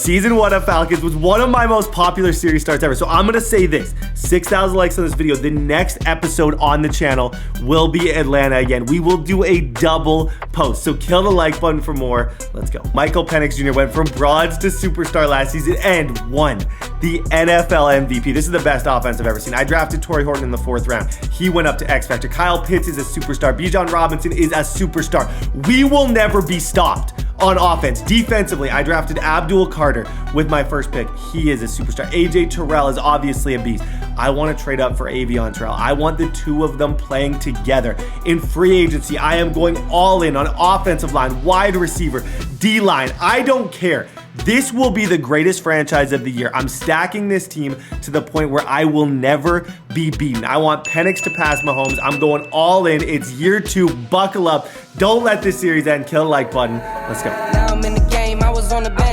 Season 1 of Falcons was one of my most popular series starts ever. So I'm going to say this, 6,000 likes on this video. The next episode on the channel will be Atlanta again. We will do a double post. So kill the like button for more. Let's go. Michael Penix Jr. went from bronze to superstar last season and won the NFL MVP. This is the best offense I've ever seen. I drafted Torrey Horton in the 4th round. He went up to X Factor. Kyle Pitts is a superstar. Bijan Robinson is a superstar. We will never be stopped on offense. Defensively, I drafted Abdul Carter with my first pick. He is a superstar. AJ Terrell is obviously a beast. I want to trade up for Avion Terrell. I want the two of them playing together. In free agency, I am going all in on offensive line, wide receiver, D-line. I don't care. This will be the greatest franchise of the year. I'm stacking this team to the point where I will never be beaten. I want Penix to pass Mahomes. I'm going all in. It's year 2. Buckle up. Don't let this series end. Kill the like button. Let's go. Now I'm in the game. I was on the bench.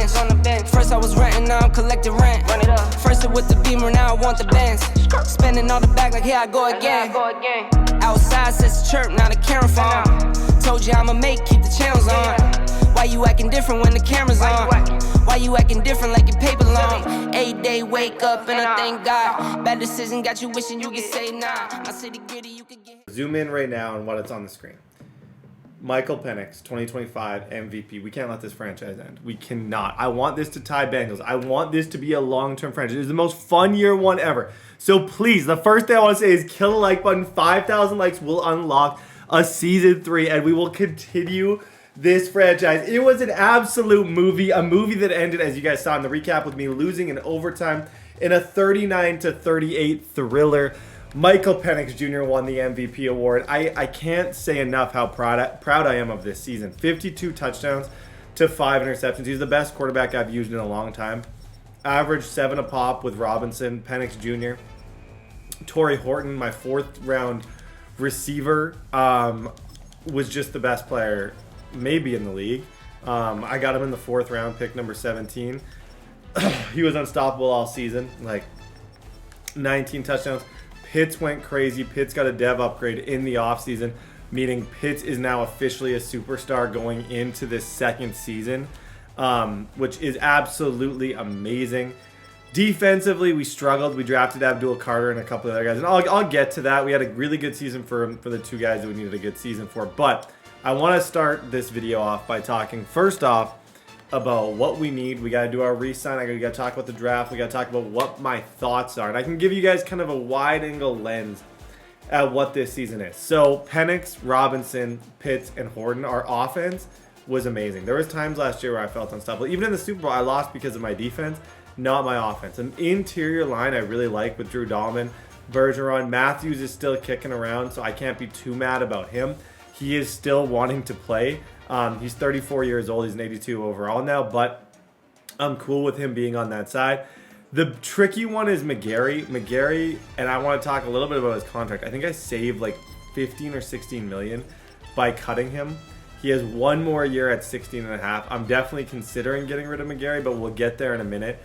First I was renting, now I'm collecting rent. Run it up. First it with the Beamer, now I want the Benz. Spending all the bag like here I go again. Outside says the chirp, now the camera phone. Told you I'ma keep the channels on. Why you acting different when the camera's on? Why you acting different like your paper long? 8-day wake up and I thank God. Bad decision got you wishing you could say nah. My city gritty, you could get. Zoom in right now on what it's on the screen. Michael Penix, 2025 MVP. We can't let this franchise end. We cannot. I want this to tie Bengals. I want this to be a long-term franchise. It's the most fun year 1 ever. So please, the first thing I want to say is kill the like button. 5,000 likes will unlock a season 3, and we will continue this franchise. It was an absolute movie, a movie that ended, as you guys saw in the recap, with me losing in overtime in a 39-38 thriller. Michael Penix Jr. won the MVP award. I can't say enough how proud I am of this season. 52 touchdowns to 5 interceptions. He's the best quarterback I've used in a long time. Averaged 7 a pop with Robinson, Penix Jr. Torrey Horton, my 4th round receiver, was just the best player maybe in the league. I got him in the 4th round, pick number 17. He was unstoppable all season, like 19 touchdowns. Pitts went crazy. Pitts got a dev upgrade in the offseason, meaning Pitts is now officially a superstar going into this 2nd season, which is absolutely amazing. Defensively, we struggled. We drafted Abdul Carter and a couple of other guys, and I'll get to that. We had a really good season for the 2 guys that we needed a good season for, but I want to start this video off by talking first off about what we need. We got to do our re-sign. We got to talk about the draft. We got to talk about what my thoughts are. And I can give you guys kind of a wide angle lens at what this season is. So Penix, Robinson, Pitts, and Horton, our offense was amazing. There was times last year where I felt unstoppable. Even in the Super Bowl, I lost because of my defense, not my offense. An interior line I really like with Drew Dahlman, Bergeron. Matthews is still kicking around, so I can't be too mad about him. He is still wanting to play. He's 34 years old. He's an 82 overall now, but I'm cool with him being on that side. The tricky one is McGarry, and I want to talk a little bit about his contract. I think I saved like 15 or 16 million by cutting him. He has 1 more year at 16.5. I'm definitely considering getting rid of McGarry, but we'll get there in a minute.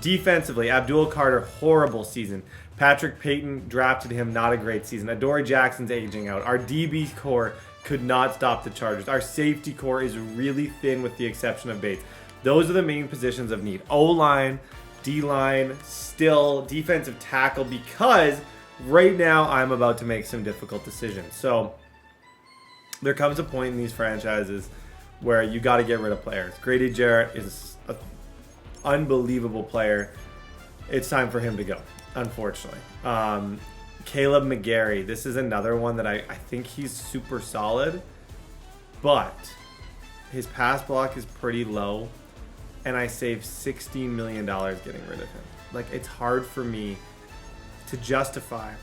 Defensively, Abdul Carter, horrible season. Patrick Payton, drafted him, not a great season. Adoree Jackson's aging out. Our DB core could not stop the Chargers. Our safety core is really thin with the exception of Bates. Those are the main positions of need. O-line, D-line, still defensive tackle, because right now I'm about to make some difficult decisions. So there comes a point in these franchises where you got to get rid of players. Grady Jarrett is an unbelievable player. It's time for him to go, unfortunately. Caleb McGarry, this is another one that I think he's super solid, but his pass block is pretty low, and I saved $16 million getting rid of him. Like, it's hard for me to justify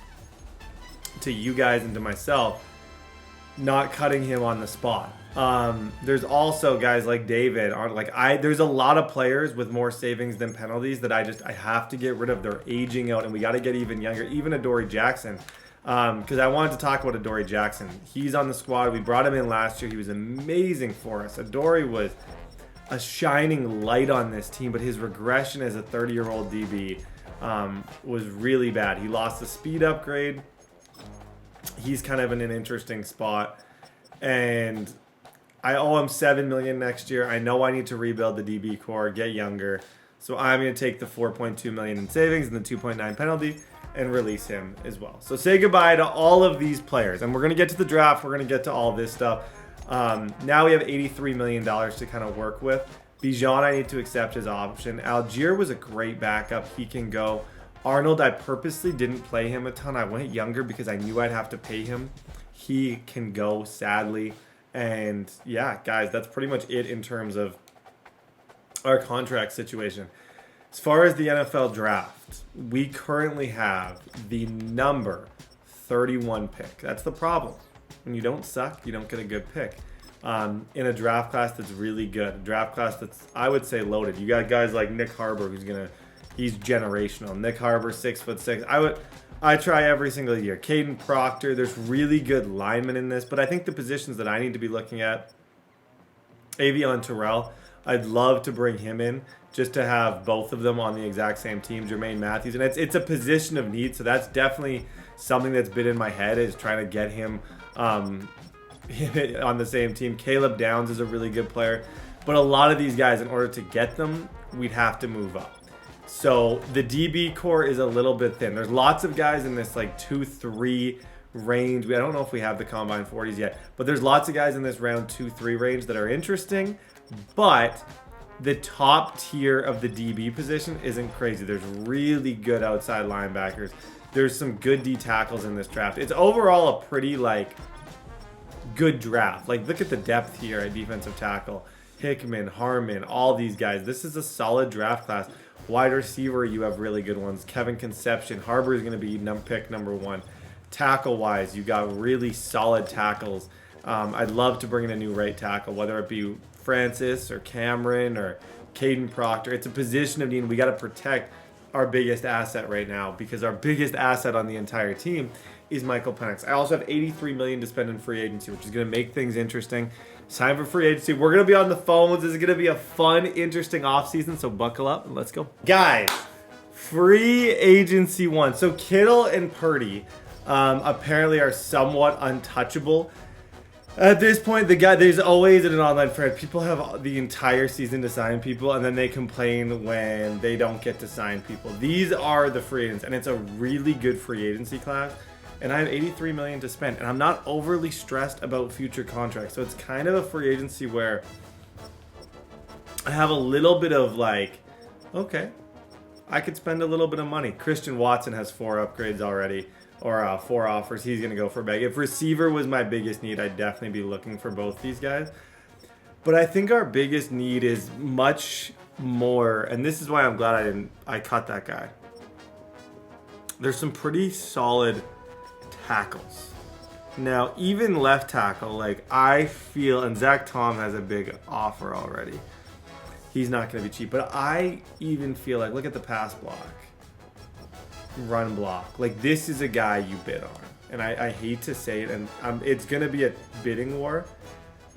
to you guys and to myself not cutting him on the spot. There's also guys like David. There's a lot of players with more savings than penalties that I have to get rid of. They're aging out, and we got to get even younger. Even Adoree Jackson, because I wanted to talk about Adoree Jackson. He's on the squad. We brought him in last year. He was amazing for us. Adoree was a shining light on this team, but his regression as a 30-year-old DB was really bad. He lost the speed upgrade. He's kind of in an interesting spot, and I owe him $7 million next year. I know I need to rebuild the DB core, get younger. So I'm going to take the $4.2 million in savings and the 2.9 penalty and release him as well. So say goodbye to all of these players. And we're going to get to the draft. We're going to get to all this stuff. Now we have $83 million to kind of work with. Bijan, I need to accept his option. Algier was a great backup. He can go. Arnold, I purposely didn't play him a ton. I went younger because I knew I'd have to pay him. He can go, sadly. And yeah, guys, that's pretty much it in terms of our contract situation. As far as the NFL draft, we currently have the number 31 pick. That's the problem. When you don't suck, you don't get a good pick. In a draft class that's really good. A draft class that's, I would say, loaded. You got guys like Nick Harbor, he's generational. Nick Harbor, 6'6". I try every single year. Caden Proctor, there's really good linemen in this, but I think the positions that I need to be looking at, Avion Terrell, I'd love to bring him in just to have both of them on the exact same team, Jermaine Matthews. And it's a position of need, so that's definitely something that's been in my head, is trying to get him on the same team. Caleb Downs is a really good player, but a lot of these guys, in order to get them, we'd have to move up. So the DB core is a little bit thin. There's lots of guys in this like 2-3 range. I don't know if we have the combine 40s yet, but there's lots of guys in this round 2-3 range that are interesting. But the top tier of the DB position isn't crazy. There's really good outside linebackers. There's some good D tackles in this draft. It's overall a pretty like good draft. Like, look at the depth here at defensive tackle. Hickman, Harmon, all these guys. This is a solid draft class. Wide receiver, you have really good ones. Kevin Concepcion. Harbor is going to be pick number 1. Tackle-wise, you got really solid tackles. I'd love to bring in a new right tackle, whether it be Francis or Cameron or Caden Proctor. It's a position of need. We got to protect our biggest asset right now, because our biggest asset on the entire team is Michael Penix. I also have $83 million to spend in free agency, which is going to make things interesting. It's time for free agency. We're going to be on the phones. This is going to be a fun, interesting offseason, so buckle up and let's go. Guys, free agency 1. So Kittle and Purdy apparently are somewhat untouchable. At this point, there's always in an online thread, people have the entire season to sign people, and then they complain when they don't get to sign people. These are the free agents, and it's a really good free agency class. And I have $83 million to spend, and I'm not overly stressed about future contracts. So it's kind of a free agency where I have a little bit of like, okay, I could spend a little bit of money. Christian Watson has 4 upgrades already, or 4 offers. He's going to go for a bag. If receiver was my biggest need, I'd definitely be looking for both these guys. But I think our biggest need is much more, and this is why I'm glad I cut that guy. There's some pretty solid tackles. Now, even left tackle, like I feel, and Zach Tom has a big offer already. He's not going to be cheap, but I even feel like, look at the pass block, run block. Like, this is a guy you bid on, and I hate to say it, and it's going to be a bidding war,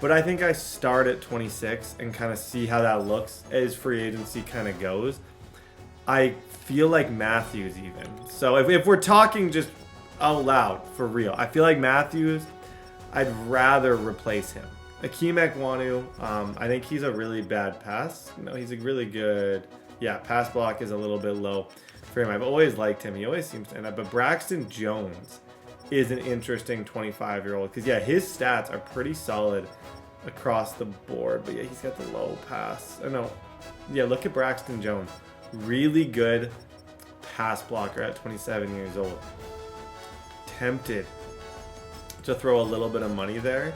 but I think I start at 26 and kind of see how that looks as free agency kind of goes. I feel like Matthews even. So if we're talking just out loud, for real, I feel like Matthews, I'd rather replace him. Akeem Ekwonu, I think he's a really bad pass. No, he's a really good, pass block is a little bit low for him. I've always liked him. He always seems to end up. But Braxton Jones is an interesting 25-year-old, because, his stats are pretty solid across the board. But, he's got the low pass. Look at Braxton Jones. Really good pass blocker at 27 years old. Tempted to throw a little bit of money there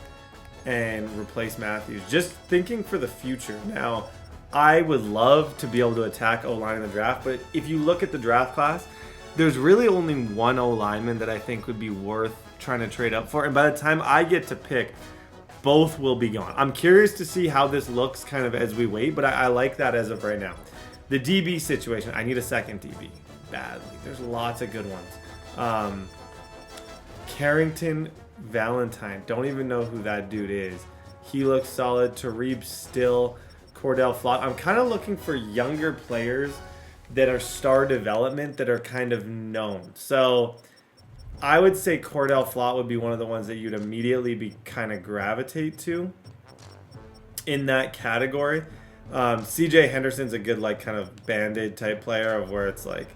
and replace Matthews. Just thinking for the future. Now, I would love to be able to attack O-line in the draft, but if you look at the draft class, there's really only one O-lineman that I think would be worth trying to trade up for. And by the time I get to pick, both will be gone. I'm curious to see how this looks kind of as we wait, but I like that as of right now. The DB situation, I need a second DB badly. There's lots of good ones. Carrington Valentine, don't even know who that dude is. He looks solid. Tareeb Still, Cordell Flott. I'm kind of looking for younger players that are star development that are kind of known. So I would say Cordell Flott would be one of the ones that you'd immediately be kind of gravitate to. in that category. CJ Henderson's a good like kind of band-aid type player of where it's like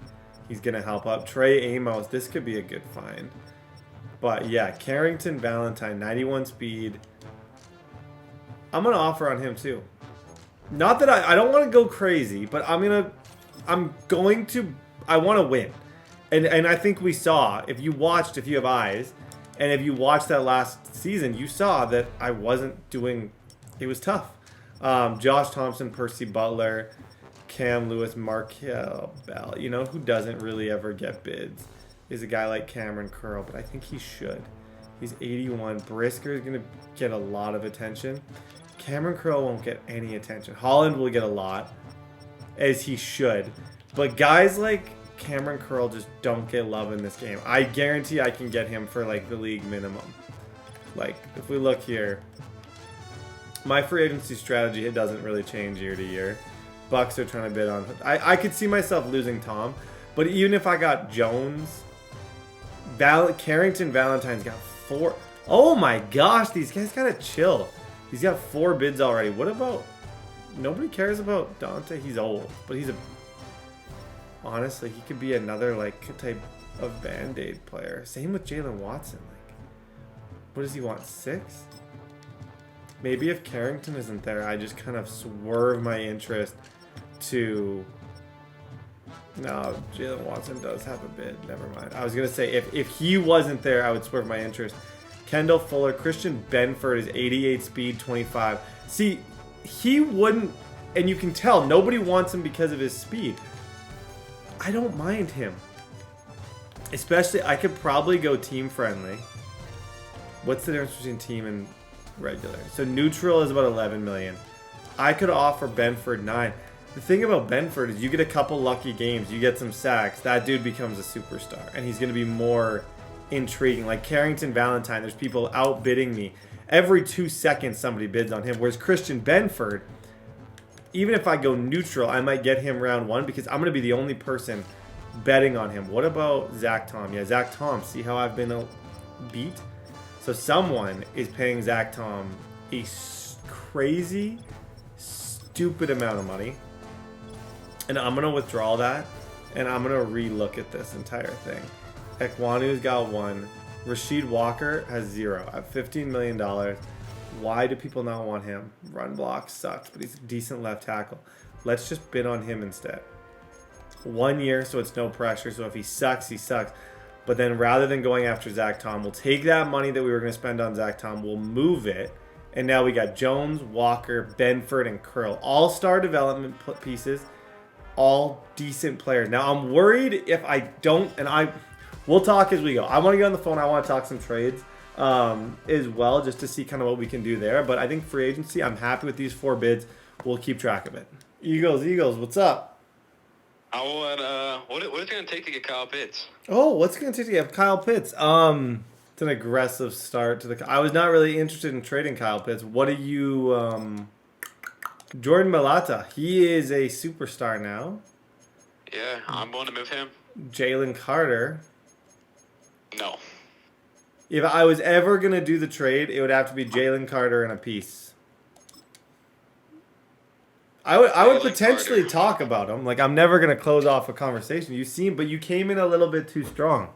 he's gonna help up. Trey Amos, this could be a good find. But yeah, Carrington Valentine, 91 speed. I'm gonna offer on him too. Not that I don't want to go crazy, but I want to win. And I think we saw, if you have eyes, and if you watched that last season, you saw that I wasn't doing, it was tough. Josh Thompson, Percy Butler, Cam Lewis, Markel Bell, you know, who doesn't really ever get bids, is a guy like Cameron Curl, but I think he should. He's 81. Brisker is going to get a lot of attention. Cameron Curl won't get any attention. Holland will get a lot, as he should. But guys like Cameron Curl just don't get love in this game. I guarantee I can get him for like the league minimum. Like, if we look here, my free agency strategy, it doesn't really change year to year. Bucks are trying to bid on. I could see myself losing Tom, but even if I got Jones, Carrington Valentine's got 4. Oh my gosh, these guys gotta chill. He's got 4 bids already. What about? Nobody cares about Dante. He's old, but honestly, he could be another like type of band-aid player. Same with Jalen Watson. Like, what does he want? 6? Maybe if Carrington isn't there, I just kind of swerve my interest to. No, Jalen Watson does have a bid. Never mind. I was gonna say if he wasn't there, I would swerve my interest. Kendall Fuller, Christian Benford is 88 speed, 25. See, he wouldn't, and you can tell nobody wants him because of his speed. I don't mind him. Especially, I could probably go team friendly. What's the difference between team and regular? So neutral is about 11 million. I could offer Benford 9. The thing about Benford is you get a couple lucky games, you get some sacks, that dude becomes a superstar, and he's going to be more intriguing. Like Carrington Valentine, there's people outbidding me. Every 2 seconds somebody bids on him. Whereas Christian Benford, even if I go neutral, I might get him round 1 because I'm going to be the only person betting on him. What about Zach Tom? Yeah, Zach Tom. See how I've been beat? So someone is paying Zach Tom a crazy, stupid amount of money. And I'm going to withdraw that. And I'm going to re-look at this entire thing. Ekwanu's got 1. Rasheed Walker has 0 at $15 million. Why do people not want him? Run block sucks, but he's a decent left tackle. Let's just bid on him instead. 1 year, so it's no pressure. So if he sucks, he sucks. But then rather than going after Zach Tom, we'll take that money that we were going to spend on Zach Tom, we'll move it. And now we got Jones, Walker, Benford, and Curl. All-star development pieces. All decent players. Now I'm worried if I don't, and we'll talk as we go. I want to get on the phone. I want to talk some trades as well, just to see kind of what we can do there. But I think free agency, I'm happy with these 4 bids. We'll keep track of it. Eagles, what's up? I want, what is it going to take to get Kyle Pitts? Oh, what's it going to take to get Kyle Pitts? It's an aggressive start to the. I was not really interested in trading Kyle Pitts. What do you, Jordan Mailata? He is a superstar now. Yeah, I'm going to move him. Jalen Carter. No. If I was ever going to do the trade, it would have to be Jalen Carter and a piece. I would potentially talk about him. Like, I'm never going to close off a conversation. But you came in a little bit too strong.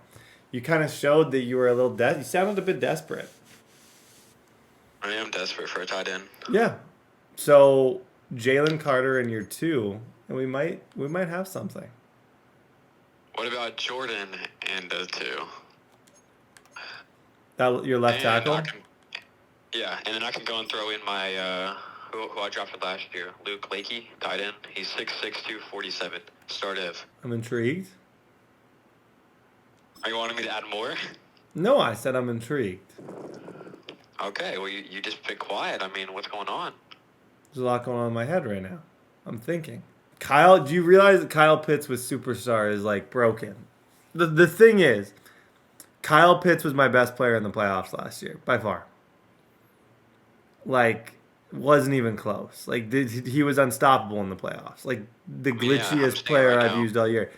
You kind of showed that you were a little you sounded a bit desperate. I am desperate for a tight end. Yeah. So, Jalen Carter in year 2, and we might have something. What about Jordan and those 2? That your left tackle? Yeah, and then I can go and throw in my who I drafted last year, Luke Lakey, tight end. He's 6'6", 247. Start of. I'm intrigued. Are you wanting me to add more? No, I said I'm intrigued. Okay, well you just been quiet. I mean, what's going on? There's a lot going on in my head right now. I'm thinking. Kyle, do you realize that Kyle Pitts with superstar is like broken? The thing is, Kyle Pitts was my best player in the playoffs last year, by far. Like, wasn't even close. Like, he was unstoppable in the playoffs. Like, the glitchiest player I've used all year.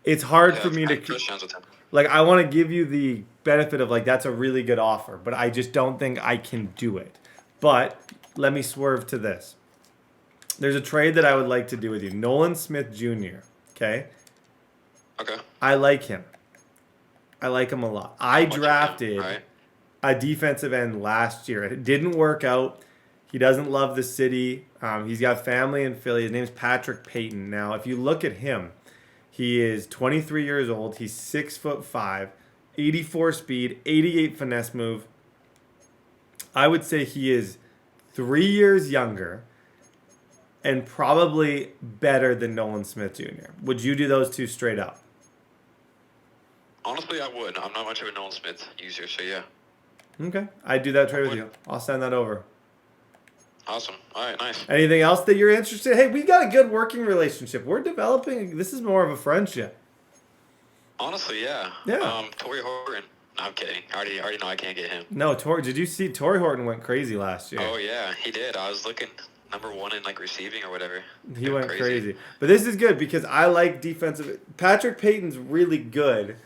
It's hard for me to... Like, I want to give you the benefit of, like, that's a really good offer, but I just don't think I can do it. But let me swerve to this. There's a trade that I would like to do with you. Nolan Smith Jr., okay? Okay. I like him. I like him a lot. I drafted a defensive end last year. It didn't work out. He doesn't love the city. He's got family in Philly. His name's Patrick Payton. Now, if you look at him, he is 23 years old. He's 6'5", 84 speed, 88 finesse move. I would say he is 3 years younger and probably better than Nolan Smith Jr. Would you do those two straight up? Honestly, I would. I'm not much of a Nolan Smith user, so yeah. Okay. I'd do that trade with you. I'll send that over. Awesome. All right, nice. Anything else that you're interested in? Hey, we got a good working relationship. We're developing. This is more of a friendship. Honestly, yeah. Yeah. Torrey Horton. No, I'm kidding. I already know I can't get him. No, did you see Torrey Horton went crazy last year? Oh, yeah, he did. I was looking #1 in, like, receiving or whatever. He went crazy. But this is good because I like defensive. Patrick Payton's really good,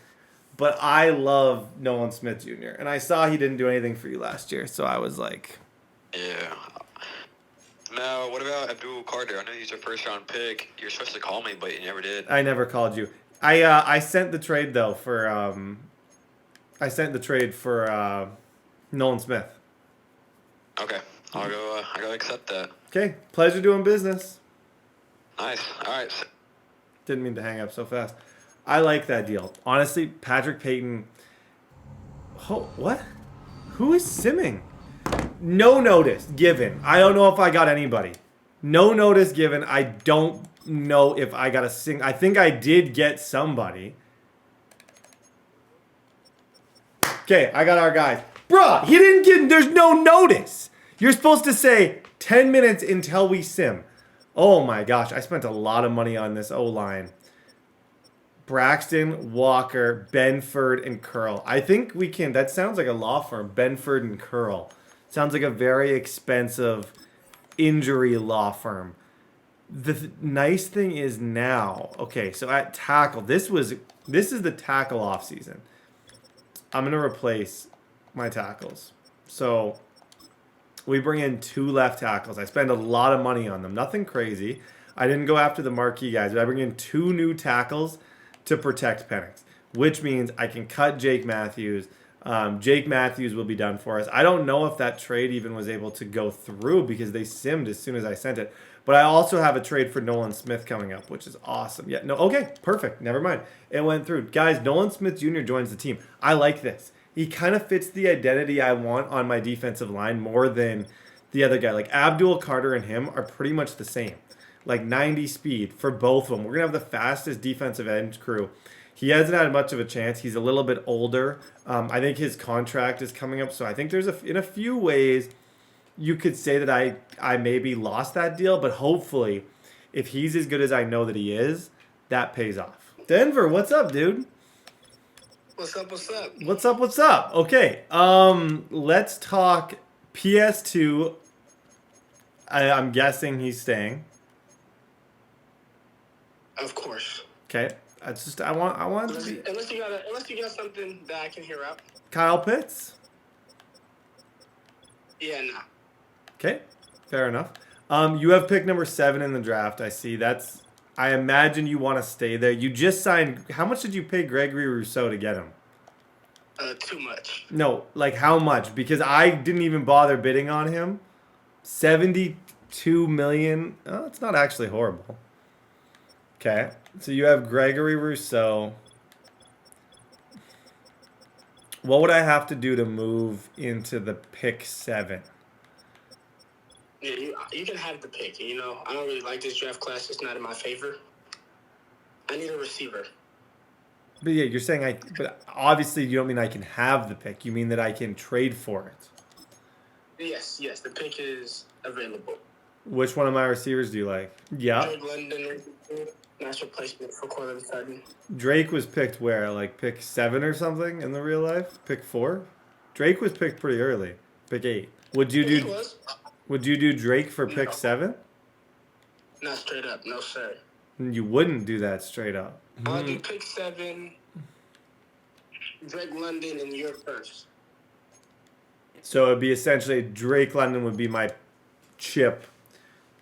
but I love Nolan Smith Jr. And I saw he didn't do anything for you last year, so I was like... Yeah. Now, what about Abdul Carter? I know he's your first-round pick. You're supposed to call me, but you never did. I never called you. I sent the trade, though, for... Nolan Smith. Okay. I'll go accept that. Okay. Pleasure doing business. Nice. All right. Didn't mean to hang up so fast. I like that deal. Honestly, Patrick Payton... Oh, what? Who is simming? No notice given. I don't know if I got anybody. No notice given. I don't know if I got a sing. I think I did get somebody. Okay, I got our guys. Bruh, he didn't get... There's no notice. You're supposed to say 10 minutes until we sim. Oh my gosh, I spent a lot of money on this O-line. Braxton, Walker, Benford, and Curl. I think we can... That sounds like a law firm. Benford and Curl. Sounds like a very expensive injury law firm. The nice thing is now... Okay, so at tackle, this is the tackle offseason. I'm going to replace my tackles. So we bring in 2 left tackles. I spend a lot of money on them. Nothing crazy. I didn't go after the marquee guys, but I bring in 2 new tackles to protect Penix, which means I can cut Jake Matthews. Jake Matthews will be done for us. I don't know if that trade even was able to go through because they simmed as soon as I sent it. But I also have a trade for Nolan Smith coming up, which is awesome. Yeah, no, okay, perfect. Never mind. It went through. Guys, Nolan Smith Jr. joins the team. I like this. He kind of fits the identity I want on my defensive line more than the other guy. Like Abdul Carter and him are pretty much the same. Like 90 speed for both of them. We're going to have the fastest defensive end crew. He hasn't had much of a chance. He's a little bit older. I think his contract is coming up. So I think there's in a few ways you could say that I maybe lost that deal. But hopefully, if he's as good as I know that he is, that pays off. Denver, what's up, dude? What's up, what's up? What's up, what's up? Okay, let's talk PS2. I'm guessing he's staying. Of course. Okay. I want unless you got something that I can hear out. Kyle Pitts? Yeah, nah. Okay, fair enough. You have pick number 7 in the draft. I see. I imagine you want to stay there. You just signed. How much did you pay Gregory Rousseau to get him? Too much. No, like how much? Because I didn't even bother bidding on him. $72 million. Oh, it's not actually horrible. Okay, so you have Gregory Rousseau. What would I have to do to move into the pick 7? Yeah, you can have the pick. You know, I don't really like this draft class. It's not in my favor. I need a receiver. But yeah, you're saying but obviously you don't mean I can have the pick. You mean that I can trade for it. Yes, the pick is available. Which one of my receivers do you like? Yeah. Drake London, nice replacement for Cortland Sutton. Drake was picked where? Like pick 7 or something in the real life? Pick 4? Drake was picked pretty early. Pick 8. Would you do Drake for pick 7? Not straight up, no sir. You wouldn't do that straight up. I'll do pick 7, Drake London, and your first. So it'd be essentially Drake London would be my chip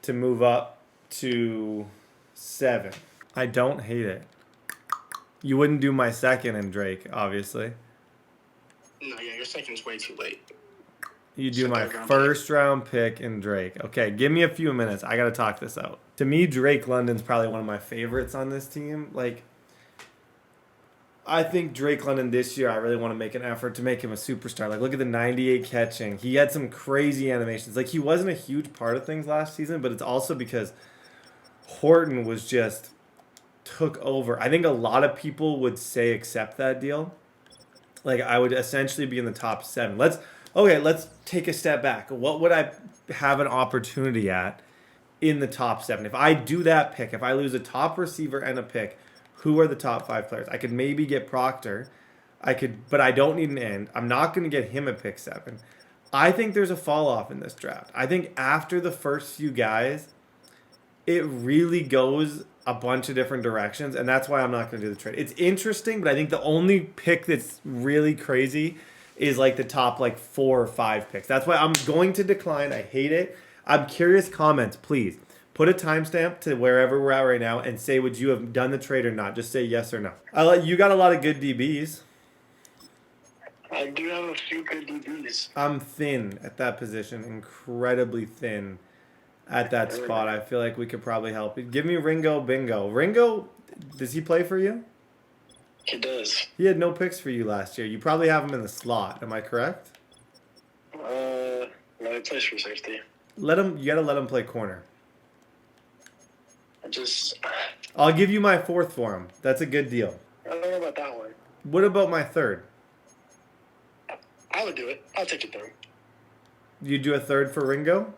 to move up to 7. I don't hate it. You wouldn't do my second in Drake, obviously. No, yeah, your second's way too late. You do my first round pick in Drake. Okay, give me a few minutes. I got to talk this out. To me, Drake London's probably one of my favorites on this team. Like, I think Drake London this year, I really want to make an effort to make him a superstar. Like, look at the 98 catching. He had some crazy animations. Like, he wasn't a huge part of things last season, but it's also because Horton was just took over. I think a lot of people would say accept that deal. Like, I would essentially be in the top 7. Let's take a step back. What would I have an opportunity at in the top 7? If I do that pick, if I lose a top receiver and a pick, who are the top 5 players? I could maybe get Proctor. But I don't need an end. I'm not going to get him a pick 7. I think there's a fall off in this draft. I think after the first few guys, it really goes a bunch of different directions, and that's why I'm not going to do the trade. It's interesting, but I think the only pick that's really crazy is like the top like 4 or 5 picks. That's why I'm going to decline. I hate it. I'm curious. Comments, please. Put a timestamp to wherever we're at right now and say, would you have done the trade or not? Just say yes or no. You got a lot of good DBs. I do have a few good DBs. I'm thin at that position. Incredibly thin at that spot. I feel like we could probably help you. Give me Ringo Bingo. Ringo, does he play for you? He does. He had no picks for you last year. You probably have him in the slot. Am I correct? No, he plays for safety. You gotta let him play corner. I'll give you my 4th for him. That's a good deal. I don't know about that one. What about my 3rd? I would do it. I'll take it though. You do a 3rd for Ringo?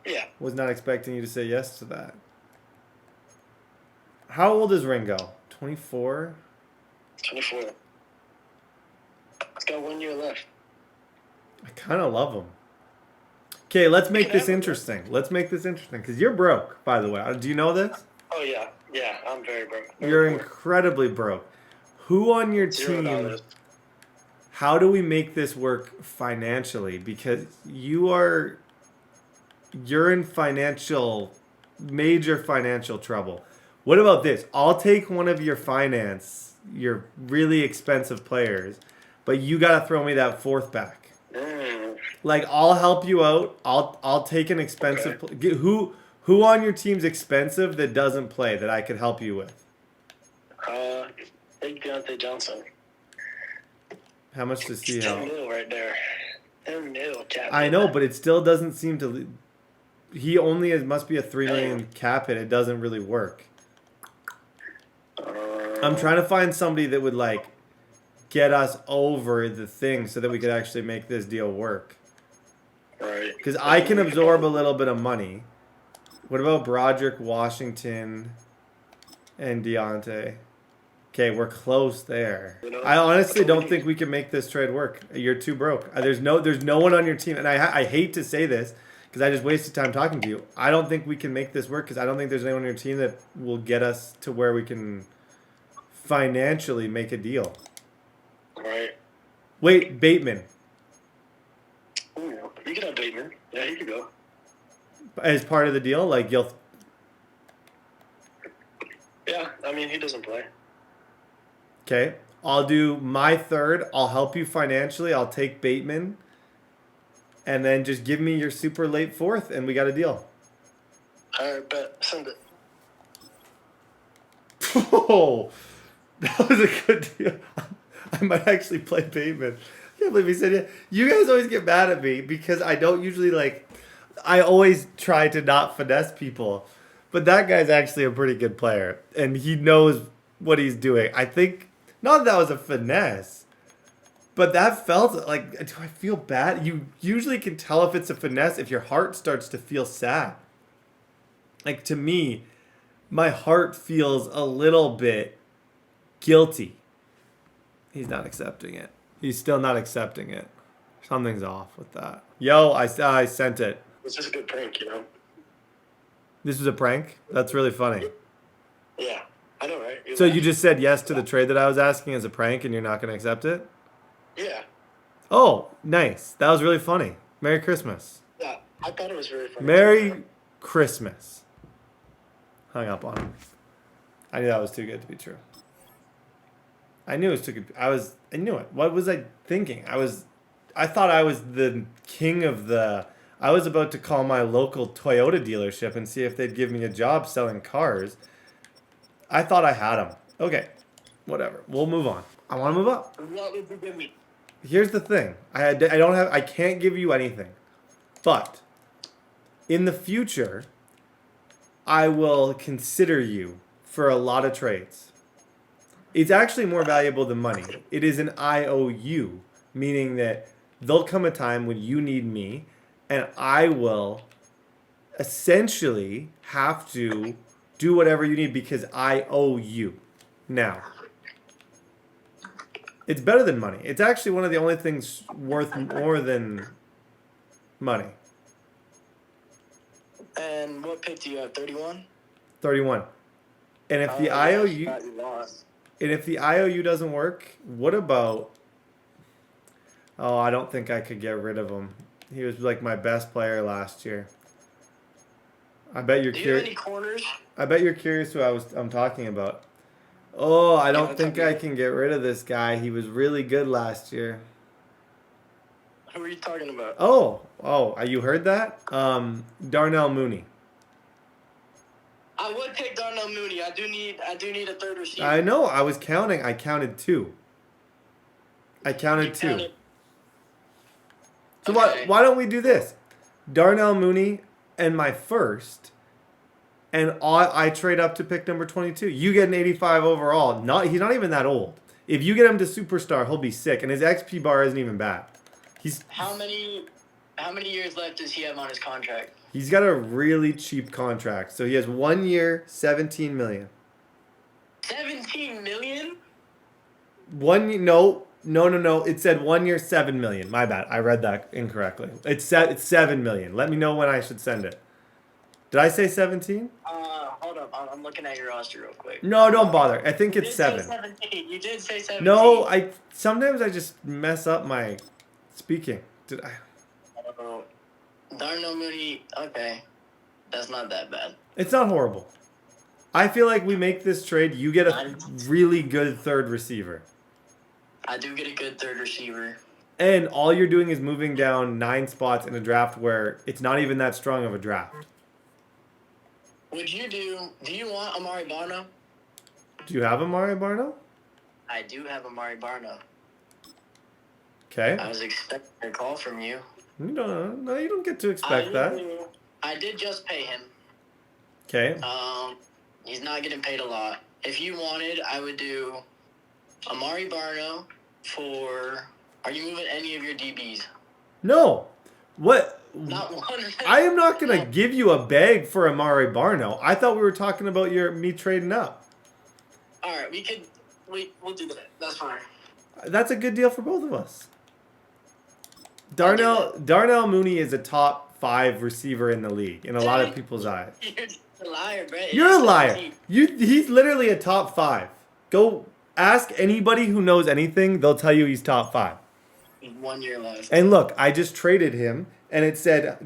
Yeah. Was not expecting you to say yes to that. How old is Ringo? 24? 24. He's got 1 year left. I kind of love him. Okay, let's make this interesting. Let's make this interesting. Because you're broke, by the way. Do you know this? Oh, yeah. Yeah, I'm very broke. You're incredibly broke. Who on your team... $0. How do we make this work financially? Because you're in major financial trouble. What about this? I'll take one of your really expensive players, but you got to throw me that 4th back. Like, I'll help you out. I'll take an expensive who on your team's expensive that doesn't play that I could help you with? Take Deontay Johnson. How much does he help? 10 mil right there. 10 mil cap. I know, but it still doesn't seem to. He only must be a $3 million cap hit. It doesn't really work. I'm trying to find somebody that would like get us over the thing so that we could actually make this deal work. Right. Because I can absorb a little bit of money. What about Broderick, Washington, and Deontay? Okay, we're close there. I honestly don't think we can make this trade work. You're too broke. There's no one on your team, and I hate to say this because I just wasted time talking to you. I don't think we can make this work because I don't think there's anyone on your team that will get us to where we can financially make a deal. Right. Wait, Bateman. Ooh, you could have Bateman. Yeah, he could go. As part of the deal? Like, you'll... Yeah, I mean, he doesn't play. Okay. I'll do my 3rd. I'll help you financially. I'll take Bateman. And then just give me your super late 4th, and we got a deal. All right, bet. Send it. Oh, that was a good deal. I might actually play Bateman. I can't believe he said yeah. You guys always get mad at me because I don't usually I always try to not finesse people. But that guy's actually a pretty good player. And he knows what he's doing. I think, not that was a finesse. But that felt like, do I feel bad? You usually can tell if it's a finesse if your heart starts to feel sad. Like, to me, my heart feels a little bit guilty. He's not accepting it. He's still not accepting it. Something's off with that. Yo, I sent it. It's just a good prank, you know? This was a prank? That's really funny. Yeah, I know, right? So you just said yes to the trade that I was asking as a prank and you're not going to accept it? Yeah. Oh, nice. That was really funny. Merry Christmas. Yeah, I thought it was very funny. Merry Christmas. Hung up on him. I knew that was too good to be true. I knew it was too good. I knew it. What was I thinking? I thought I was the king of the. I was about to call my local Toyota dealership and see if they'd give me a job selling cars. I thought I had them. Okay, whatever. We'll move on. I want to move up. What would you give me? Here's the thing. I can't give you anything. But in the future, I will consider you for a lot of trades. It's actually more valuable than money. It is an IOU, meaning that there'll come a time when you need me, and I will essentially have to do whatever you need because I owe you. Now, it's better than money. It's actually one of the only things worth more than money. And what pick do you have? 31. 31. And if the IOU doesn't work, what about? Oh, I don't think I could get rid of him. He was like my best player last year. I bet you're Do you have curious. any corners? I bet you're curious who I'm talking about. Oh, I don't think I can get rid of this guy. He was really good last year. Who are you talking about? Oh, you heard that? Darnell Mooney. I would pick Darnell Mooney. I do need a third receiver. I know. I was counting. I counted two. So Okay. why don't we do this? Darnell Mooney and my first, and I trade up to pick number 22. You get an 85 overall. He's not even that old. If you get him to superstar, he'll be sick, and his XP bar isn't even bad. How many years left does he have on his contract? He's got a really cheap contract. So he has 1 year, $17 million. 17 million? No. It said 1 year, $7 million. My bad. I read that incorrectly. It's $7 million. Let me know when I should send it. Did I say 17? Hold up. I'm looking at your roster real quick. No, don't bother. I think it's 7. You did say 17. No, sometimes I just mess up my speaking. Did I? Oh, Darnell Mooney. Okay, that's not that bad. It's not horrible. I feel like we make this trade. You get a really good third receiver. I do get a good third receiver. And all you're doing is moving down 9 spots in a draft where it's not even that strong of a draft. Do you want Amari Barno? Do you have Amari Barno? I do have Amari Barno. Okay. I was expecting a call from you. You don't get to expect that. I did just pay him. Okay. He's not getting paid a lot. If you wanted, I would do Amari Barno for... Are you moving any of your DBs? No. What? Not one. I am not going to give you a bag for Amari Barno. I thought we were talking about me trading up. All right, we'll do that. That's fine. That's a good deal for both of us. Darnell Mooney is a top 5 receiver in the league in a lot of people's eyes. You're a liar, bro. You're a liar. He's literally a top 5. Go ask anybody who knows anything. They'll tell you he's top 5. 1 year left. And look, I just traded him, and it said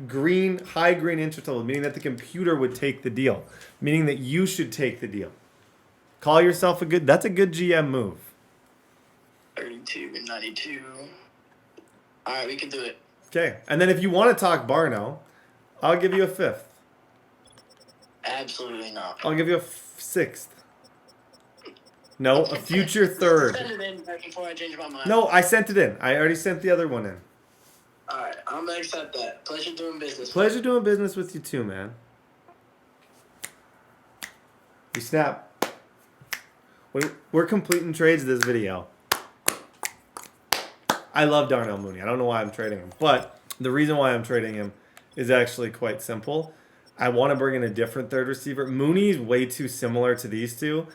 high green interest level, meaning that the computer would take the deal, meaning that you should take the deal. Call yourself that's a good GM move. 32 and 92. All right, we can do it. Okay, and then if you want to talk Barno, I'll give you a 5th. Absolutely not. I'll give you a 6th. No, a future 3rd. Send it in before I change my mind. No, I sent it in. I already sent the other one in. All right, I'm going to accept that. Pleasure doing business. Pleasure doing business with you too, man. You snap. We're completing trades this video. I love Darnell Mooney. I don't know why I'm trading him. But the reason why I'm trading him is actually quite simple. I want to bring in a different third receiver. Mooney's way too similar to these two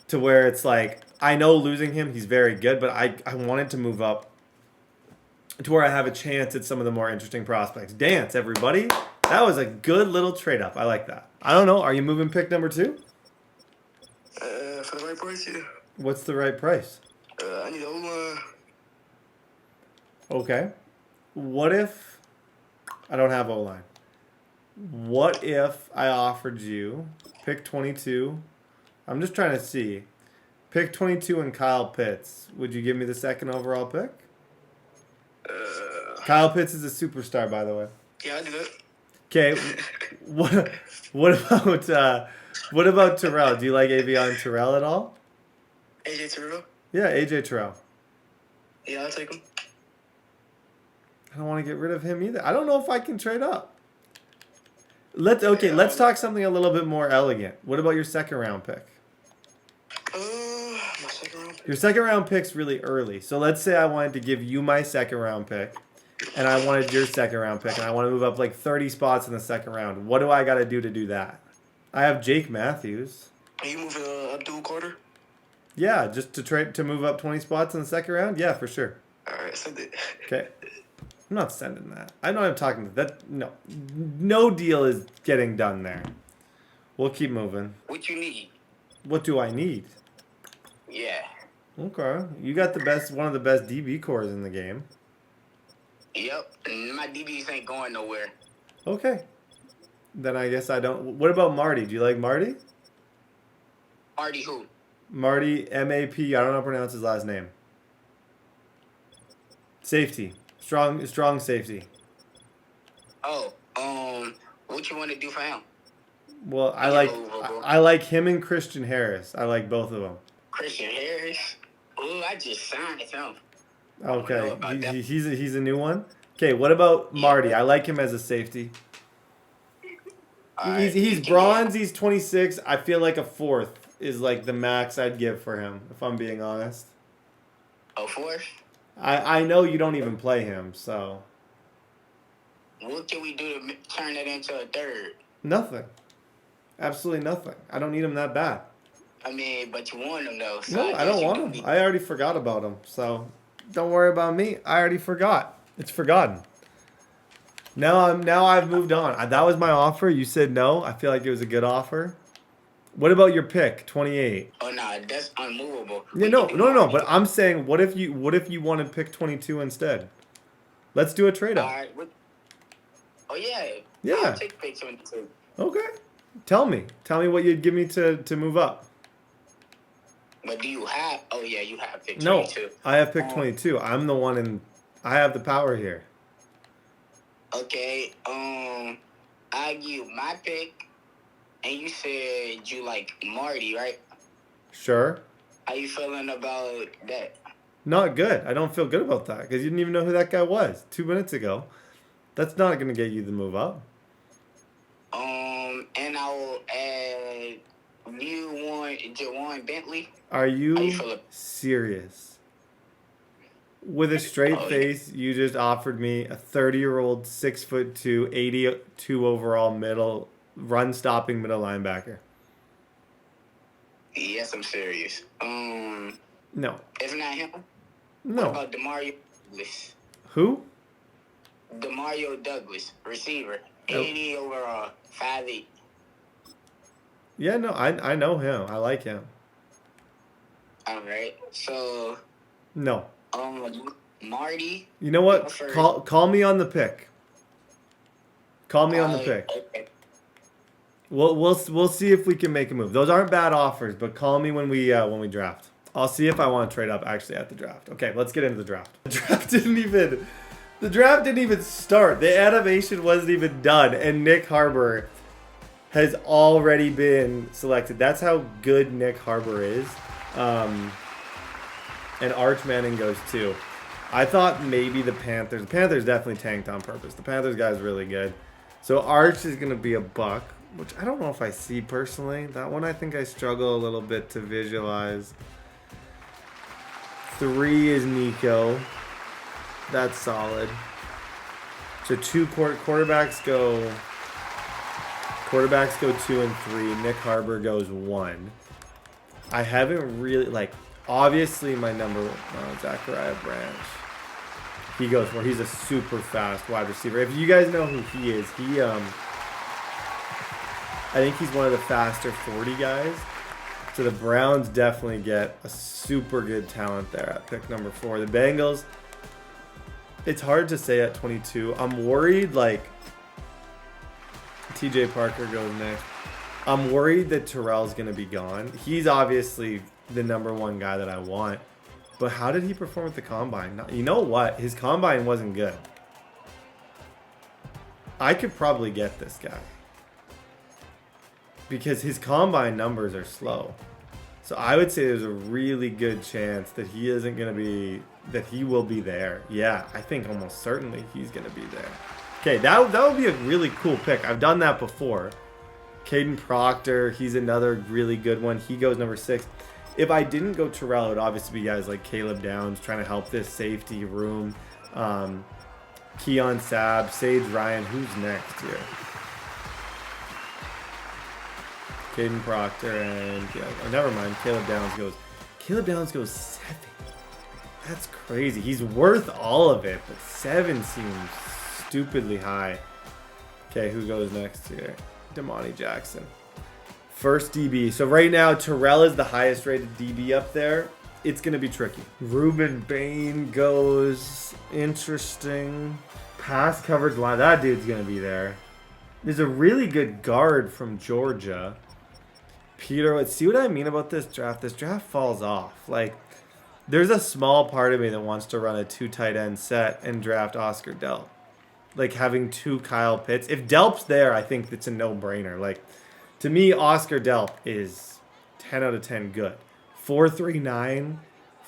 to where it's like, I know losing him, he's very good, but I wanted to move up to where I have a chance at some of the more interesting prospects. Dance, everybody. That was a good little trade up. I like that. I don't know. Are you moving pick number 2? For the right price, yeah. What's the right price? I need O-line. Okay. What if I don't have O-line? What if I offered you pick 22? I'm just trying to see. Pick 22 and Kyle Pitts. Would you give me the second overall pick? Kyle Pitts is a superstar, by the way. Yeah, I do it. Okay. What about Terrell? Do you like Avion Terrell at all? AJ Terrell? Yeah, AJ Terrell. Yeah, I'll take him. I don't want to get rid of him either. I don't know if I can trade up. Let's talk something a little bit more elegant. What about your second round pick? My second round pick. Your second round pick's really early. So let's say I wanted to give you my second round pick, and I wanted your second round pick, and I want to move up like 30 spots in the second round. What do I got to do to do that? I have Jake Matthews. Are you moving Abdul Carter? Yeah, just to move up 20 spots in the second round? Yeah, for sure. All right, send it. Okay. I'm not sending that. I know I'm talking to that. No deal is getting done there. We'll keep moving. What you need? What do I need? Yeah. Okay. You got one of the best DB cores in the game. Yep. My DBs ain't going nowhere. Okay. Then I guess I don't. What about Marty? Do you like Marty? Marty who? Marty, M-A-P. I don't know how to pronounce his last name. Safety. Strong safety. Oh, what you want to do for him? Well, I like him and Christian Harris. I like both of them. Christian Harris? Oh, I just signed him. Okay, he's a new one. Okay, what about Marty? I like him as a safety. He's bronze. He's 26. I feel like a fourth is like the max I'd give for him, if I'm being honest. A fourth? I know you don't even play him, so. What can we do to turn that into a third? Nothing. Absolutely nothing. I don't need him that bad. I mean, but you want him though. So No, I don't want him. I already forgot about him, so don't worry about me. I already forgot. It's forgotten. Now I've moved on. That was my offer. You said no. I feel like it was a good offer. What about your pick, 28? Oh no, that's unmovable. Yeah, no. But I'm saying, what if you wanted pick 22 instead? Let's do a trade up. All right. Oh yeah. Yeah. I'll take pick 22. Okay. Tell me what you'd give me to move up. But do you have? Oh yeah, you have pick No, 22. I have pick 22. I'm the one I have the power here. Okay. I give you my pick, and you said you like Marty, right? Sure. How you feeling about that? Not good. I don't feel good about that because you didn't even know who that guy was 2 minutes ago. That's not going to get you the move up. And I will add Jawan Bentley. Are you feeling? serious? With a straight face, you just offered me a 30-year-old, 6'2", 82 overall run-stopping middle linebacker. Yes, I'm serious. No. If not him, No. what about Demario Douglas? Who? Demario Douglas, receiver, 80 overall, 5'8". Yeah, no, I know him. I like him. All right, so No. Marty. You know what? Call me on the pick. Call me on the pick. Okay. We'll see if we can make a move. Those aren't bad offers, but call me when we draft. I'll see if I want to trade up actually at the draft. Okay, let's get into the draft. The draft didn't even start. The animation wasn't even done, and Nick Harbor has already been selected. That's how good Nick Harbor is. And Arch Manning goes too. I thought maybe the Panthers definitely tanked on purpose. The Panthers guy's really good. So Arch is going to be a buck, which I don't know if I see personally. That one I think I struggle a little bit to visualize. 3 is Nico. That's solid. So quarterbacks go 2 and 3. Nick Harbor goes 1. I haven't really obviously my number one, Zachariah Branch. He goes for. He's a super fast wide receiver. If you guys know who he is, I think he's one of the faster 40 guys. So the Browns definitely get a super good talent there at pick number 4. The Bengals, it's hard to say at 22. I'm worried TJ Parker goes next. I'm worried that Terrell's going to be gone. He's obviously the #1 guy that I want. But how did he perform at the combine? You know what? His combine wasn't good. I could probably get this guy. Because his combine numbers are slow. So I would say there's a really good chance that he isn't going to be, that he will be there. Yeah, I think almost certainly he's going to be there. Okay, that would be a really cool pick. I've done that before. Caden Proctor, he's another really good one. He goes #6. If I didn't go Terrell, it would obviously be guys like Caleb Downs trying to help this safety room. Keon Sabb, Sage Ryan. Who's next here? Caden Proctor and never mind. Caleb Downs goes 7. That's crazy. He's worth all of it, but 7 seems stupidly high. Okay, who goes next here? Damani Jackson. First DB. So right now, Terrell is the highest rated DB up there. It's going to be tricky. Ruben Bain goes. Interesting. Pass coverage line. That dude's going to be there. There's a really good guard from Georgia. Peter, let's see what I mean about this draft. This draft falls off. Like, there's a small part of me that wants to run a 2 tight end set and draft Oscar Delp. Like, having 2 Kyle Pitts. If Delp's there, I think it's a no-brainer. Like, to me, Oscar Delp is 10 out of 10 good. 4.39,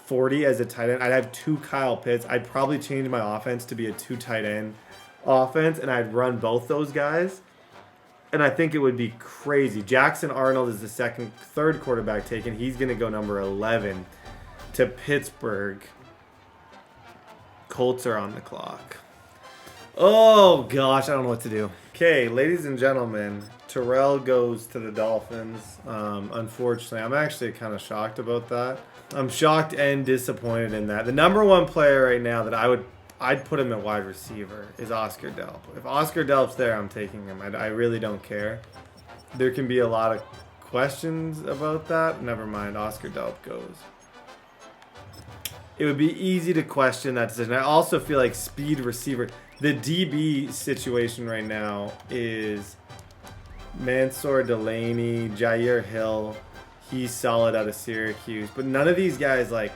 40 as a tight end. I'd have 2 Kyle Pitts. I'd probably change my offense to be a 2 tight end offense, and I'd run both those guys. And I think it would be crazy. Jackson Arnold is the third quarterback taken. He's going to go #11 to Pittsburgh. Colts are on the clock. Oh, gosh, I don't know what to do. Okay, ladies and gentlemen, Terrell goes to the Dolphins. Unfortunately, I'm actually kind of shocked about that. I'm shocked and disappointed in that. The #1 player right now that I'd put him at wide receiver is Oscar Delp. If Oscar Delp's there, I'm taking him. I really don't care. There can be a lot of questions about that. Never mind, Oscar Delp goes. It would be easy to question that decision. I also feel like speed receiver. The DB situation right now is Mansour Delaney, Jair Hill. He's solid out of Syracuse. But none of these guys, like,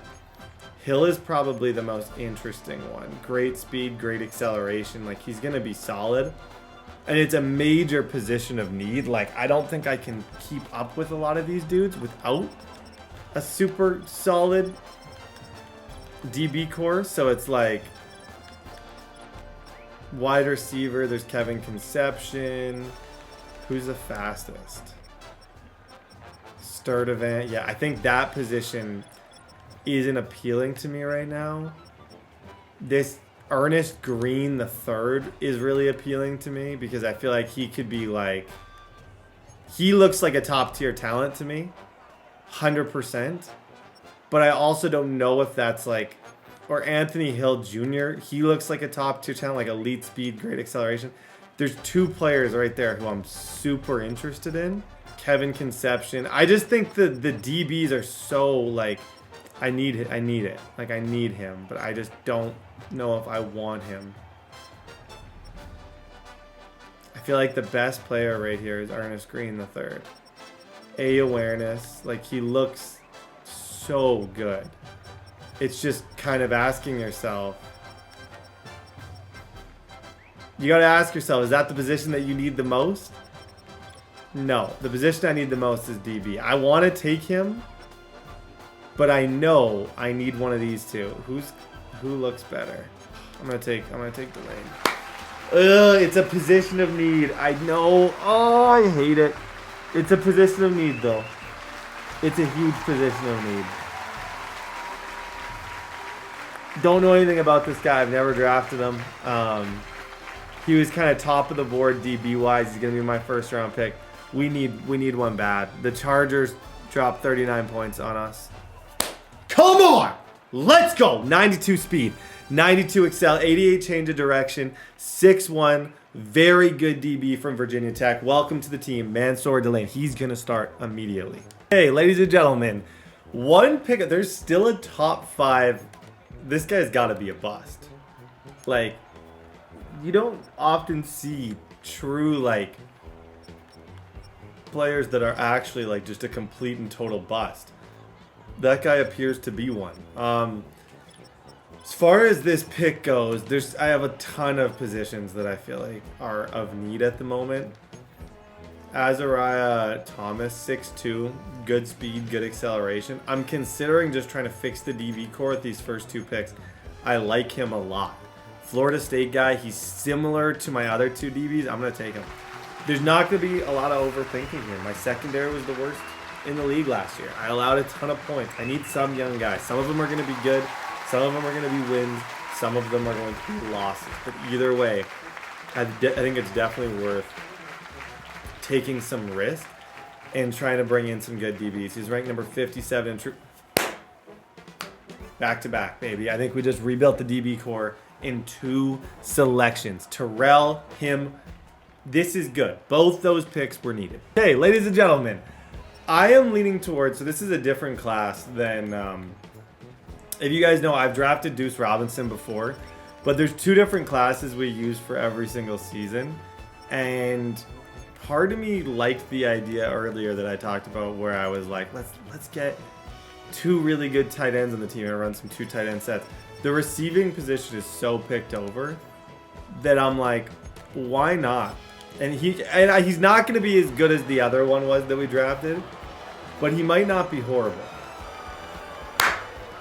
Hill is probably the most interesting one. Great speed, great acceleration. Like, he's going to be solid. And it's a major position of need. Like, I don't think I can keep up with a lot of these dudes without a super solid DB core. So it's like wide receiver. There's Kevin Conception. Who's the fastest? Sturdivant. Yeah, I think that position isn't appealing to me right now. This Ernest Green III is really appealing to me because I feel like he could be like, he looks like a top tier talent to me, 100%. But I also don't know if that's like, or Anthony Hill Jr. He looks like a top tier talent, like elite speed, great acceleration. There's 2 players right there who I'm super interested in. Kevin Conception. I just think the DBs are so like, I need it. Like, I need him, but I just don't know if I want him. I feel like the best player right here is Ernest Green III. A awareness. Like, he looks so good. It's just kind of asking yourself. You got to ask yourself, is that the position that you need the most? No. The position I need the most is DB. I want to take him, but I know I need one of these 2. Who looks better? I'm gonna take Delaney. Ugh, it's a position of need. I know. Oh, I hate it. It's a position of need, though. It's a huge position of need. Don't know anything about this guy. I've never drafted him. He was kind of top of the board DB-wise. He's gonna be my first round pick. We need one bad. The Chargers dropped 39 points on us. Come on! Let's go! 92 speed, 92 excel, 88 change of direction, 6'1", very good DB from Virginia Tech. Welcome to the team, Mansour Delaney. He's going to start immediately. Hey, ladies and gentlemen, one pick. There's still a top 5. This guy's got to be a bust. Like, you don't often see true, like, players that are actually like just a complete and total bust. That guy appears to be one. As far as this pick goes, I have a ton of positions that I feel like are of need at the moment. Azariah Thomas, 6'2", good speed, good acceleration. I'm considering just trying to fix the DB core with these first 2 picks. I like him a lot. Florida State guy, he's similar to my other 2 DBs. I'm going to take him. There's not going to be a lot of overthinking here. My secondary was the worst in the league last year. I allowed a ton of points. I need some young guys. Some of them are going to be good. Some of them are going to be wins. Some of them are going to be losses. But either way, I think it's definitely worth taking some risk and trying to bring in some good DBs. He's ranked number 57 in back-to-back, baby. I think we just rebuilt the DB core in 2 selections. Terrell, him. This is good. Both those picks were needed. Hey, ladies and gentlemen, I am leaning towards, so this is a different class than, if you guys know, I've drafted Deuce Robinson before, but there's 2 different classes we use for every single season, and part of me liked the idea earlier that I talked about where I was like, let's get 2 really good tight ends on the team and run some 2 tight end sets. The receiving position is so picked over that I'm like, why not? And he's not going to be as good as the other one was that we drafted, but he might not be horrible.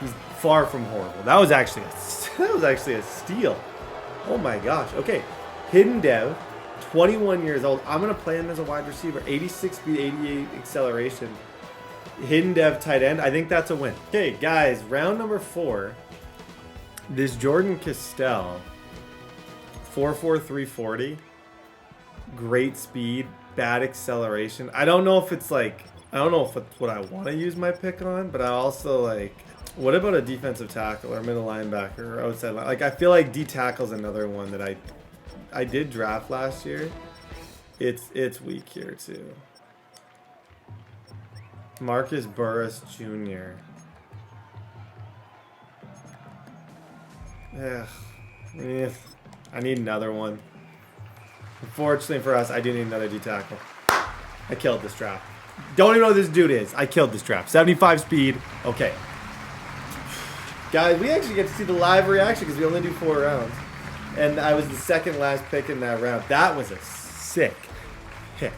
He's far from horrible. That was actually a steal. Oh my gosh. Okay, Hidden Dev, 21 years old. I'm going to play him as a wide receiver. 86 speed, 88 acceleration. Hidden Dev tight end. I think that's a win. Okay, guys, round number 4. This Jordan Castell, 4'4", 340. Great speed, bad acceleration. I don't know if it's what I want to use my pick on, but I also like, what about a defensive tackle or middle linebacker or outside line? Like, I feel like D tackle's another one that I did draft last year. It's weak here too. Marcus Burris Jr. Yeah, I need another one. Unfortunately for us, I do need another D tackle. I killed this draft. Don't even know who this dude is. I killed this draft. 75 speed. Okay. Guys, we actually get to see the live reaction because we only do 4 rounds. And I was the second last pick in that round. That was a sick pick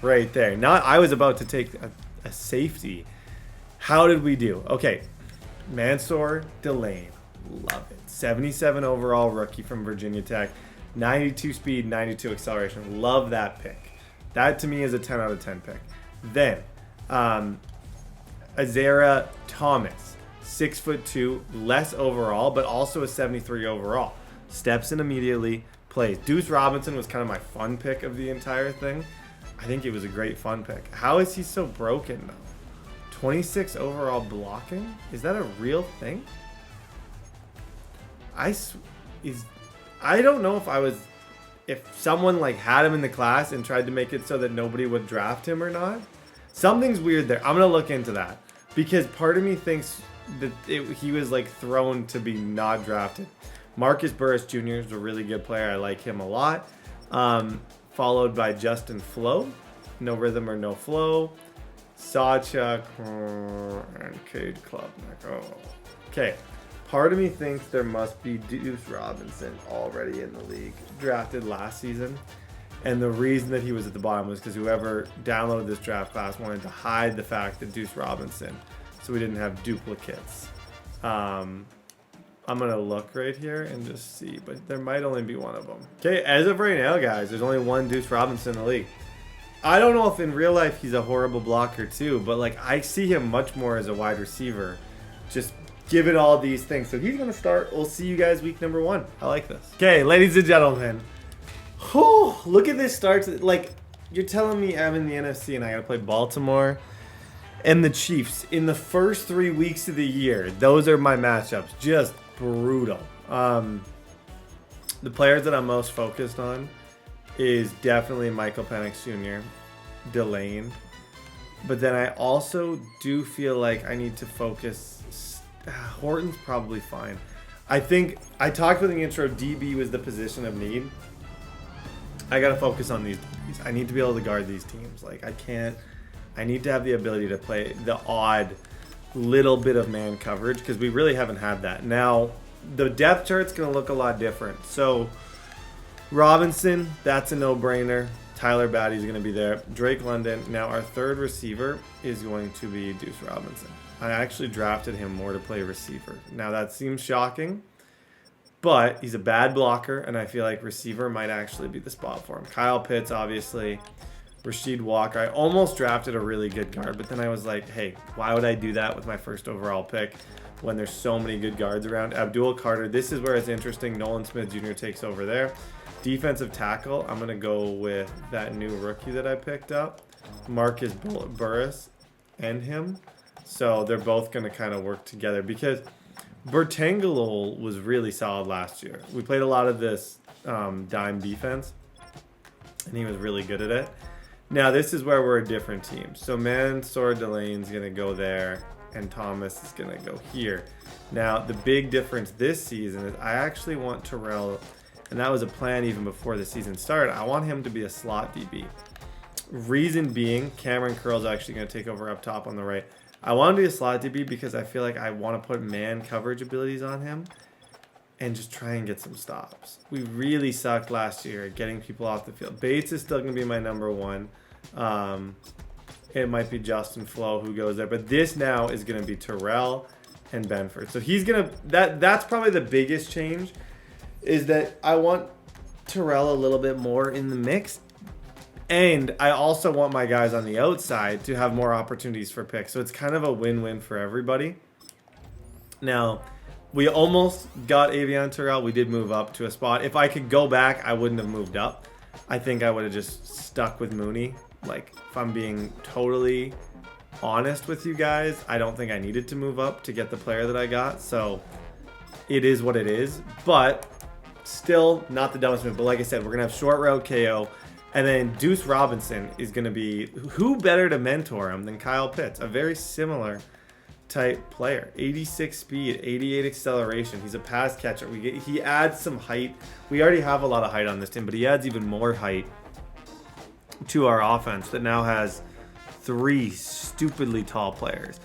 right there. I was about to take a safety. How did we do? Okay. Mansour Delane. Love it. 77 overall rookie from Virginia Tech. 92 speed, 92 acceleration. Love that pick. That to me is a 10 out of 10 pick. Then, Azariah Thomas, 6'2", less overall, but also a 73 overall. Steps in immediately, plays. Deuce Robinson was kind of my fun pick of the entire thing. I think it was a great fun pick. How is he so broken though? 26 overall blocking? Is that a real thing? I don't know if someone like had him in the class and tried to make it so that nobody would draft him or not. Something's weird there. I'm going to look into that because part of me thinks that he was like thrown to be not drafted. Marcus Burris Jr. is a really good player. I like him a lot. Followed by Justin Flo. No rhythm or no flow. Sawchuk and Cade Klubnik. Oh. Okay. Part of me thinks there must be Deuce Robinson already in the league, drafted last season. And the reason that he was at the bottom was because whoever downloaded this draft class wanted to hide the fact that Deuce Robinson, so we didn't have duplicates. I'm going to look right here and just see, but there might only be one of them. Okay, as of right now, guys, there's only one Deuce Robinson in the league. I don't know if in real life he's a horrible blocker too, but like I see him much more as a wide receiver. Just given all these things. So he's going to start. We'll see you guys week number 1. I like this. Okay, ladies and gentlemen. Oh, look at this start. Like, you're telling me I'm in the NFC and I got to play Baltimore and the Chiefs in the first 3 weeks of the year. Those are my matchups. Just brutal. The players that I'm most focused on is definitely Michael Penix Jr., Delane. But then I also do feel like I need to focus. Horton's probably fine. I think I talked with the intro. DB was the position of need. I got to focus on these. I need to be able to guard these teams. Like, I need to have the ability to play the odd little bit of man coverage because we really haven't had that. Now, the depth chart's going to look a lot different. So, Robinson, that's a no-brainer. Tyler Batty's going to be there. Drake London. Now, our third receiver is going to be Deuce Robinson. I actually drafted him more to play receiver. Now, that seems shocking, but he's a bad blocker, and I feel like receiver might actually be the spot for him. Kyle Pitts, obviously. Rasheed Walker. I almost drafted a really good guard, but then I was like, hey, why would I do that with my first overall pick when there's so many good guards around? Abdul Carter. This is where it's interesting. Nolan Smith Jr. takes over there. Defensive tackle, I'm going to go with that new rookie that I picked up, Marcus Burris, and him. So they're both going to kind of work together because Bertangelo was really solid last year. We played a lot of this dime defense, and he was really good at it. Now, this is where we're a different team. So Mansour Delane's going to go there, and Thomas is going to go here. Now, the big difference this season is I actually want Terrell, and that was a plan even before the season started. I want him to be a slot DB. Reason being, Cameron Curl's actually going to take over up top on the right. I want him to be a slot DB because I feel like I want to put man coverage abilities on him and just try and get some stops. We really sucked last year at getting people off the field. Bates is still going to be my number one. It might be Justin Flo who goes there, but this now is going to be Terrell and Benford. So he's going to, that's probably the biggest change, is that I want Terrell a little bit more in the mix. And I also want my guys on the outside to have more opportunities for picks. So it's kind of a win-win for everybody. Now, we almost got Avion Terrell. We did move up to a spot. If I could go back, I wouldn't have moved up. I think I would have just stuck with Mooney. Like, if I'm being totally honest with you guys, I don't think I needed to move up to get the player that I got. So it is what it is. But still not the dumbest move. But like I said, we're going to have short route KO. And then Deuce Robinson is going to be, who better to mentor him than Kyle Pitts? A very similar type player. 86 speed, 88 acceleration. He's a pass catcher. He adds some height. We already have a lot of height on this team, but he adds even more height to our offense that now has 3 stupidly tall players.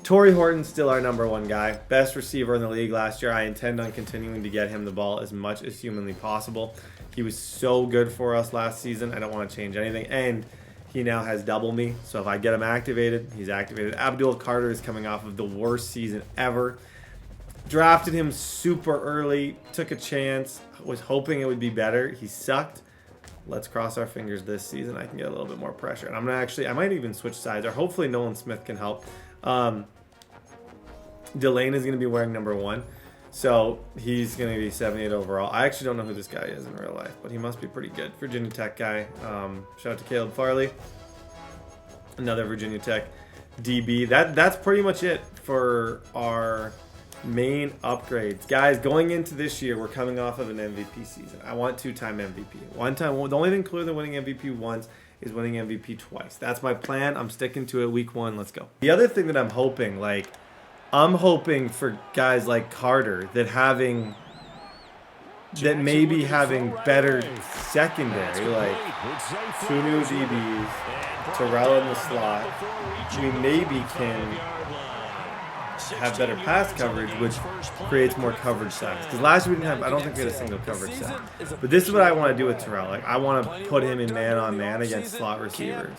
Torrey Horton's still our number one guy. Best receiver in the league last year. I intend on continuing to get him the ball as much as humanly possible. He was so good for us last season. I don't want to change anything. And he now has double me. So if I get him activated, he's activated. Abdul Carter is coming off of the worst season ever. Drafted him super early. Took a chance. Was hoping it would be better. He sucked. Let's cross our fingers this season. I can get a little bit more pressure. And I'm going to actually, I might even switch sides. Or hopefully Nolan Smith can help. Delane is going to be wearing number 1. So he's going to be 78 overall. I actually don't know who this guy is in real life, but he must be pretty good. Virginia Tech guy. Shout out to Caleb Farley. Another Virginia Tech DB. That's pretty much it for our main upgrades. Guys, going into this year, we're coming off of an MVP season. I want 2-time MVP. One time, the only thing cooler than winning MVP once is winning MVP twice. That's my plan. I'm sticking to it. Week 1, let's go. The other thing that I'm hoping, I'm hoping for guys like Carter that maybe having better secondary, like 2 new DBs, Terrell in the slot. We maybe can have better pass coverage, which creates more coverage sets. Because last year we didn't have, I don't think we had a single coverage set. But this is what I want to do with Terrell. Like, I want to put him in man-on-man against slot receivers.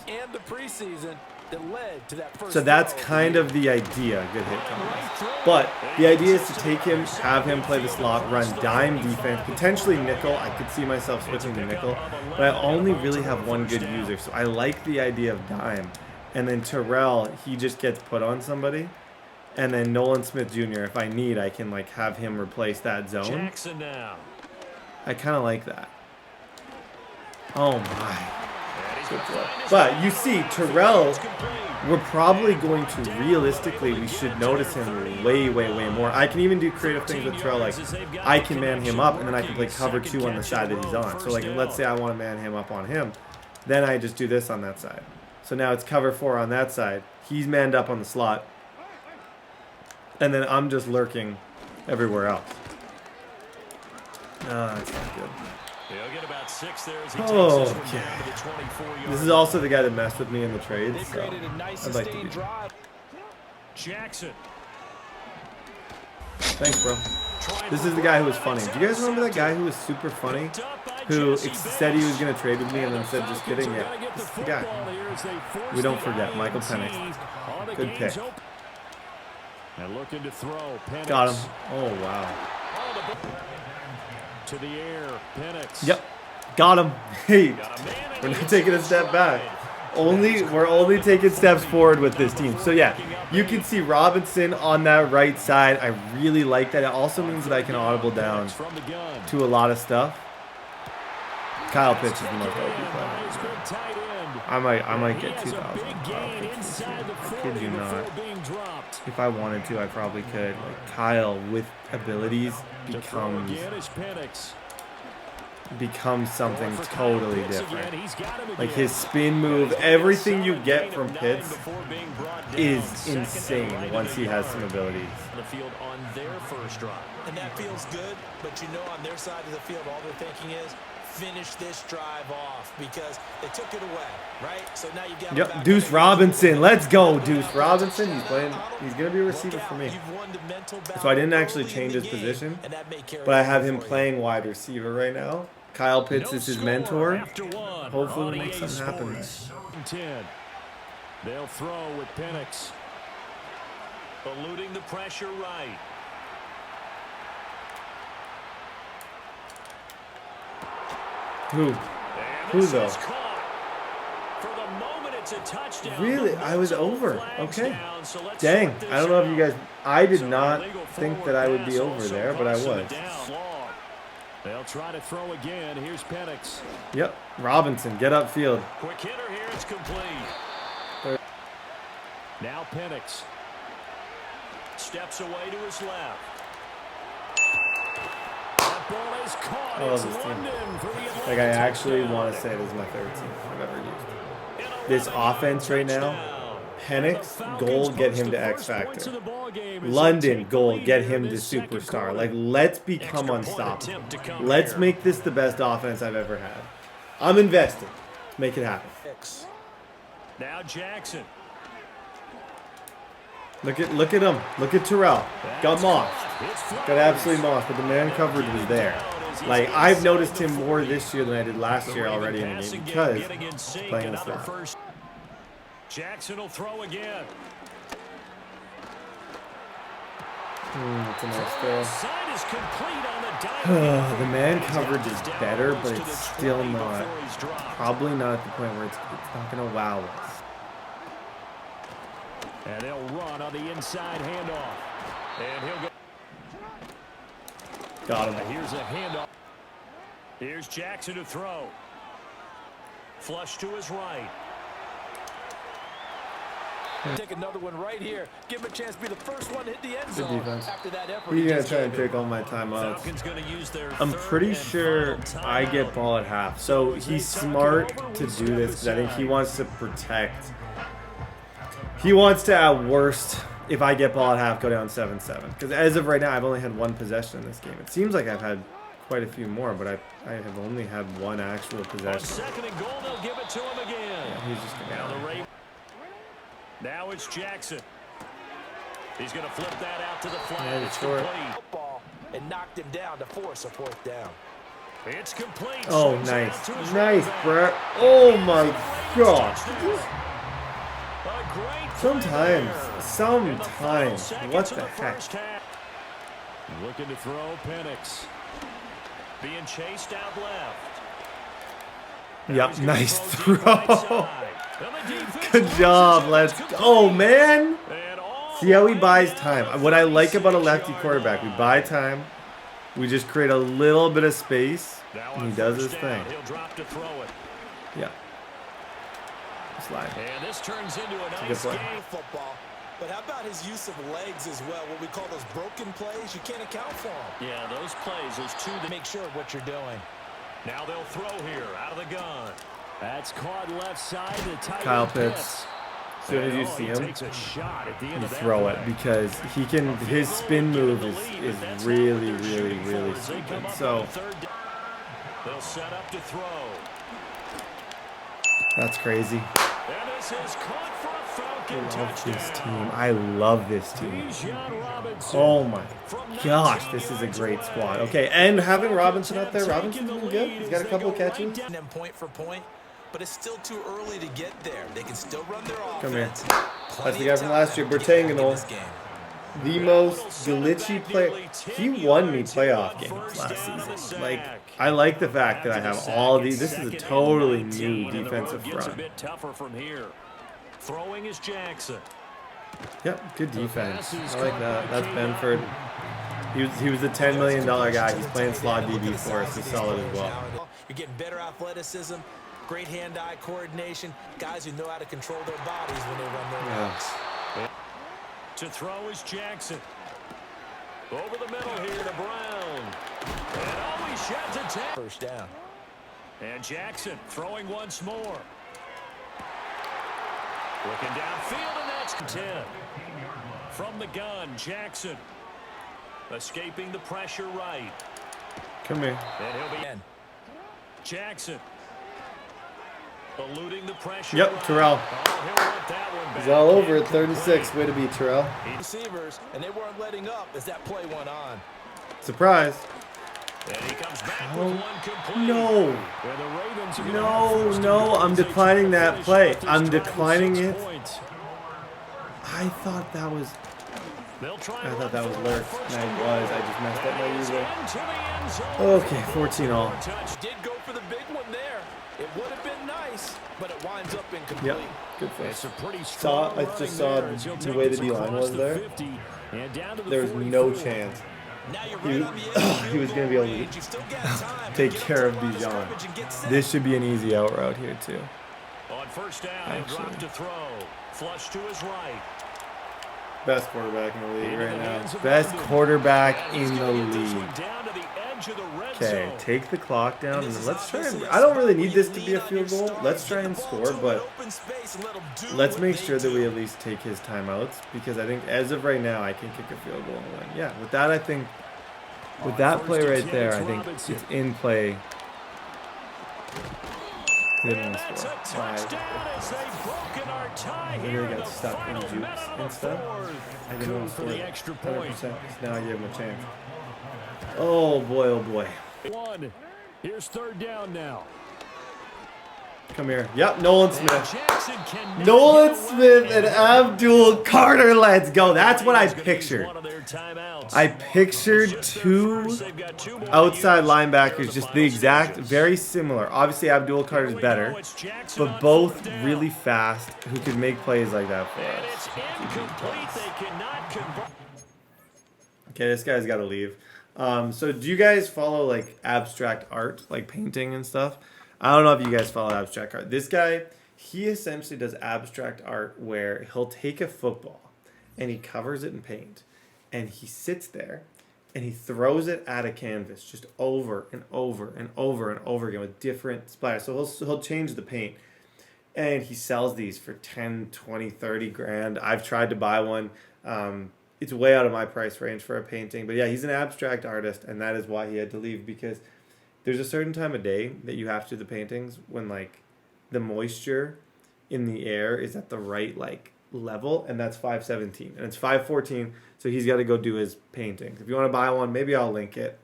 So that's kind of the idea. Good hit, Thomas. But the idea is to take him, have him play the slot, run dime defense, potentially nickel. I could see myself switching to nickel. But I only really have one good user. So I like the idea of dime. And then Terrell, he just gets put on somebody. And then Nolan Smith Jr., if I need, I can have him replace that zone. I kind of like that. Oh my. But you see, Terrell, we're probably going to, realistically, we should notice him way, way, way more. I can even do creative things with Terrell, like I can man him up, and then I can play cover 2 on the side that he's on. So let's say I want to man him up on him. Then I just do this on that side. So now it's cover 4 on that side. He's manned up on the slot. And then I'm just lurking everywhere else. That's not good. Oh, okay. This is also the guy that messed with me in the trade, so I'd like to do. Jackson. Thanks, bro. This is the guy who was funny. Do you guys remember that guy who was super funny? Who said he was going to trade with me and then said, just kidding? Yeah, this is the guy. We don't forget. Michael Penix. Good pick. And looking to throw. Penix. Got him. Oh, wow. To the air. Penix. Yep. Got him. Hey, we're not taking a step back. We're only taking steps forward with this team. So yeah, you can see Robinson on that right side. I really like that. It also means that I can audible down to a lot of stuff. Kyle Pitts is the most OP player. I might get 2,000. I kid you not. If I wanted to, I probably could. Like Kyle with abilities becomes something totally different. Like his spin move, everything you get from Pitts is insane once he has some abilities. The field on their first drive. And that feels good, but you know on their side of the field all they're thinking is finish this drive off because they took it away, right? So now you got Yep, Deuce Robinson. Let's go, Deuce Robinson. He's playing. He's gonna be a receiver for me. So I didn't actually change his position, but I have him playing wide receiver right now. Kyle Pitts is his mentor. Hopefully we'll make something happen there. They'll throw with Penix. Eluding the pressure right. Who though? Really? I was over. Okay. Dang. I don't know if you guys... I did not think that I would be over there, but I was. They'll try to throw again. Here's Penix. Yep. Robinson, get upfield. Quick hitter here. It's complete. Now Penix. Steps away to his left. That ball is caught. I love this team. Like, I actually want to say this is my favorite team I've ever used. This offense right now, Penix, goal, get him to X Factor. London, goal, get him to superstar. Like, let's become unstoppable. Let's make this the best offense I've ever had. I'm invested. Make it happen. Now Jackson. Look at him. Look at Terrell. Got mossed. Got absolutely mossed, but the man coverage was there. Like, I've noticed him more this year than I did last year already in the game because playing in the slot. Jackson will throw again. It's a nice throw. The man coverage is better, but it's still not. Probably not at the point where it's not going to wow us. And they'll run on the inside handoff. And he'll go. Got him. Here's a handoff. Here's Jackson to throw. Flush to his right. Take another one right here. Give him a chance to be the first one to hit the end zone. Good defense. After that effort, He's going to try and take all my timeouts. I'm pretty sure I get ball at half. So he's smart to do this because I think he wants to protect. He wants to, at worst, if I get ball at half, go down 7-7. Because as of right now, I've only had one possession in this game. It seems like I've had quite a few more, but I have only had one actual possession. Second and goal, they'll give it to him again. Yeah, he's just going to Now it's Jackson. He's going to flip that out to the flat. Yeah, it's complete. Football and knocked him down to force a fourth down. It's complete. Oh, nice. Nice, Brett. Oh, my gosh. Sometimes. What the heck? Looking to throw Penix. Being chased out left. Yep, nice throw. Good job. Let's go. Oh, man. See how he buys time. What I like about a lefty quarterback, we buy time. We just create a little bit of space, and he does his thing. Yeah. Slide. And this turns into a nice game football. But how about his use of legs as well? What we call those broken plays, you can't account for them. Yeah, those plays, those two to make sure of what you're doing. Now they'll throw here out of the gun. That's caught left side to tight Kyle Pitts. As soon as you see him, you throw it because he can. His spin move is really stupid. So They'll set up to throw. That's crazy. And this is caught for a Falcon touchdown. This team. I love this team. Bijan Robinson. Oh my gosh, this is a great squad. Okay, and having Robinson up there, Robinson's been good. He's got a couple catches. Them point for point, but it's still too early to get there. They can still run their offense. Come here. That's the guy from last year, Bertanganol. The most glitchy player. He won me playoff games last season. Like, I like the fact that I have all of these. This is a totally new defensive front. Throwing is Jackson. Yep, good defense. I like that. That's Benford. He was the $10 million guy. He's playing slot DB for us. He's solid as well. You're getting better athleticism, great hand-eye coordination, guys who know how to control their bodies when they run their routes. To throw is Jackson. Over the middle here to Brown. And always sheds a 10. First down. And Jackson throwing once more. Looking downfield, and that's 10. From the gun, Jackson. Escaping the pressure right. Come here. And he'll be in. Jackson. Eluding the pressure. Yep, right. Terrell. Oh, he'll want that one back. He's all over it. 36. Way to be, Terrell. Receivers, and they weren't letting up as that play went on. Surprise. And he comes back with one complete. No. And the Ravens are No, I'm declining that play. I'm declining it. I thought that was lurk. And I was. I just messed up my user. Okay, 14-all. Did go for the big one there. It would have been nice, but it winds up incomplete. Yep, good face. It's a pretty I just saw the way the D-line was there. There was no chance he was going to be able to take care of Bijan. This should be an easy out route here, too. On first down, drop to throw. Flush to his right. Best quarterback in the league right now. Best quarterback in the league. Okay, take the clock down and let's try and, I don't really need this to be a field goal. Let's try and score, but let's make sure that we at least take his timeouts, because I think as of right now I can kick a field goal and win. Yeah, with that I think, with that play right there, I think it's in play. Didn't score. I literally got stuck in jukes and stuff. I didn't want to score 100%. Now I gave him a chance. Oh boy, oh boy. Here's third down now. Come here. Yep, Nolan Smith. Nolan Smith and Abdul Carter. Let's go. That's what I pictured. I pictured two outside linebackers, just the exact, very similar. Obviously, Abdul Carter's better, but both really fast, who could make plays like that for us. Okay, this guy's got to leave. So do you guys follow like abstract art, like painting and stuff? I don't know if you guys follow abstract art. This guy, he essentially does abstract art where he'll take a football and he covers it in paint and he sits there and he throws it at a canvas just over and over and over and over again with different splatters. So he'll change the paint and he sells these for 10, 20, 30 grand. I've tried to buy one. It's way out of my price range for a painting. But yeah, he's an abstract artist, and that is why he had to leave, because there's a certain time of day that you have to do the paintings when like the moisture in the air is at the right like level, and that's 5:17 and it's 5:14, so he's got to go do his paintings. If you want to buy one, maybe I'll link it.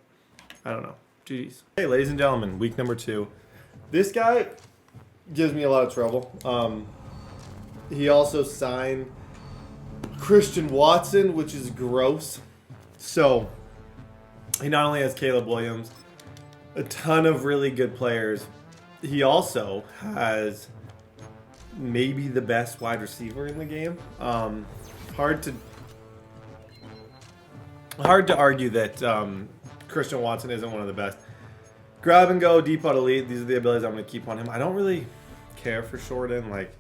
I don't know. Jeez. Hey, ladies and gentlemen, week number 2. This guy gives me a lot of trouble. He also signed Christian Watson, which is gross. So he not only has Caleb Williams, a ton of really good players, he also has maybe the best wide receiver in the game. Hard to argue that Christian Watson isn't one of the best. Grab and go, deep out elite. These are the abilities I'm going to keep on him. I don't really care for short end. Like,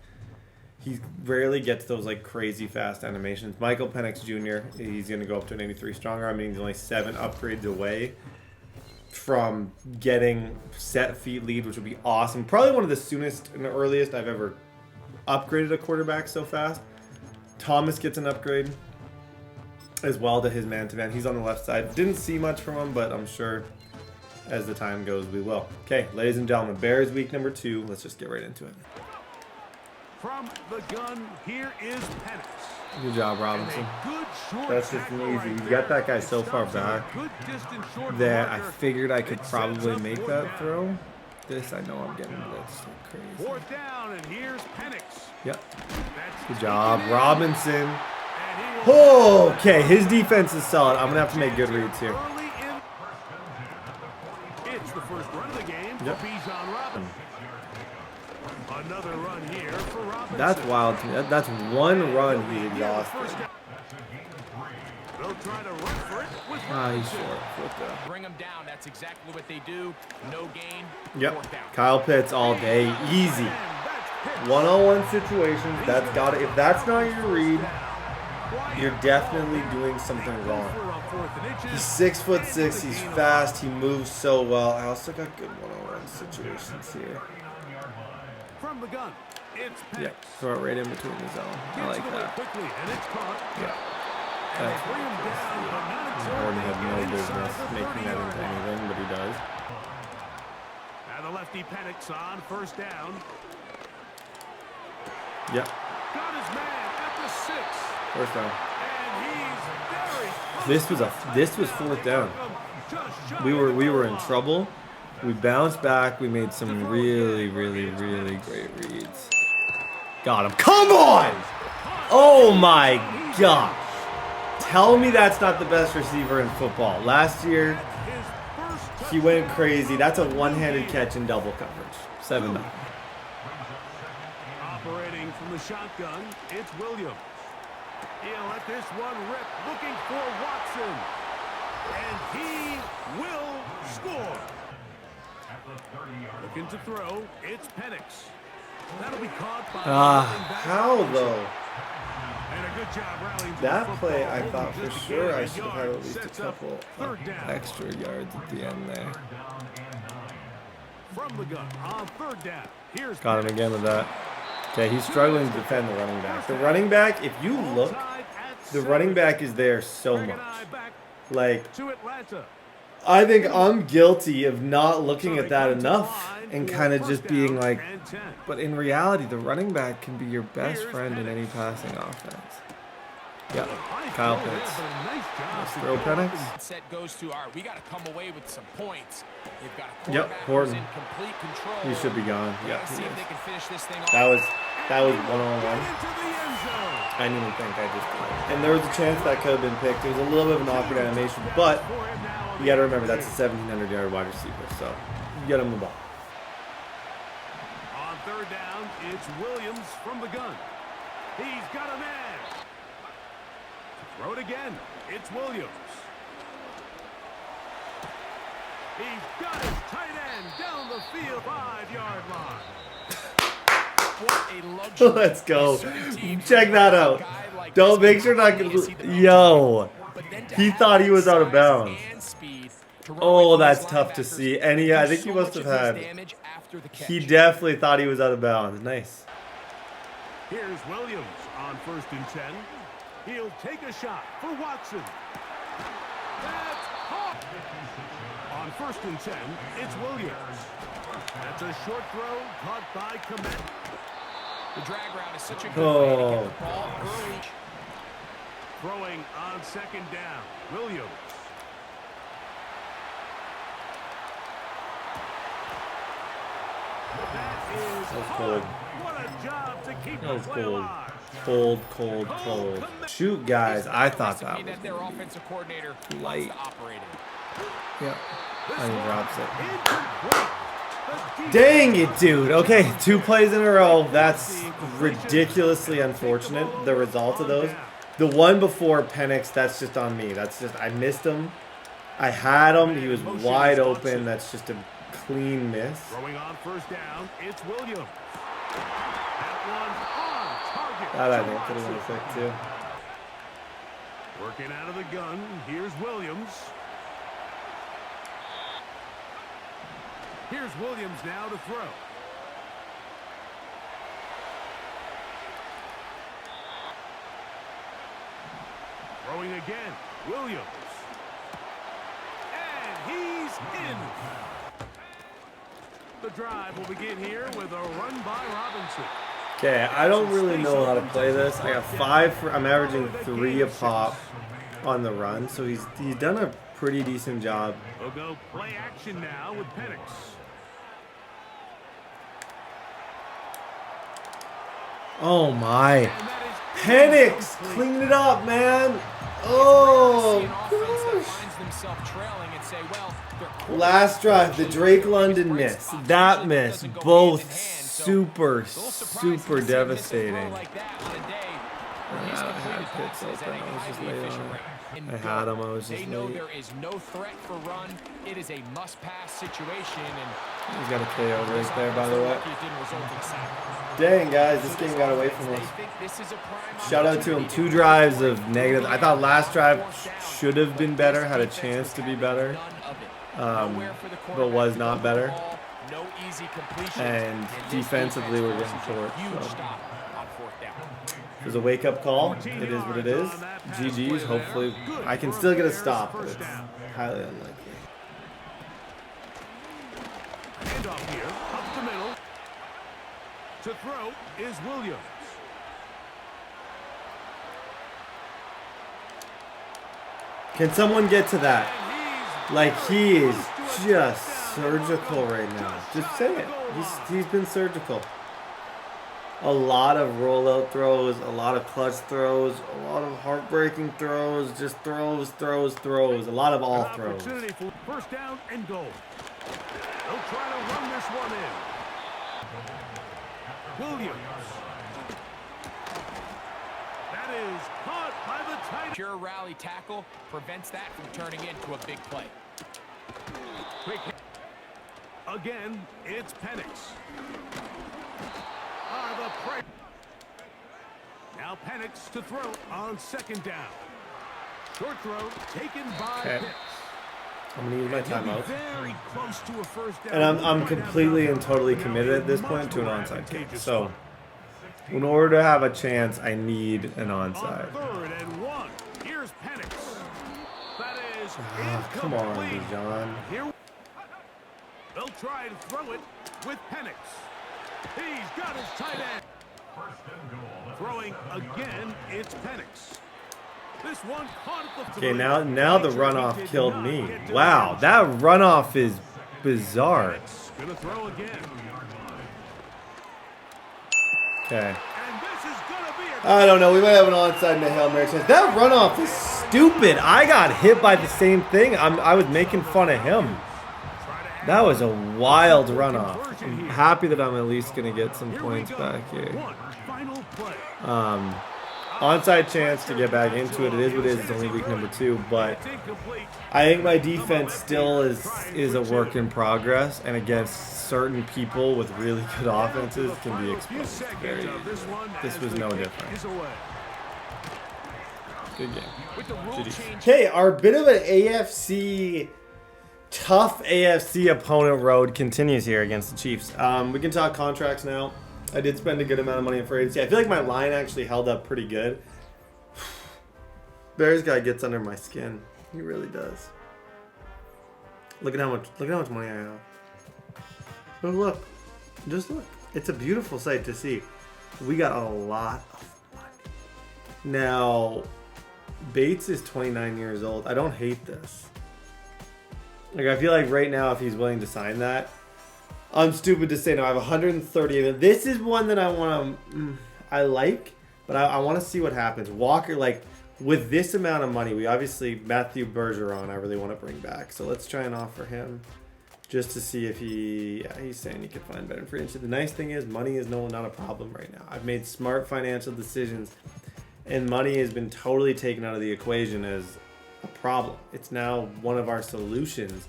he rarely gets those like crazy fast animations. Michael Penix Jr., he's going to go up to an 83 stronger. I mean, he's only 7 upgrades away from getting set feet lead, which would be awesome. Probably one of the soonest and the earliest I've ever upgraded a quarterback so fast. Thomas gets an upgrade as well to his man-to-man. He's on the left side. Didn't see much from him, but I'm sure as the time goes, we will. Okay, ladies and gentlemen, Bears week number 2. Let's just get right into it. From the gun, here is Penix. Good job, Robinson. That's just an easy. You got that guy so far back that I figured I could probably make that throw. This, I know I'm getting blitzed like crazy. 4th down, and here's Penix. Yep. Good job, Robinson. Oh, okay, his defense is solid. I'm going to have to make good reads here. It's the first run of the game for Bijan Robinson. Another run here for Robinson. That's wild to me. That's one run he's exhausted. They'll try to run for it with He's short. Bring them down. That's exactly what they do. No gain. Yep. Kyle Pitts all day. Easy. One-on-one situations. That's got it. If that's not your read, you're definitely doing something wrong. He's 6'6". He's fast. He moves so well. I also got good one-on-one situations here. From the gun, it's Penix. Yeah, throw it right in between the zone. I like that. Quickly, and it's caught. Yeah. That's Gordon had no business making that into anything, but he does. And the lefty Penix on 1st down. Yep. Got his man at the 6. 1st down. And he's very This was 4th down. We were in trouble. We bounced back. We made some really great reads. Got him. Come on! Oh my gosh. Tell me that's not the best receiver in football. Last year, he went crazy. That's a one-handed catch in double coverage. 7-9. Operating from the shotgun, it's Williams. He'll let this one rip, looking for Watson. And he will score. Looking to throw, it's Penix. That'll be caught by how though? And a good job rallying That play, I thought for sure I should have had at least a couple extra yards at the end there. From the gun on 3rd down. Here's Got him again with that. Okay, he's struggling to defend the running back. The running back, if you look, the running back is there so much. Like, to Atlanta. I think I'm guilty of not looking at that enough and kind of just being like, but in reality, the running back can be your best friend in any passing offense. Yep, Kyle Pitts. Let's throw Penix. Set goes to our. We got to come away with some points. They've got a yep, Horton. in complete control. He should be gone. Yeah, see if they can finish this thing off. That was one-on-one. I didn't even think I just did. And there was a chance that could have been picked. It was a little bit of an awkward animation, but you got to remember that's a 1,700-yard wide receiver, so you get him the ball. On 3rd down, it's Williams from the gun. He's got a man. Throw it again. It's Williams. He's got his tight end down the field, 5-yard line. What a luxury. Let's go. Check that out. Don't make sure not to. Yo. He thought he was out of bounds. Oh, that's tough to see. And I think he must have had. He definitely thought he was out of bounds. Nice. Here's Williams on 1st and 10. He'll take a shot for Watson. That's caught. On 1st and 10, it's Williams. That's a short throw caught by Komet. The drag route is such a good way to get the ball early. Throwing on 2nd down, Williams. That was cold. What a job to keep That was the play cold. alive. Cold. Shoot, guys. I thought that was their offensive coordinator light. operating. Yeah. And he drops it. Dang it, dude. Okay, 2 plays in a row. That's ridiculously unfortunate, the result of those. The one before Penix, that's just on me. That's just, I missed him. I had him. He was wide open. That's just a clean miss. Throwing on 1st down, it's Williams. That one's on target. That I think could have been a pick too. Working out of the gun, here's Williams. Here's Williams now to throw. Throwing again, Williams. And he's in. The drive will begin here with a run by Robinson. Okay, I don't really know how to play this. I got 5 I'm averaging 3 a pop on the run, so he's done a pretty decent job. We'll go play action now with Penix. Oh my. Penix cleaned it up, man. Oh, last drive, the Drake London miss. That miss, both super devastating. I had him. I was just late. There is no threat for run. It is a must-pass situation, and he's got a KO right there, by the way. Dang, guys, this game got away from us. Shout out to him. 2 drives of negative. I thought last drive should have been better, had a chance to be better, but was not better. And defensively, we're getting short. So. It was a wake-up call. It is what it is. GG's. Hopefully, I can still get a stop, but it's highly unlikely. Hand off here, up the middle. To throw is Williams. Can someone get to that? Like, he is just surgical right now. Just say it. He's been surgical. A lot of rollout throws, a lot of clutch throws, a lot of heartbreaking throws, just throws. A lot of all throws. Opportunity for first down and goal. They'll try to run this one in. Williams. That is caught by the tight end. Pure rally tackle prevents that from turning into a big play. Quick. Again, it's Penix. Now Penix to throw on second down. Short throw taken by Pitts. I'm gonna use my timeout. Very close to a first down. And I'm completely and totally committed at this point to an onside kick. So in order to have a chance, I need an onside. On 3rd and 1. Here's Penix. That is come on, Bijan. Here they'll try to throw it with Penix. He's got his tight end. Throwing again, it's Penix. This one caught at the Okay, now the runoff killed me. Wow, that runoff is bizarre. Gonna throw again. Okay. And this is gonna be I don't know. We might have an onside and a Hail Mary chance. That runoff is stupid. I got hit by the same thing. I was making fun of him. That was a wild runoff. I'm happy that I'm at least going to get some points back here. Onside chance to get back into it. It is what it is. It's only week number 2. But I think my defense still is a work in progress. And against certain people with really good offenses can be exposed very easily. This was no different. Good game. Okay, our bit of an tough AFC opponent road continues here against the Chiefs. We can talk contracts now. I did spend a good amount of money on free agency. I feel like my line actually held up pretty good. Bears guy gets under my skin. He really does. Look at how much money I have. Oh, look. Just look. It's a beautiful sight to see. We got a lot of money. Now, Bates is 29 years old. I don't hate this. Like, I feel like right now, if he's willing to sign that, I'm stupid to say no. I have 130 of them. This is one that I want to, I like, but I want to see what happens. Walker, like, with this amount of money, we obviously, Matthew Bergeron, I really want to bring back. So let's try and offer him just to see if he's saying he could find better free agency. The nice thing is money is not a problem right now. I've made smart financial decisions, and money has been totally taken out of the equation as a problem. It's now one of our solutions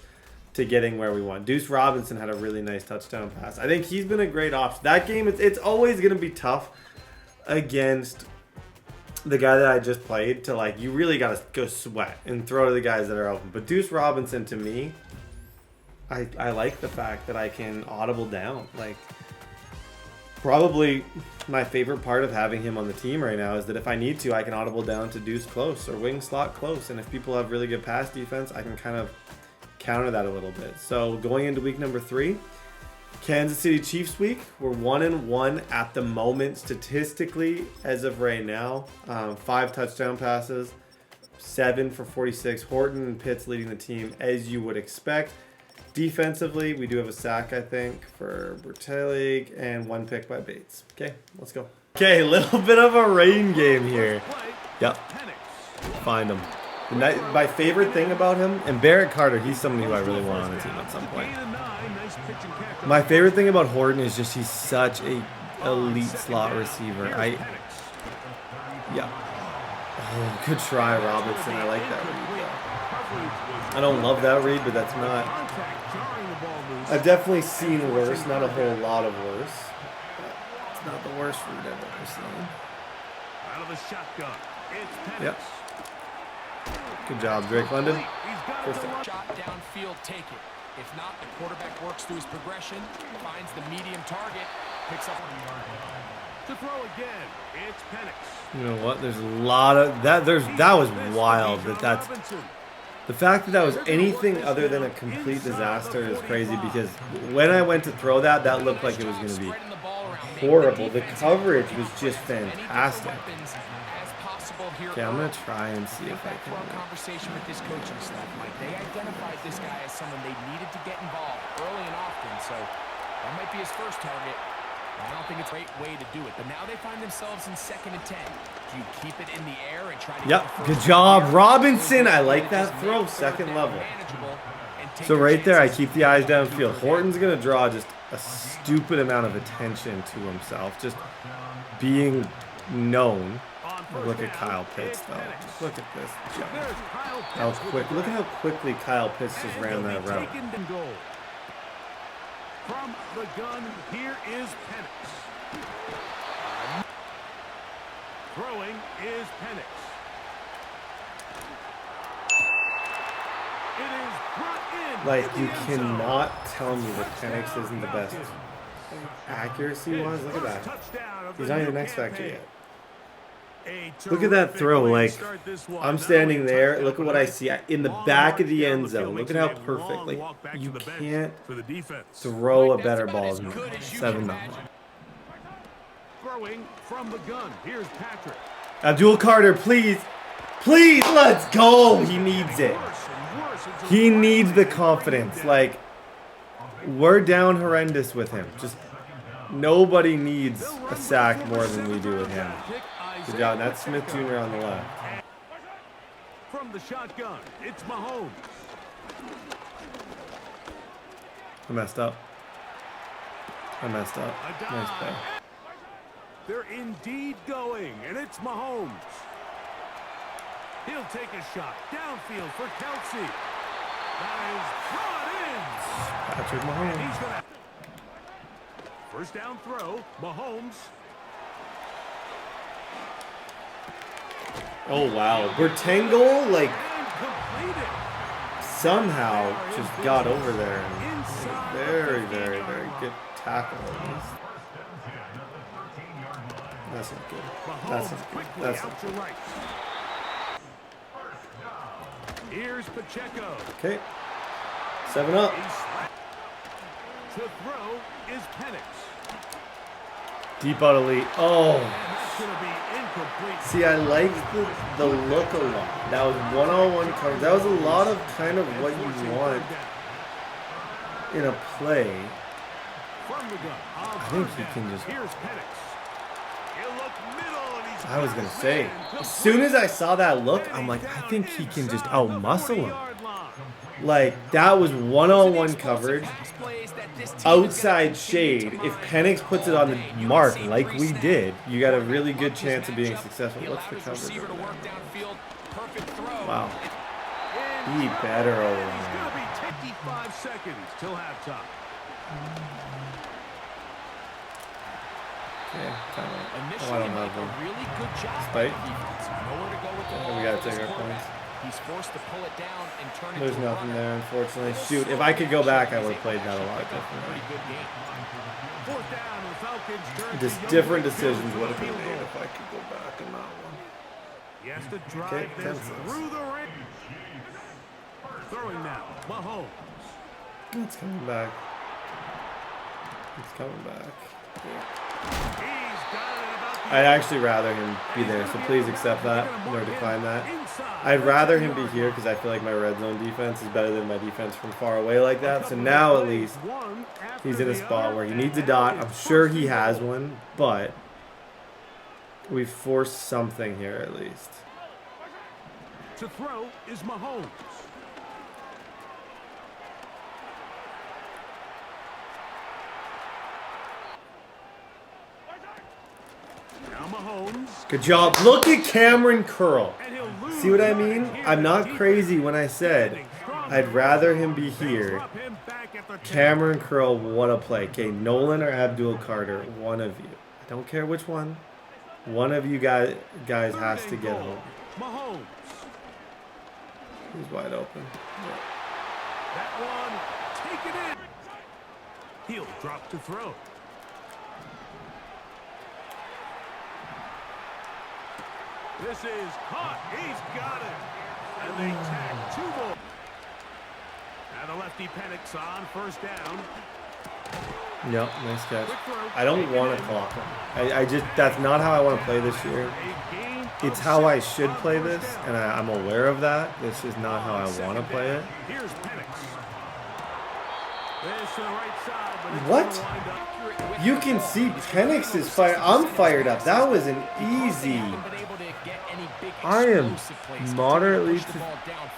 to getting where we want. Deuce Robinson had a really nice touchdown pass. I think he's been a great option. That game, it's always going to be tough against the guy that I just played to, like, you really got to go sweat and throw to the guys that are open. But Deuce Robinson, to me, I like the fact that I can audible down. Like, probably my favorite part of having him on the team right now is that if I need to, I can audible down to Deuce close or wing slot close. And if people have really good pass defense, I can kind of counter that a little bit. So going into week number 3, Kansas City Chiefs week. We're 1-1 at the moment statistically as of right now. 5 touchdown passes, 7 for 46. Horton and Pitts leading the team as you would expect. Defensively, we do have a sack, I think, for Bertelig and 1 pick by Bates. Okay, let's go. Okay, a little bit of a rain game here. Yep. Find him. My favorite thing about him, and Barrett Carter, he's somebody who I really want on the team at some point. My favorite thing about Horton is just he's such a elite slot receiver. Yeah. Oh, good try, Robinson. I like that read, though. I don't love that read, but that's not... I've definitely seen worse, not a whole lot of worse. But it's not the worst read I've ever seen. Out of the shotgun, it's Yep. Good job, Drake London. First shot downfield, take it. If not, the quarterback works through his progression, finds the medium target, picks up to throw again. It's Penix. You know what? There's a lot of that. That was wild. That's the fact that was anything other than a complete disaster is crazy, because when I went to throw that looked like it was going to be horrible. The coverage was just fantastic. Okay, I'm gonna try and see if I can. Conversation with this coaching staff, Mike. They identified this guy as someone they needed to get involved early and often, so that might be his first target. I don't think it's a great way to do it, but now they find themselves in 2nd and 10. Do you keep it in the air and try to? Yep, good job, Robinson. I like that throw, 2nd level. So right there, I keep the eyes downfield. Horton's gonna draw just a stupid amount of attention to himself, just being known. Look at Kyle Pitts, though. Just look at this jump. How quick! Look at how quickly Kyle Pitts just ran that route. From the gun, here is Penix. Throwing is Penix. It is brought in. Like, you cannot tell me that Penix isn't the best accuracy-wise. Look at that. He's not even X Factor yet. Look at that throw. Like, I'm standing there. Look at what I see in the back of the end zone. Look at how perfect. Like, you can't throw a better ball than that. 7-0. Throwing from the gun. Here's Patrick. Abdul Carter, please. Please, let's go. He needs it. He needs the confidence. Like, we're down horrendous with him. Just nobody needs a sack more than we do with him. Good job. That's Smith Jr. on the left. From the shotgun, it's Mahomes. I messed up. Nice play. They're indeed going, and it's Mahomes. He'll take a shot downfield for Kelsey. That is brought in. Patrick Mahomes. And he's gonna... First down throw, Mahomes. Oh, wow. Bertangle, like, somehow just got over there. And very, very, very good tackle. That's not good. That's not good. That's not good. Here's Pacheco. Okay. 7 up. To throw is Penix. Deep out elite. Oh. See, I liked the look a lot. That was one-on-one coverage. That was a lot of kind of what you want in a play. I think he can just... I was going to say, as soon as I saw that look, I'm like, I think he can just out-muscle him. Like, that was one-on-one coverage. Outside shade. If Penix puts it on the mark like we did, you got a really good chance of being successful. What's the coverage? Wow. He better over there. 55 seconds till halftime. Okay, time out. Oh, I don't have them. Spike. We gotta take our points. He's forced to pull it down and turn it. There's nothing there, unfortunately. Shoot, if I could go back, I would have played that a lot differently. Just different decisions would have been made if I could go back in that one. He has to drive this through the ring. Throwing now. Mahomes. It's coming back. It's coming back. He's got it about the I'd actually rather him be there, so please accept that or decline that. I'd rather him be here because I feel like my red zone defense is better than my defense from far away like that. So now at least he's in a spot where he needs a dot. I'm sure he has one, but we forced something here at least. to throw is Mahomes. Now Mahomes. Good job. Look at Cameron Curl. And he'll lose. See what I mean? I'm not crazy when I said I'd rather him be here. Drop him back at the 10. Cameron Curl, what a play. Okay, Nolan or Abdul Carter, one of you. I don't care which one. One of you guys has to get home. Mahomes. He's wide open. That one, take it in. He'll drop to throw. This is hot. He's got it. And they tag two more. Now the lefty Penix on first down. Yep, nice catch. I don't want to clock him. I just, that's not how I want to play this year. It's how I should play this, and I'm aware of that. This is not how I want to play it. Here's Penix. This to the right side, but it's What? gonna wind up. You can see Penix is fired. I'm fired up. That was an easy. I am moderately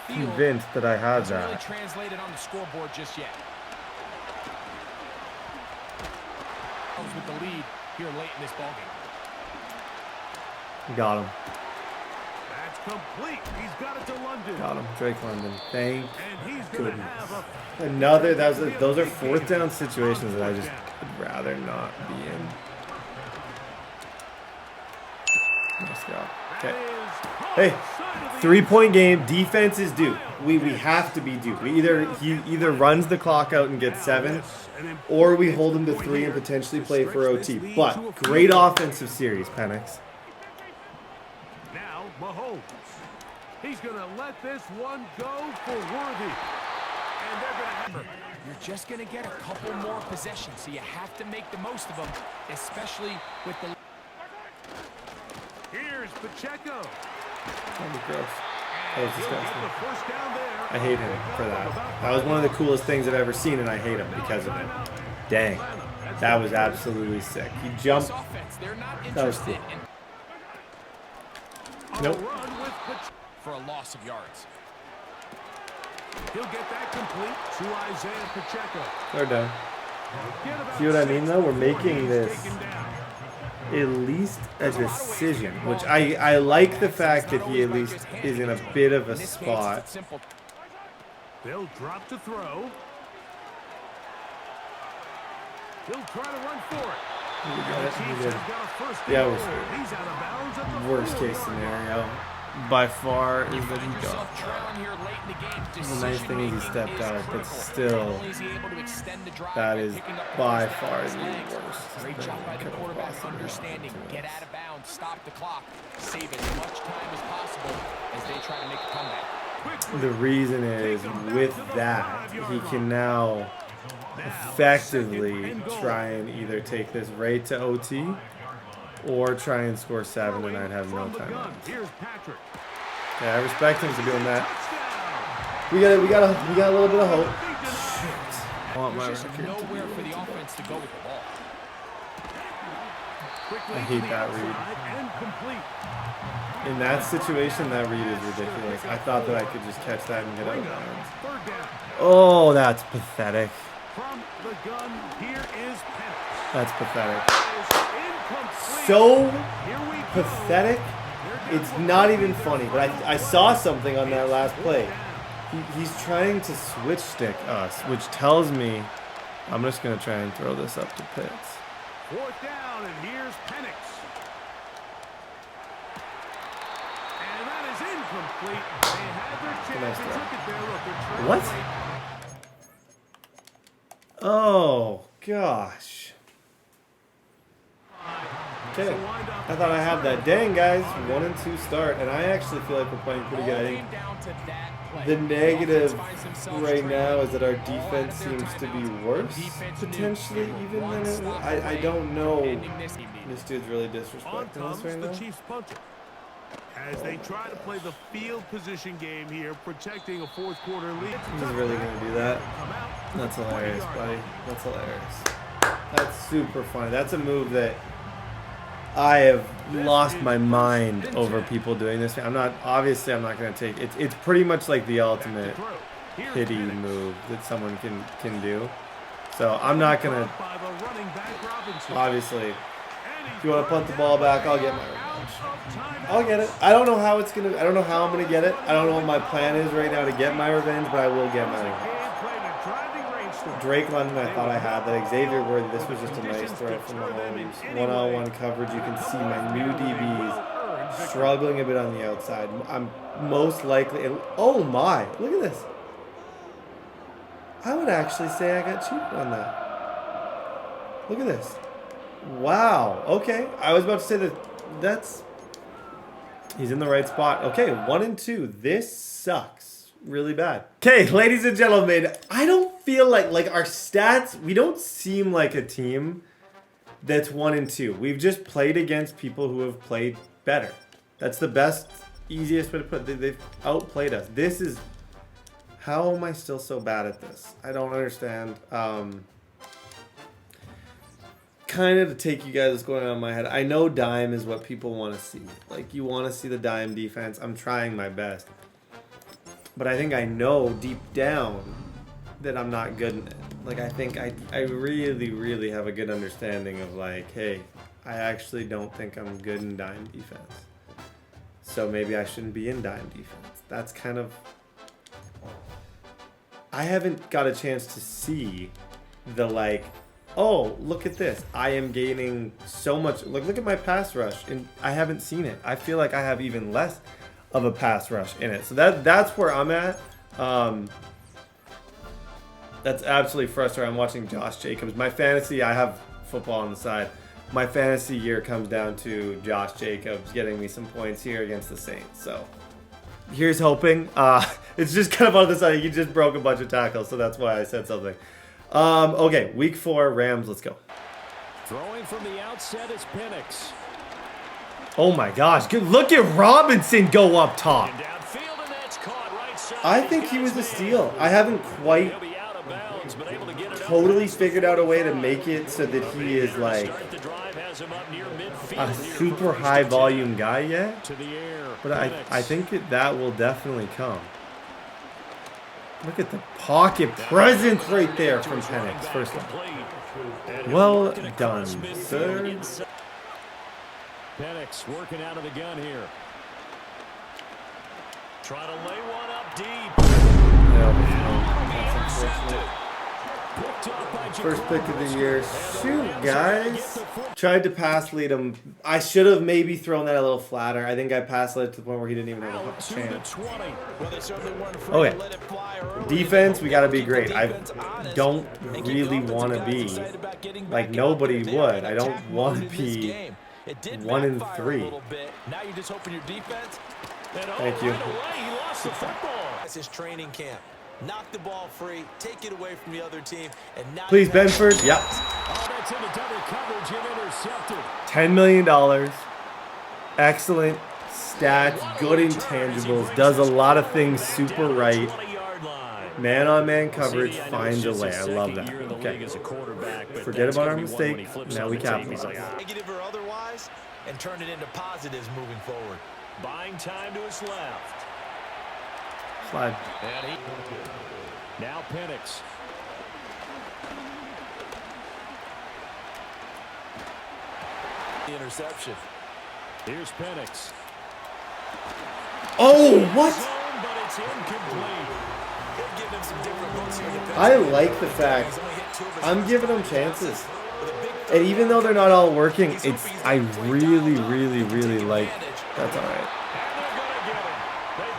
convinced that I had Really that. translated on the scoreboard just yet. With the lead here late in this ballgame. Got him. That's complete. He's got it to London. Got him. Drake London. Thank And he's going to goodness. have a Another, those are fourth down situations that I just would rather not be in. Nice job. Okay. Hey, 3-point game. Defense is due. We have to be due. He either runs the clock out and gets 7, or we hold him to 3 and potentially play for OT. But great offensive series, Penix. Now Mahomes. He's going to let this one go for Worthy. And they're going to have You're just going to get a couple more possessions, so you have to make the most of them, especially with the... Here's Pacheco. That was gross. That was He'll get disgusting. the first down there. I hate him for that. That was one of the coolest things I've ever seen, and I hate him because of it. Dang. That was absolutely sick. He jumped. This offense, they're not That was interested cool. On Nope. a run with Pacheco. for a loss of yards. He'll get that complete to Isaiah Pacheco. They're done. Get about See what I mean, 6 though? We're before making he's this taken down. at least a decision, which I like the fact that he at least is in a bit of a spot. They'll drop to throw. He'll try to run for it. We The got it. Chiefs We did. have got a first Yeah, and we're goal. screwed. He's out of bounds at the Worst 4. case scenario by far is that he got. The nice thing is he stepped out, but still, that is by far the worst. Great thing job by that the could have quarterback possibly understanding. happened to Get us. out of bounds, stop the clock, save as much time as possible as they try to make a comeback. The reason is with that, he can now effectively try and either take this right to OT or try and score 7, and I'd have no From the time gun, left. here's Patrick. Yeah, I respect him for doing that. Touchdown. We got a little bit of hope. Shoot. I want my There's just record to nowhere be for the offense to go with the ball. Quickly I to hate the that read. outside and complete. In that situation, that read is ridiculous. I thought that I could just catch that and get out of Bring up bounds. third down. Oh, that's pathetic. From the gun, here is Penix. That's pathetic. Is incomplete. So Here we go. pathetic. It's not even funny, but I saw something on that last play. He's trying to switch stick us, which tells me I'm just going to try and throw this up to Pitts. Fourth down, and here's Penix. And that is incomplete. They had their chance. Nice They throw. took it there. Look, they're trying What? to make- Oh, gosh. Okay. I thought I had that. Dang, guys. 1-2 start. And I actually feel like we're playing pretty good. I think the negative right now is that our defense seems to be worse, potentially, even than it was. I don't know. This dude's really disrespecting us right now. As they try to play the field position game here, protecting a fourth quarter lead. He's really going to do that. That's hilarious, buddy. That's hilarious. That's super funny. That's a move that I have lost my mind over people doing this. I'm not going to take it. It's pretty much like the ultimate pity move that someone can do. So I'm not going to, obviously, if you want to punt the ball back, I'll get my revenge. I'll get it. I don't know how I'm going to get it. I don't know what my plan is right now to get my revenge, but I will get my revenge. Drake London, I thought I had that. Xavier Worthy, this was just a nice throw from Mahomes. One-on-one coverage. You can see my new DBs struggling a bit on the outside. I'm most likely... Oh, my. Look at this. I would actually say I got cheated on that. Look at this. Wow. Okay. I was about to say that's... He's in the right spot. Okay, 1-2. This sucks really bad. Okay, ladies and gentlemen, I don't feel like our stats, we don't seem like a team that's 1-2. We've just played against people who have played better. That's the best, easiest way to put it. They've outplayed us. This is... How am I still so bad at this? I don't understand. Kind of to take you guys what's going on in my head. I know dime is what people want to see. Like, you want to see the dime defense. I'm trying my best. But I think I know deep down that I'm not good in it. Like, I think I really, really have a good understanding of, like, hey, I actually don't think I'm good in dime defense. So maybe I shouldn't be in dime defense. That's kind of... I haven't got a chance to see the, like... Oh, look at this. I am gaining so much. Look at my pass rush. And I haven't seen it. I feel like I have even less of a pass rush in it. So that's where I'm at. That's absolutely frustrating. I'm watching Josh Jacobs. My fantasy, I have football on the side. My fantasy year comes down to Josh Jacobs getting me some points here against the Saints. So here's hoping. It's just kind of on the side. He just broke a bunch of tackles. So that's why I said something. Okay, week 4, Rams, let's go. Throwing from the outset is Penix. Oh my gosh, look at Robinson go up top. I think he was a steal. I haven't quite totally figured out a way to make it so that he is like a super high volume guy yet. But I think that will definitely come. Look at the pocket presence right there from Penix, first of all. Well done, sir. Penix working out of the gun here. Trying to lay one up deep. That's unfortunate. First pick of the year. Shoot, guys. Tried to pass lead him. I should have maybe thrown that a little flatter. I think I passed led to the point where he didn't even have a chance. Okay. Defense, we got to be great. I don't really want to be like nobody would. I don't want to be 1-3. Thank you. That's his training camp. Knock the ball free, take it away from the other team, and now please, Benford. Yep. $10 million. Excellent stats, good intangibles, does a lot of things super right. Man-on-man coverage finds a way. I love that. Okay. Forget about our mistake. Now we capitalize. Negative or otherwise, and turn it into positives moving forward. Buying time to his left. Slide. Now Penix. The interception. Here's Penix. Oh, what? But it's incomplete. I like the fact I'm giving them chances. And even though they're not all working, I really, really, really like. That's all right.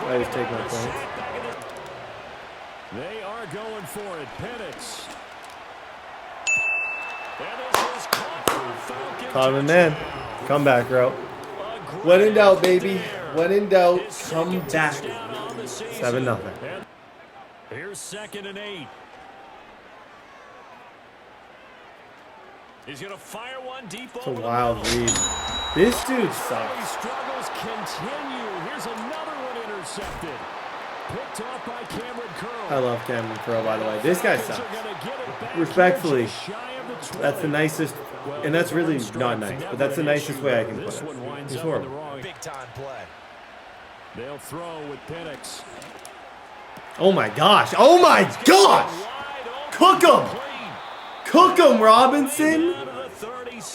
I just take my points. They are going for it. Penix. Caught him in man. Come back, bro. When in doubt, baby. When in doubt, come back. 7-0. Here's 2nd and 8. He's going to fire one deep It's a over wild the middle. read. This dude Early sucks. struggles continue. Here's another one intercepted. Picked off by Cameron Curl. I love Cameron Crowe, by the way. This guy sucks. Respectfully, that's the nicest, and that's really not nice, but that's the nicest way I can put it. He's horrible. Big time play. They'll throw with Penix. Oh my gosh. Oh my gosh. Cook him. Cook him, Robinson.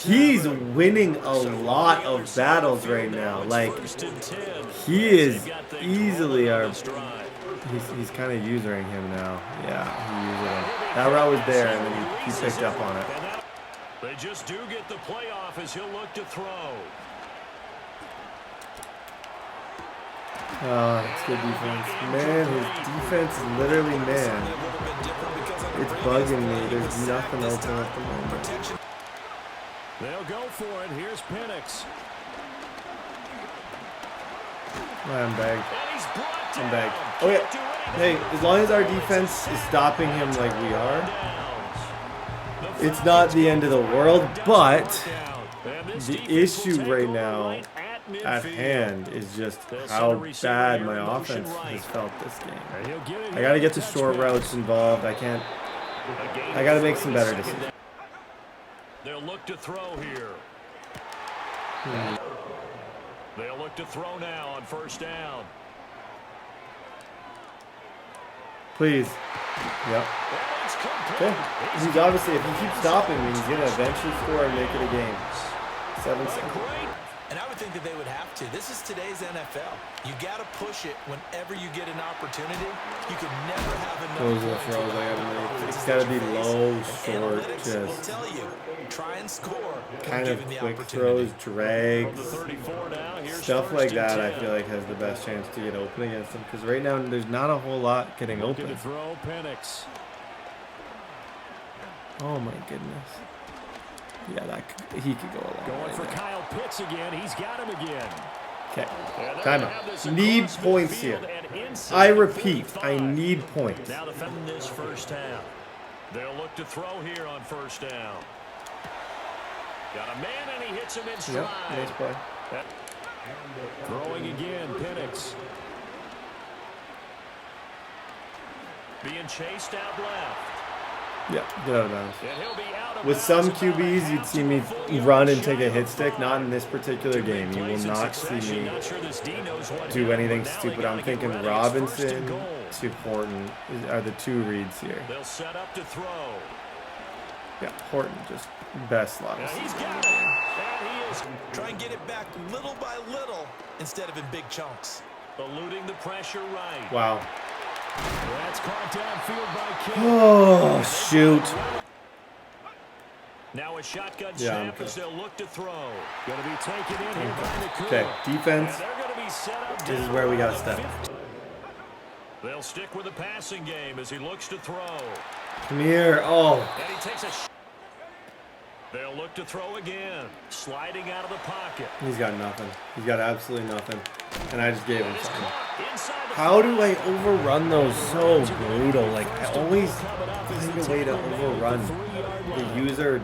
He's winning a lot of battles right now. Like, he is easily our... He's kind of usering him now. Yeah, he's using him. That route was there, and then he picked up on it. They just do get the playoff as he'll look to throw. Oh, it's good defense. Man, his defense is literally man. It's bugging me. There's nothing open at the moment. They'll go for it. Here's Penix. I'm bagged. I'm bagged. Oh yeah. Hey, as long as our defense is stopping him like we are, it's not the end of the world. But the issue right now at hand is just how bad my offense has felt this game. I gotta get the short routes involved. I gotta make some better decisions. They'll look to throw here. They'll look to throw now on 1st down. Please. Yep. Okay. He's obviously, if he keeps stopping me, he's gonna eventually score and make it a game. 7 seconds. And I would think that they would have to. This is today's NFL. You got to push it whenever you get an opportunity. You can never have enough. Those are the throws I gotta make. It's gotta be low, short, Will tell you, try and score. kind of quick throws, drags, stuff like that. I feel like has the best chance to get open against them because right now there's not a whole lot getting open. Throw Penix. Oh my goodness. Yeah, he could go along. Going for Kyle Pitts again. He's got him again. Okay. Timeout. Need points here. I repeat, I need points. Now defending this 1st half. They'll look to throw here on 1st down. Got a man and he hits him in stride. Yep, nice play. Throwing again, Penix. Being chased out left. Yeah, get out of bounds. With some QBs, you'd see me run and take a hit stick. Not in this particular game. You will not see me do anything stupid. I'm thinking Robinson to Horton are the 2 reads here. They'll set up to throw. Yeah, Horton just best slot. He's got it. And he is. Try and get it back little by little instead of in big chunks. Eluding the pressure right. Wow. That's caught downfield by King. Oh, shoot. Now a shotgun snap as they'll look to throw. Going to be taken in here by the Cook. Okay, defense. They're going to be set up. This is where we got to step. They'll stick with the passing game as he looks to throw. Come here. Oh. And he takes a They'll look to throw again. Sliding out of the pocket. He's got nothing. He's got absolutely nothing. And I just gave him something. How do I overrun those so brutal? Like, I always find a way to overrun. The user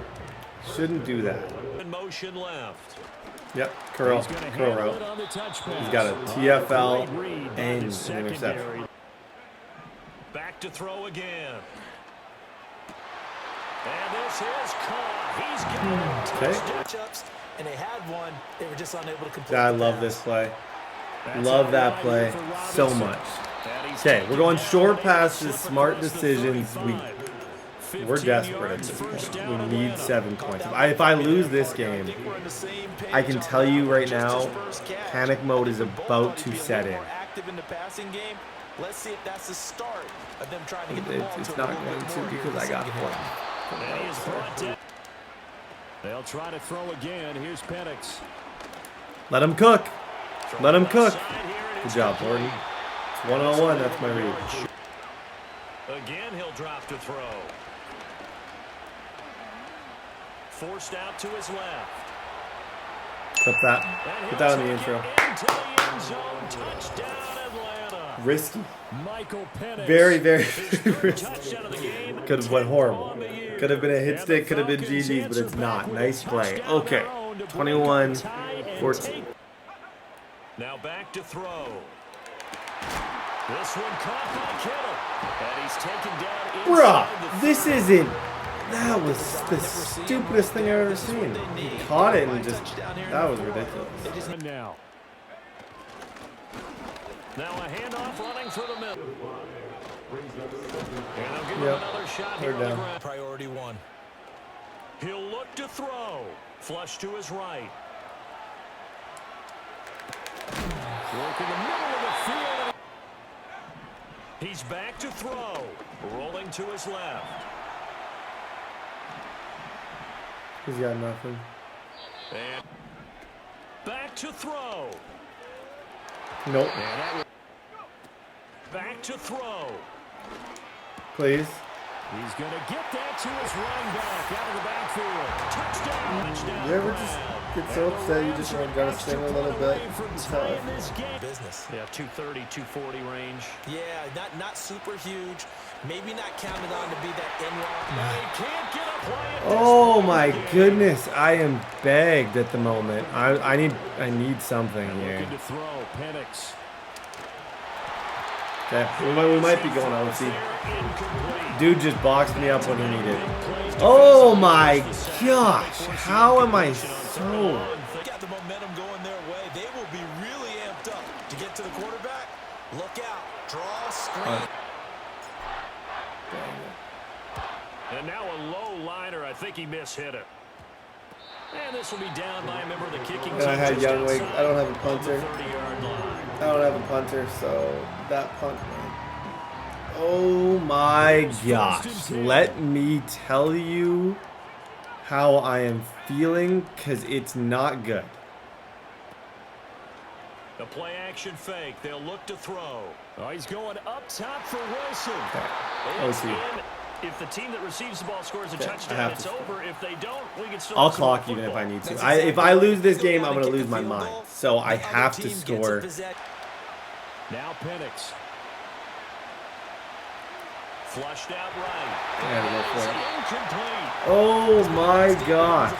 shouldn't do that. Motion left. Yep, curl route. He's got a TFL and an interception. Back to throw again. And this is caught. He's got it. Okay. And they had one. They were just unable to complete. I love this play. Love that play so much. Okay, we're going short passes, smart decisions. We're desperate at this point. We need 7 points. If I lose this game, I can tell you right now, panic mode is about to set in. Let's see if that's the start of them trying to get the ball. It's not going to because I got one. They'll try to throw again. Here's Penix. Let him cook. Let him cook. Good job, Gordon. It's 1-on-1. That's my read. Again, he'll drop to throw. Forced out to his left. Clip that. Put that on the intro. Risky. Michael Penix. Very, very risky. Could have went horrible. Could have been a hit stick, could have been GG's, but it's not. Nice play. Okay. 21-14. Now back to throw. This one caught by Kittle. And he's taken down inside the This isn't. That was the stupidest thing I've ever seen. He caught it and just. That was ridiculous. Now a handoff running through the middle. And they'll give him another shot here on the ground. Priority one. He'll look to throw. Flush to his right. Work in the middle of the field. He's back to throw. Rolling to his left. He's got nothing. And back to throw. Nope. Back to throw. Please. He's going to get that to his running back out of the backfield. Touchdown. You ever just get so upset you just want to sting a little bit? Business. Yeah, 230, 240 range. Yeah, not super huge. Maybe not counted on to be that in-route. He can't get a play. Oh my goodness, I am begged at the moment. I need something here. Looking to throw, Penix. Okay, we might be going OT. Dude just boxed me up when he needed. Oh my gosh, how am I so? Got the momentum going their way. They will be really amped up to get to the quarterback. Look out, draw, screen. And now a low liner. I think he mishit it. And this will be down by a member of the kicking team. And I had Youngwig. I don't have a punter. 30-yard line. I don't have a punter, so that punt, man. Oh my gosh. Let me tell you how I am feeling, because it's not good. The play action fake. They'll look to throw. Oh, he's going up top for Wilson. Okay. It's OT. in. If the team that receives the ball scores a touchdown, it's over. If they don't, we can still. I'll clock even if I need to. If I lose this game, I'm going to lose my mind. So I have to score. Now Penix. Flushed out right. Incomplete. Oh my gosh.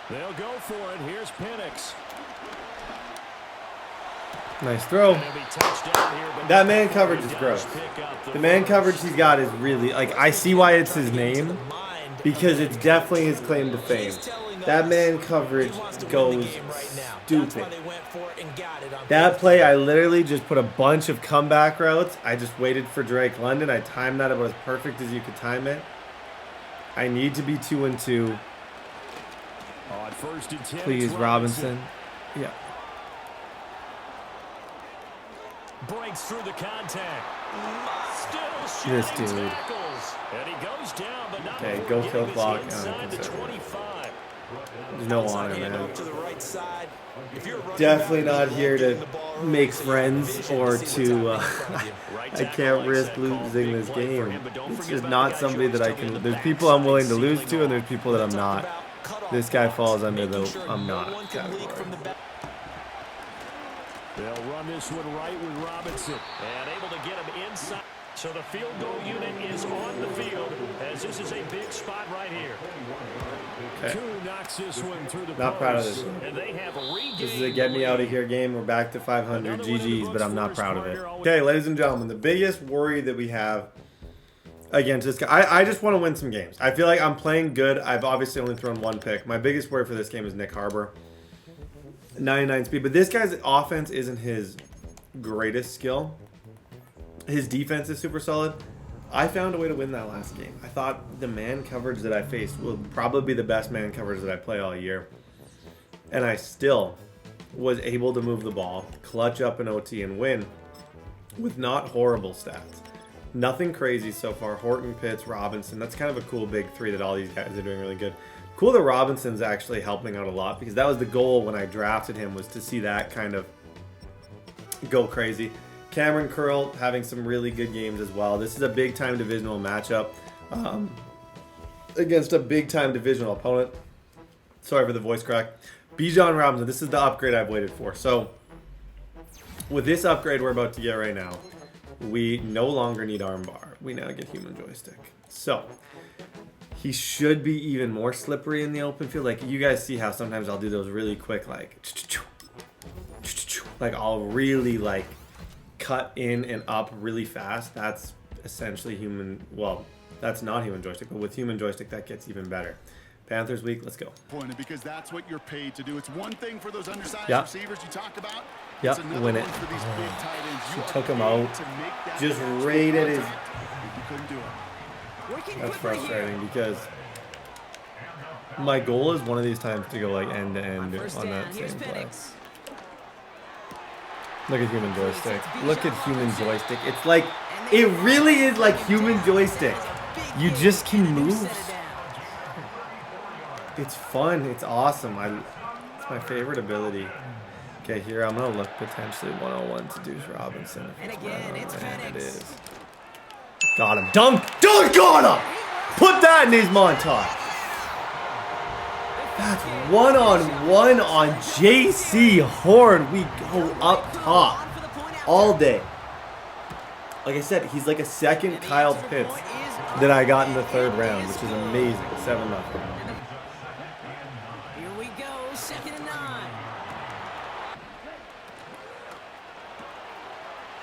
They'll go for it. Here's Penix. Nice throw. That man coverage is gross. The man coverage he's got is really, like, I see why it's his name, because it's definitely his claim to fame. That man coverage goes stupid. That play, I literally just put a bunch of comeback routes. I just waited for Drake London. I timed that about as perfect as you could time it. I need to be 2-2. Please, Robinson. Yeah. Breaks through the contact. This dude. And he goes down, but not Okay, go kill clock. inside the 25. There's no honor, man. Definitely not here to make friends or to. I can't risk losing this game. It's just not somebody that I can. There's people I'm willing to lose to, and there's people that I'm not. This guy falls under the I'm not category. They'll run this one right with Robinson. And able to get him inside. So the field goal unit is on the field, as this is a big spot right here. Okay. Koo knocks this one through the Not proud of this one. And they have This is a get me out of here game. We're back to 500 GG's, but I'm not proud of it. Okay, ladies and gentlemen, the biggest worry that we have against this guy, I just want to win some games. I feel like I'm playing good. I've obviously only thrown one pick. My biggest worry for this game is Nick Harbor. 99 speed, but this guy's offense isn't his greatest skill. His defense is super solid. I found a way to win that last game. I thought the man coverage that I faced will probably be the best man coverage that I play all year. And I still was able to move the ball, clutch up an OT, and win with not horrible stats. Nothing crazy so far. Horton, Pitts, Robinson. That's kind of a cool big three that all these guys are doing really good. Cool that Robinson's actually helping out a lot, because that was the goal when I drafted him, was to see that kind of go crazy. Cameron Curl having some really good games as well. This is a big-time divisional matchup against a big-time divisional opponent. Sorry for the voice crack. Bijan Robinson, this is the upgrade I've waited for. So, with this upgrade we're about to get right now, we no longer need armbar. We now get human joystick. So, he should be even more slippery in the open field. Like, you guys see how sometimes I'll do those really quick, like I'll really, like, cut in and up really fast. That's essentially human, well, that's not human joystick, but with human joystick, that gets even better. Panthers week, let's go. Because that's what you're paid to do. It's one thing for those undersized receivers you talked about. Yep, win it. She took him out. Just raided his. That's frustrating because my goal is one of these times to go like end to end on that same play. Look at human joystick. Look at human joystick. It's like, it really is like human joystick. You just can move. It's fun. It's awesome. It's my favorite ability. Okay, here I'm gonna look potentially 101 to Deuce Robinson. And again, it's Penix. It is. Got him. Dunk! Got him! Put that in his montage. That's one-on-one on JC Horn. We go up top all day. Like I said, he's like a second Kyle Pitts that I got in the 3rd round, which is amazing. 7-0. Here we go, 2nd and 9.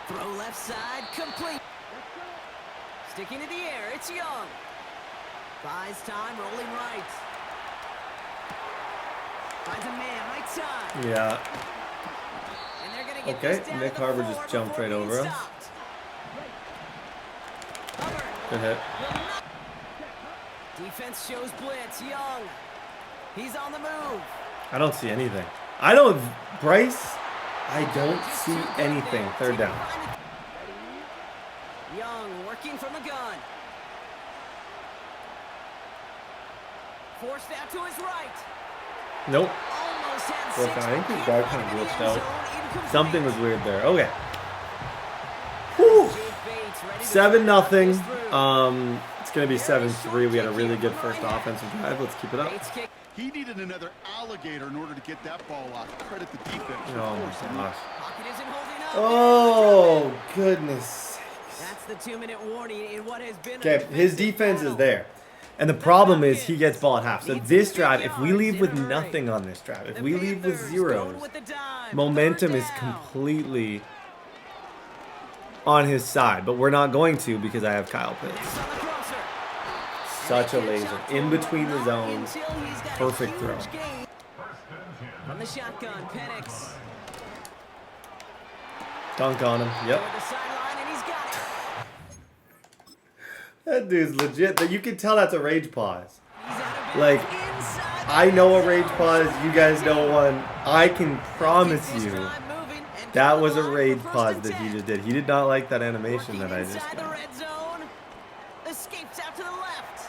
Throw left side, complete. Sticking to the air, it's Young. Buys time, rolling right. Finds a man, right side. Yeah. And they're gonna get Okay, this down Nick to the Harbour 4 just jumped before right being over us. stopped. Good hit. Defense shows blitz. Young. He's on the move. I don't see anything. Bryce, I don't see anything. 3rd down. Young working from the gun. Forced out to his right. Nope. Almost had Well, 6 I think his guard kind of glitched out. Incomplete. Something was weird there. Okay. Whew. 7-0. It's gonna be 7-3. We had a really good first offensive drive. Let's keep it up. He needed another alligator in order to get that ball off. Credit the defense. Oh my gosh. Pocket isn't holding up. Oh goodness. That's the 2-minute warning in what has been. Okay, his defense is there. And the problem is he gets ball at half. So this drive, if we leave with nothing on this drive, if we leave with zeros, momentum is completely on his side. But we're not going to because I have Kyle Pitts. Such a laser. In between the zones. Perfect throw. From the shotgun, Penix. Dunk on him. Yep. Toward the sideline, and he's got it. That dude's legit. You can tell that's a rage pause. He's out of Like, bounds inside. I know a rage pause. You guys know one. I can promise This you drive moving and that was a going on rage for pause 1st that and he 10. just did. He did not like that animation that I just Inside the got. red zone. Escapes out to the left.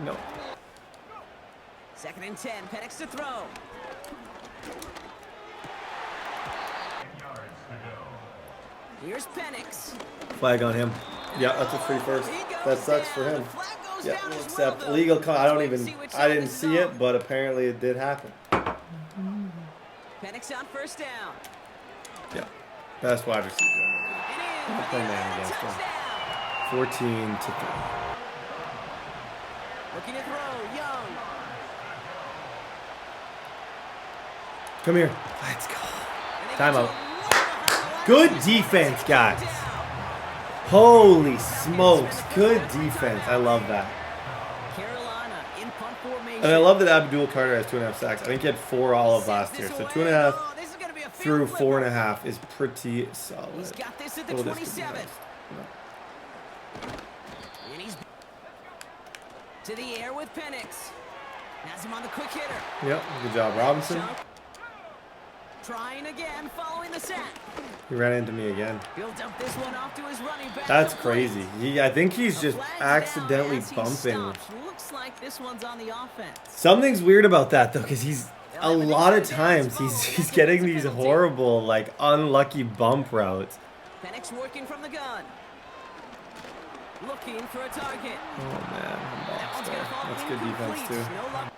No. 2nd and 10. Penix to throw. Here's Penix. Flag on him. Yeah, that's a free first. That sucks for him. Yeah, we'll accept illegal. I didn't see it, but apparently it did happen. Penix on 1st down. Yeah, best wide receiver. And in I'll for play the man against him. touchdown. 14-3. Looking to throw. Young. Come here. Let's go. And they Timeout. get to right Good defense, guys. Holy smokes. Good defense. I love that. Carolina in punt formation. And I love that Abdul Carter has 2.5 sacks. I think he had 4 all of last year. So 2.5 Oh, this is gonna be a through field flipper. 4.5 is pretty solid. He's got this at the Oh, this could be 27. nice. And he's to the air with Penix. Has him on the quick hitter. Yep, good job, Robinson. Trying again, following the sack. He ran into me again. Built up this one off to his running back. That's Complete. crazy. I think he's just A flag's accidentally down as he bumping. stops. Looks like this one's on the offense. Something's weird about that though, because he's a lot of times he's getting these horrible, like unlucky bump routes. Penix working from the gun. Looking for a target. Oh man, I'm boxed there. That's good defense too. No luck.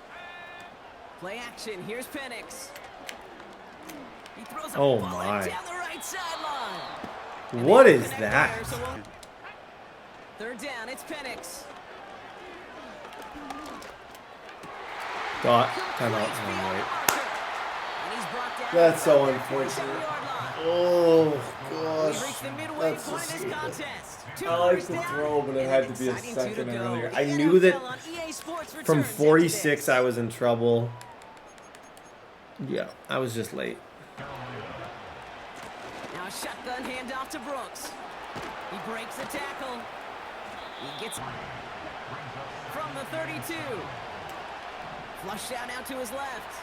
Play action. Here's Penix. He throws a Oh bullet my. down the right sideline. What is that? Third down, it's Penix. Dot. Timeout. Oh, wait. That's so unfortunate. Oh gosh. That's so stupid. I like the throw, but it had to be a second earlier. I knew that from 46 I was in trouble. Yeah, I was just late. Now a shotgun handoff to Brooks. He breaks the tackle. He gets from the 32. Flushed out now to his left.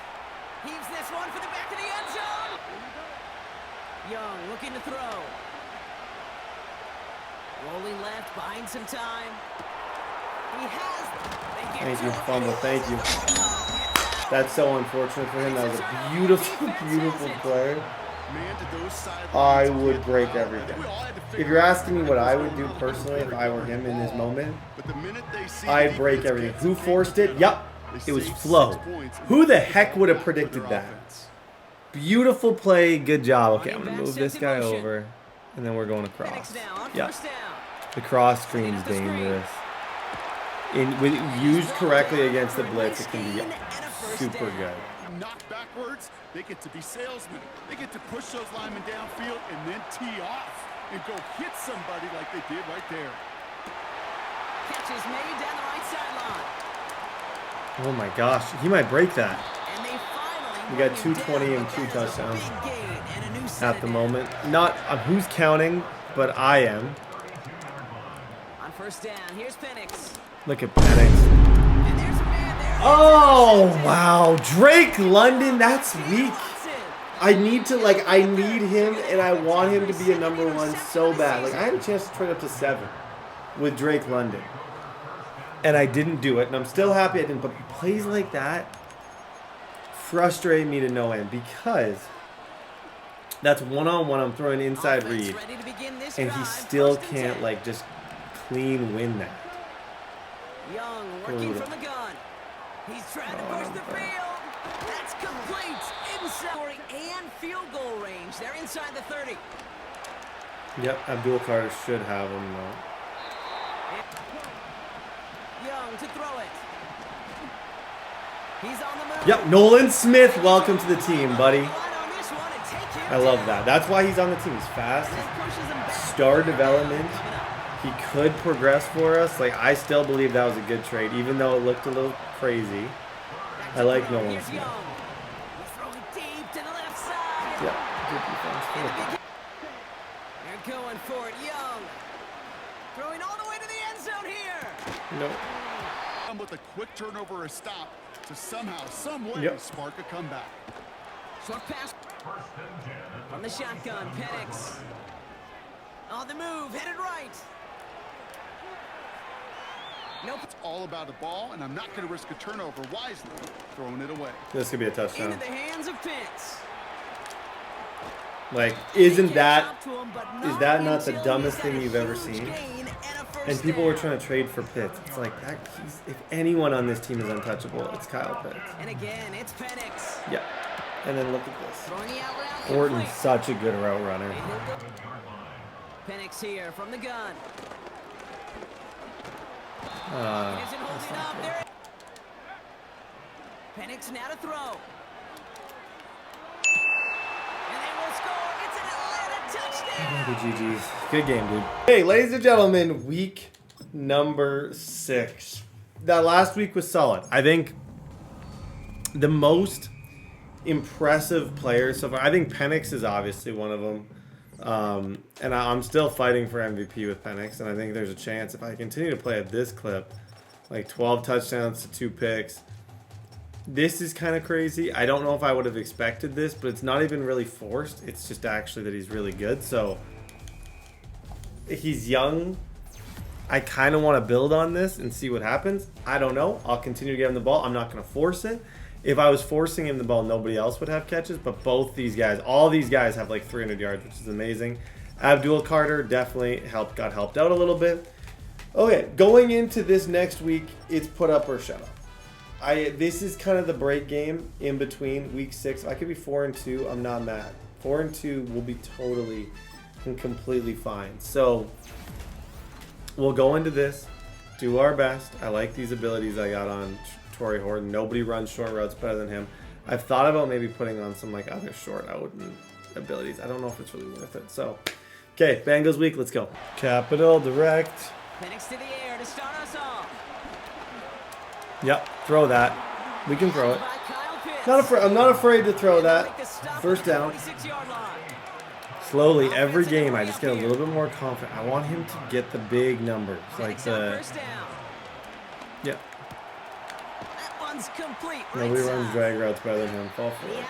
Heaves this one for the back of the end zone. Young looking to throw. Rolling left, buying some time. He has. Thank you, fumble. Thank you. That's so unfortunate for him. That was a beautiful, beautiful play. I would break everything. If you're asking me what I would do personally if I were him in this moment, I'd break everything. Who forced it? Yup. It was Flo. Who the heck would have predicted that? Beautiful play. Good job. Okay, I'm going to move this guy over. And then we're going across. Yep. The cross screen's dangerous. When used correctly against the blitz, it can be super good. Knocked backwards, they get to be salesmen. They get to push those linemen downfield and then tee off and go hit somebody like they did right there. Catches made down the right sideline. Oh my gosh, he might break that. And they finally We got 220 and 2 touchdowns at the moment. Not who's counting, but I am. On first down, here's Penix. Look at Penix. Oh wow, Drake London, that's weak. I need him, and I want him to be a #1 so bad. Like I had a chance to trade up to 7 with Drake London, and I didn't do it, and I'm still happy I didn't. But plays like that frustrate me to no end because that's one-on-one. I'm throwing inside read, and he still can't like just clean win that. Young working from the gun. He's trying to push the field. That's complete. Inside and field goal range. They're inside the 30. Yep, Abdul Carter should have him though. Young to throw it. He's on the move. Yep, Nolan Smith, welcome to the team, buddy. I love that. That's why he's on the team. He's fast. Star development. He could progress for us. Like I still believe that was a good trade, even though it looked a little crazy. I like Nolan Smith. Yep, good defense. They're going for it, Young. Throwing all the way to the end zone here. Nope. With a quick turnover or a stop to somehow, some way spark a comeback. Short pass from the shotgun. Penix on the move, headed right. Nope. It's all about the ball, and I'm not going to risk a turnover wisely, throwing it away. This could be a touchdown. Into the hands of Pitts. Like, is that not the dumbest thing you've ever seen? And people were trying to trade for Pitts. It's like that. If anyone on this team is untouchable, it's Kyle Pitts. And again, it's Penix. Yeah. And then look at this. Orton's such a good route runner. Penix here from the gun. Penix now to throw. And they will score. It's an Atlanta touchdown. The GG's. Good game, dude. Hey, ladies and gentlemen, week number 6. That last week was solid. I think the most impressive player so far, I think Penix is obviously one of them. And I'm still fighting for MVP with Penix, and I think there's a chance if I continue to play at this clip, like 12 touchdowns to 2 picks. This is kind of crazy. I don't know if I would have expected this, but it's not even really forced. It's just actually that he's really good. So he's young. I kind of want to build on this and see what happens. I don't know. I'll continue to give him the ball. I'm not going to force it. If I was forcing him the ball, nobody else would have catches, but both these guys, all these guys have like 300 yards, which is amazing. Abdul Carter definitely got helped out a little bit. Okay, going into this next week, it's put up or shut up. This is kind of the break game in between week 6. I could be 4-2. I'm not mad. 4-2 will be totally and completely fine. So we'll go into this, do our best. I like these abilities I got on Torrey Horton. Nobody runs short routes better than him. I've thought about maybe putting on some like other short out abilities. I don't know if it's really worth it. So, okay, Bengals week. Let's go. Capital direct. Penix to the air to start us off. Yep, throw that. We can throw it. I'm not afraid to throw that. First down. Slowly, every game, I just get a little bit more confident. I want him to get the big numbers, like the. Yeah. Complete. Nobody runs drag routes better than him. Fall for it.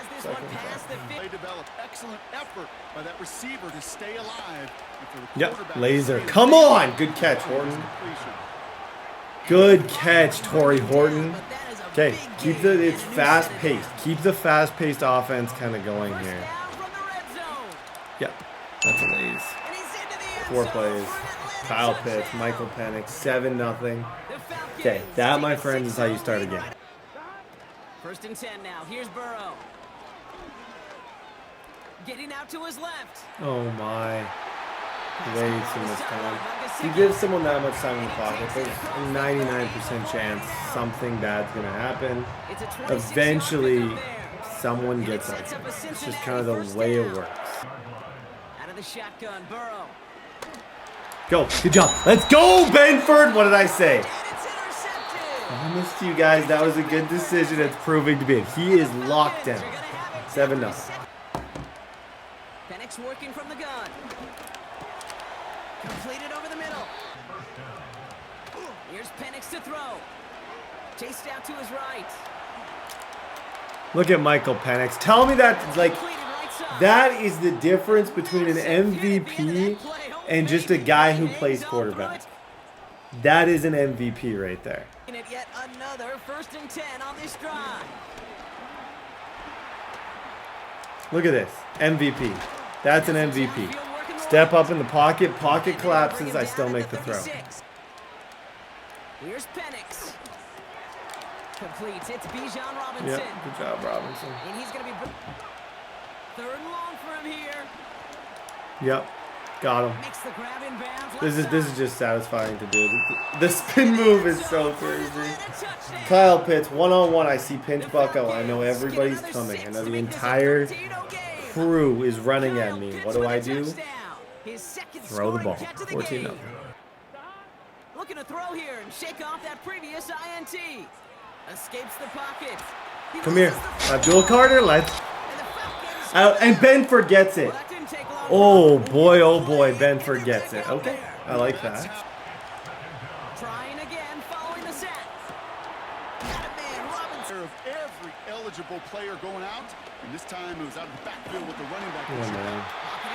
They develop excellent effort by that receiver to stay alive. Yep, laser. Come on! Good catch, Horton. Good catch, Torrey Horton. Okay, keep it's fast paced. Keep the fast paced offense kind of going here. Yep, that's a laze. 4 plays. Kyle Pitts, Michael Penix, 7-0. Okay, that, my friends, is how you start a game. 1st and 10 now. Here's Burrow. Getting out to his left. Oh my. Way too much time. If you give someone that much time in the pocket, there's a 99% chance something bad's going to happen. Eventually, someone gets out. It's just kind of the way it works. Out of the shotgun, Burrow. Go. Good job. Let's go, Benford. What did I say? I promise you guys that was a good decision. It's proving to be. He is locked down. 7-0. Penix working from the gun. Completed over the middle. Here's Penix to throw. Chased out to his right. Look at Michael Penix. Tell me that, like, that is the difference between an MVP and just a guy who plays quarterback. That is an MVP right there. Yet another 1st and 10 on this drive. Look at this. MVP. That's an MVP. Step up in the pocket. Pocket collapses. I still make the throw. Here's Penix. Completes. It's Bijan Robinson. Yep. Good job, Robinson. And he's going to be 3rd and long for him here. Yep. Got him. Makes the grab in bounds. This is just satisfying to do. The spin move is so crazy. Kyle Pitts, 1-on-1. I see pinch bucko. I know everybody's coming. I know the entire crew is running at me. What do? Throw the ball. 14-0. Looking to throw here and shake off that previous INT. Escapes the pocket. Come here. Abdul Carter, let's. And Benford gets it. Oh boy, Benford gets it. Okay, I like that. Trying again, following the set. Of every eligible player going out, and this time it was out of the backfield with the running back. Oh man,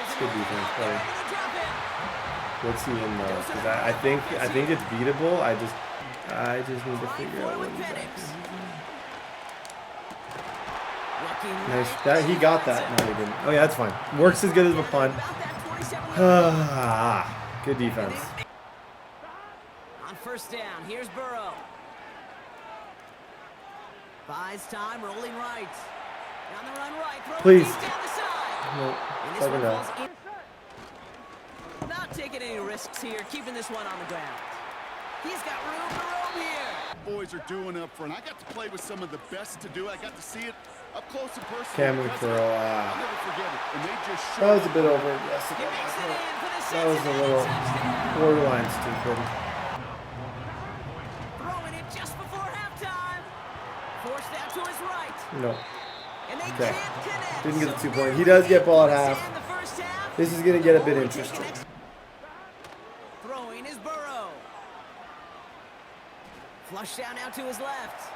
it's good defense play. What's he in though? Because I think it's beatable. I just need to figure out what he's at. Nice. That he got that. No, he didn't. Oh yeah, that's fine. Works as good as a punt. Good defense. On 1st down, here's Burrow. Buys time, rolling right. On the run right. Please. Down the side. Nope. And this one falls in. Not taking any risks here, keeping this one on the ground. He's got room to roam here. Boys are doing up front. I got to play with some of the best to do. I got to see it up close and personal. Cameron Crow. I'll never forget it. And they just that was a bit over. Yes, that was a little borderline stupid. Throwing it just before halftime. Forced out to his right. No. And they Okay. can't connect. Didn't get the 2 point. He does get ball at half. This is gonna get a bit interesting. Throwing is Burrow. Flush down out to his left.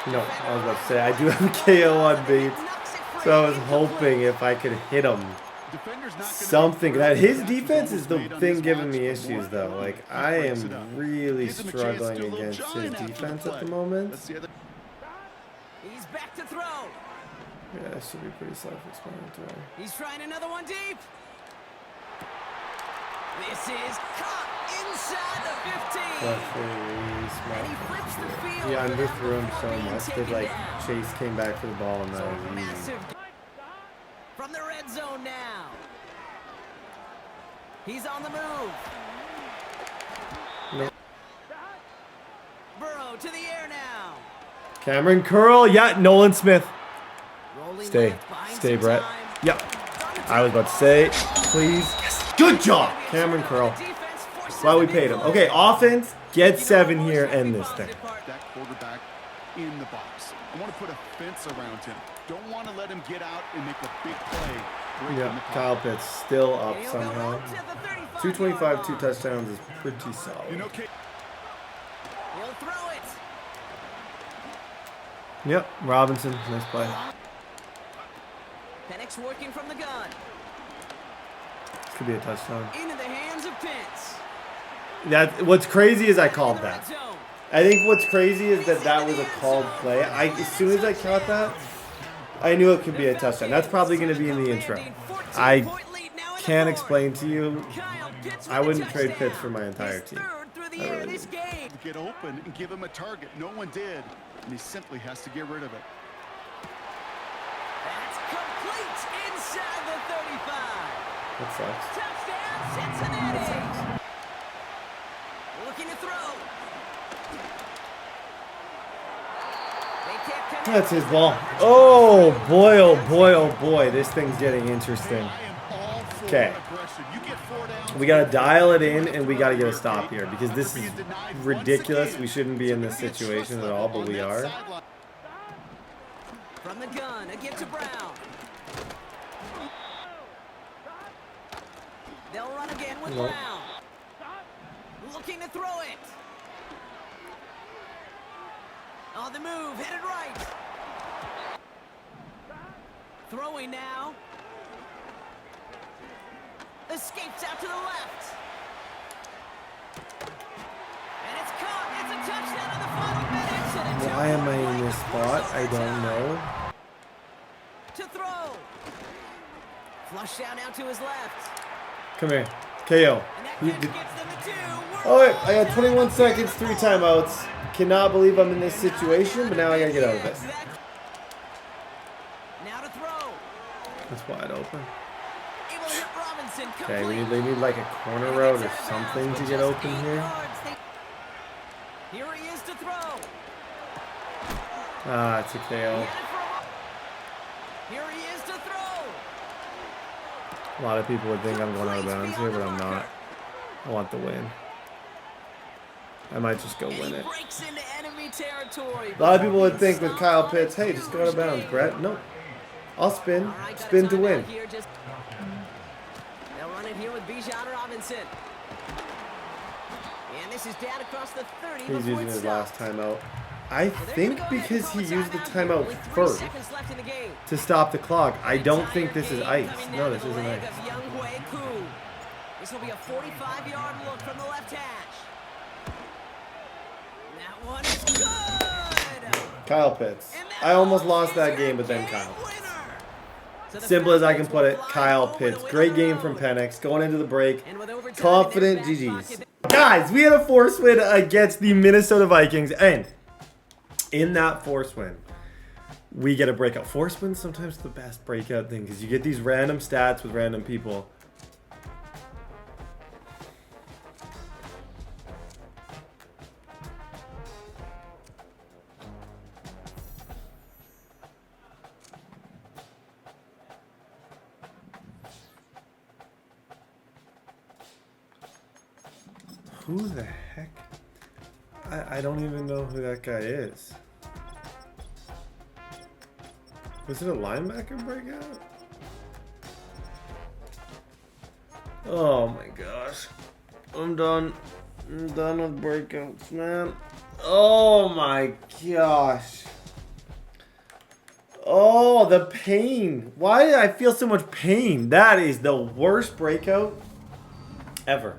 No, I was about to say, I do have a KO on Bates, so I was hoping if I could hit him. Something. That his defense is the thing giving me issues, though. Like, I am really struggling against his defense at the moment. He's back to throw. Yeah, that should be pretty self-explanatory. He's trying another one deep. This is caught inside the 15. And he flips the field. He underthrew him so much that like Chase came back for the ball and that was easy. Massive from the red zone now. He's on the move. No. Burrow to the air now. Cameron Curl. Yeah, Nolan Smith. Rolling Stay. left, buying Stay, some Brett. time. Yep. I was about to say, please. Yes. Good job, Cameron Curl. That's why we paid him. Okay, offense, get 7 here, end this thing. That quarterback in the box. I want to put a fence around him. Don't want to let him get out and make a big play. Yeah, Kyle Pitts still up somehow. 225, 2 touchdowns is pretty solid. You know, He'll throw it. Yep, Robinson, nice play. Penix working from the gun. This could be a touchdown. Into the hands of Pitts. What's crazy is I called In the red that. zone. I think what's crazy is that was a called play. As soon as I caught that, I knew it could be a touchdown. That's probably going to be in the intro. I can't explain to you. I wouldn't trade Pitts for my entire team. I really wouldn't. get open and give him a target. No one did, and he simply has to get rid of it. That's complete inside the 35. That sucks. Touchdown, Cincinnati. Looking to throw. They can't connect. That's his ball. Oh boy, oh boy, oh boy. This thing's getting interesting. Okay. We got to dial it in and we got to get a stop here because this is ridiculous. We shouldn't be in this situation at all, but we are. From the gun, again to Brown. They'll run again with Brown. Looking to throw it. On the move, headed right. Throwing now. Escapes out to the left. And it's caught. It's a touchdown in the final minutes. And it's Why am I in this spot? I don't know. to throw. Flush down out to his left. Come here. KO. And that catch gets them to 2. All right, I got 21 seconds, 3 timeouts. Cannot believe I'm in this situation, but now I gotta get out of it. Now to throw. That's wide open. Able to hit Robinson. Okay, Complete. they need like a corner route or something to get open here. Here he is to throw. Ah, it's a KO. Here he is to throw. A lot of people would think I'm going out of bounds here, but I'm not. I want the win. I might just go win it. Breaks into enemy territory. A lot of people would think with Kyle Pitts, hey, just go out of bounds, Brett. Nope. I'll spin. All right, Spin to got a win. timeout here, They'll run it here with Bijan Robinson. And this is down across the 30. He's using his last timeout. I think because he used the timeout Only 3 first seconds left in the game. to stop the clock. I don't think this is ice. No, this isn't ice. This will be a 45-yard look from the left hash. That one is good. Kyle Pitts. I almost lost that game, but then Kyle. Simple as I can put it, Kyle Pitts. Great game from Penix. Going into the break. Confident GG's. Guys, we had a force win against the Minnesota Vikings, and in that force win, we get a breakout. Force wins sometimes the best breakout thing because you get these random stats with random people. Who the heck? I don't even know who that guy is. Was it a linebacker breakout? Oh my gosh. I'm done. I'm done with breakouts, man. Oh my gosh. Oh, the pain. Why did I feel so much pain? That is the worst breakout ever.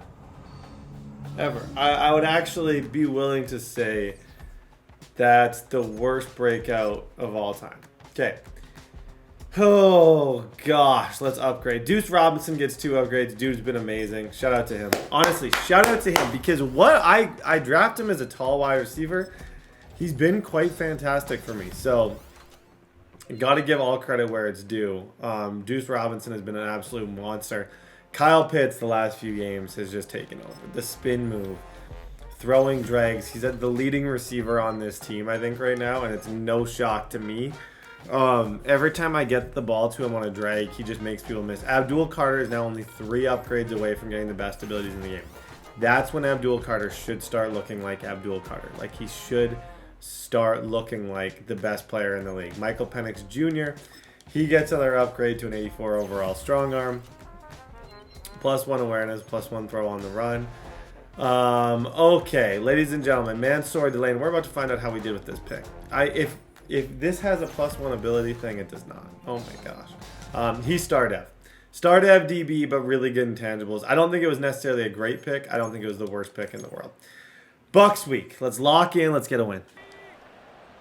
Ever. I would actually be willing to say that's the worst breakout of all time. Okay. Oh, gosh. Let's upgrade. Deuce Robinson gets 2 upgrades. Dude's been amazing. Shout out to him. Honestly, shout out to him because I draft him as a tall wide receiver. He's been quite fantastic for me. So, got to give all credit where it's due. Deuce Robinson has been an absolute monster. Kyle Pitts, the last few games, has just taken over. The spin move. Throwing drags. He's the leading receiver on this team, I think, right now. And it's no shock to me. Every time I get the ball to him on a drag, he just makes people miss. Abdul Carter is now only 3 upgrades away from getting the best abilities in the game. That's when Abdul Carter should start looking like Abdul Carter. Like, he should start looking like the best player in the league. Michael Penix Jr., he gets another upgrade to an 84 overall strong arm. +1 awareness, +1 throw on the run. Okay, ladies and gentlemen, Mansour Delane, we're about to find out how we did with this pick. If this has a +1 ability thing, it does not. Oh my gosh. He's star dev. Star dev DB, but really good intangibles. I don't think it was necessarily a great pick. I don't think it was the worst pick in the world. Bucks week. Let's lock in. Let's get a win.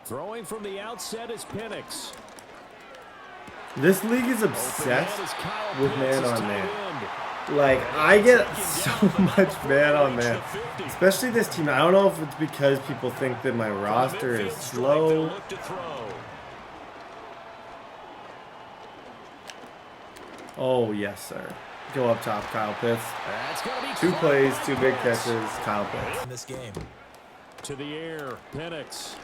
Throwing from the outset is Penix. This league is obsessed with man on man. Like, I get so much man on man. Especially this team. I don't know if it's because people think that my roster is slow. Oh, yes, sir. Go up top, Kyle Pitts. 2 plays, 2 big catches, Kyle Pitts. In this game. To the air, Penix.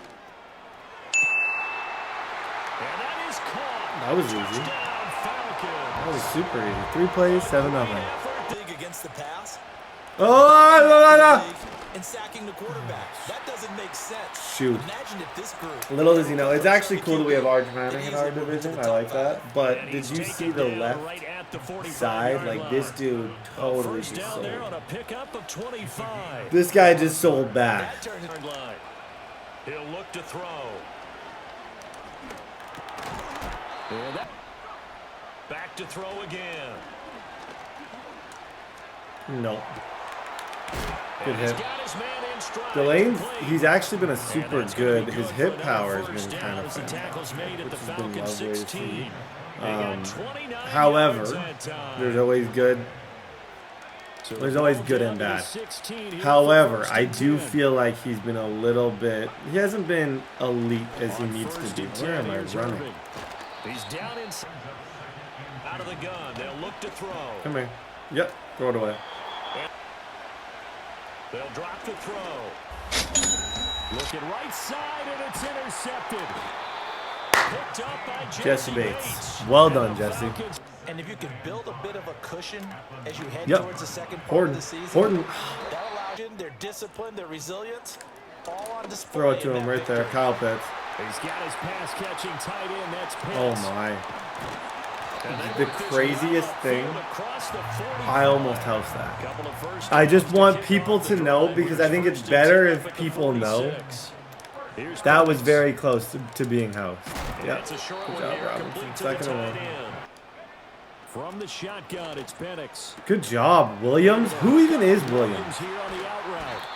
And that is caught. That was easy. That was super easy. 3 plays, 7-0. Big against the pass. Oh, and sacking the quarterback. That doesn't make sense. Shoot. Imagine if this group. Little does he know, it's actually cool that we have Arch Manning in our division. I like that. But did you see the left side? Like, this dude totally just sold. This guy just sold back. He'll look to throw. Back to throw again. No. Good hit. Delane, he's actually been a super good. His hit power has been kind of fantastic, which has been lovely to see. However, there's always good. There's always good and bad. However, I do feel like he's been a little bit. He hasn't been elite as he needs to be. Where am I running? He's down inside. Out of the gun. They'll look to throw. Come here. Yep. Throw it away. They'll drop to throw. Looking right side, and it's intercepted. Picked up by Jesse Bates. Well done, Jesse. And if you can build a bit of a cushion as you head Yep. towards the second part of the season, Horton. that allows their discipline, their resilience, all on display. Throw it to him right there, Kyle Pitts. He's got his pass catching tight end. That's Pitts. Oh my. The craziest thing, I almost house that. I just want people to know because I think it's better if people know. That was very close to being housed. Yeah. Good job, Robinson. 2nd and 1. From the shotgun, it's Penix. Good job, Williams. Who even is Williams?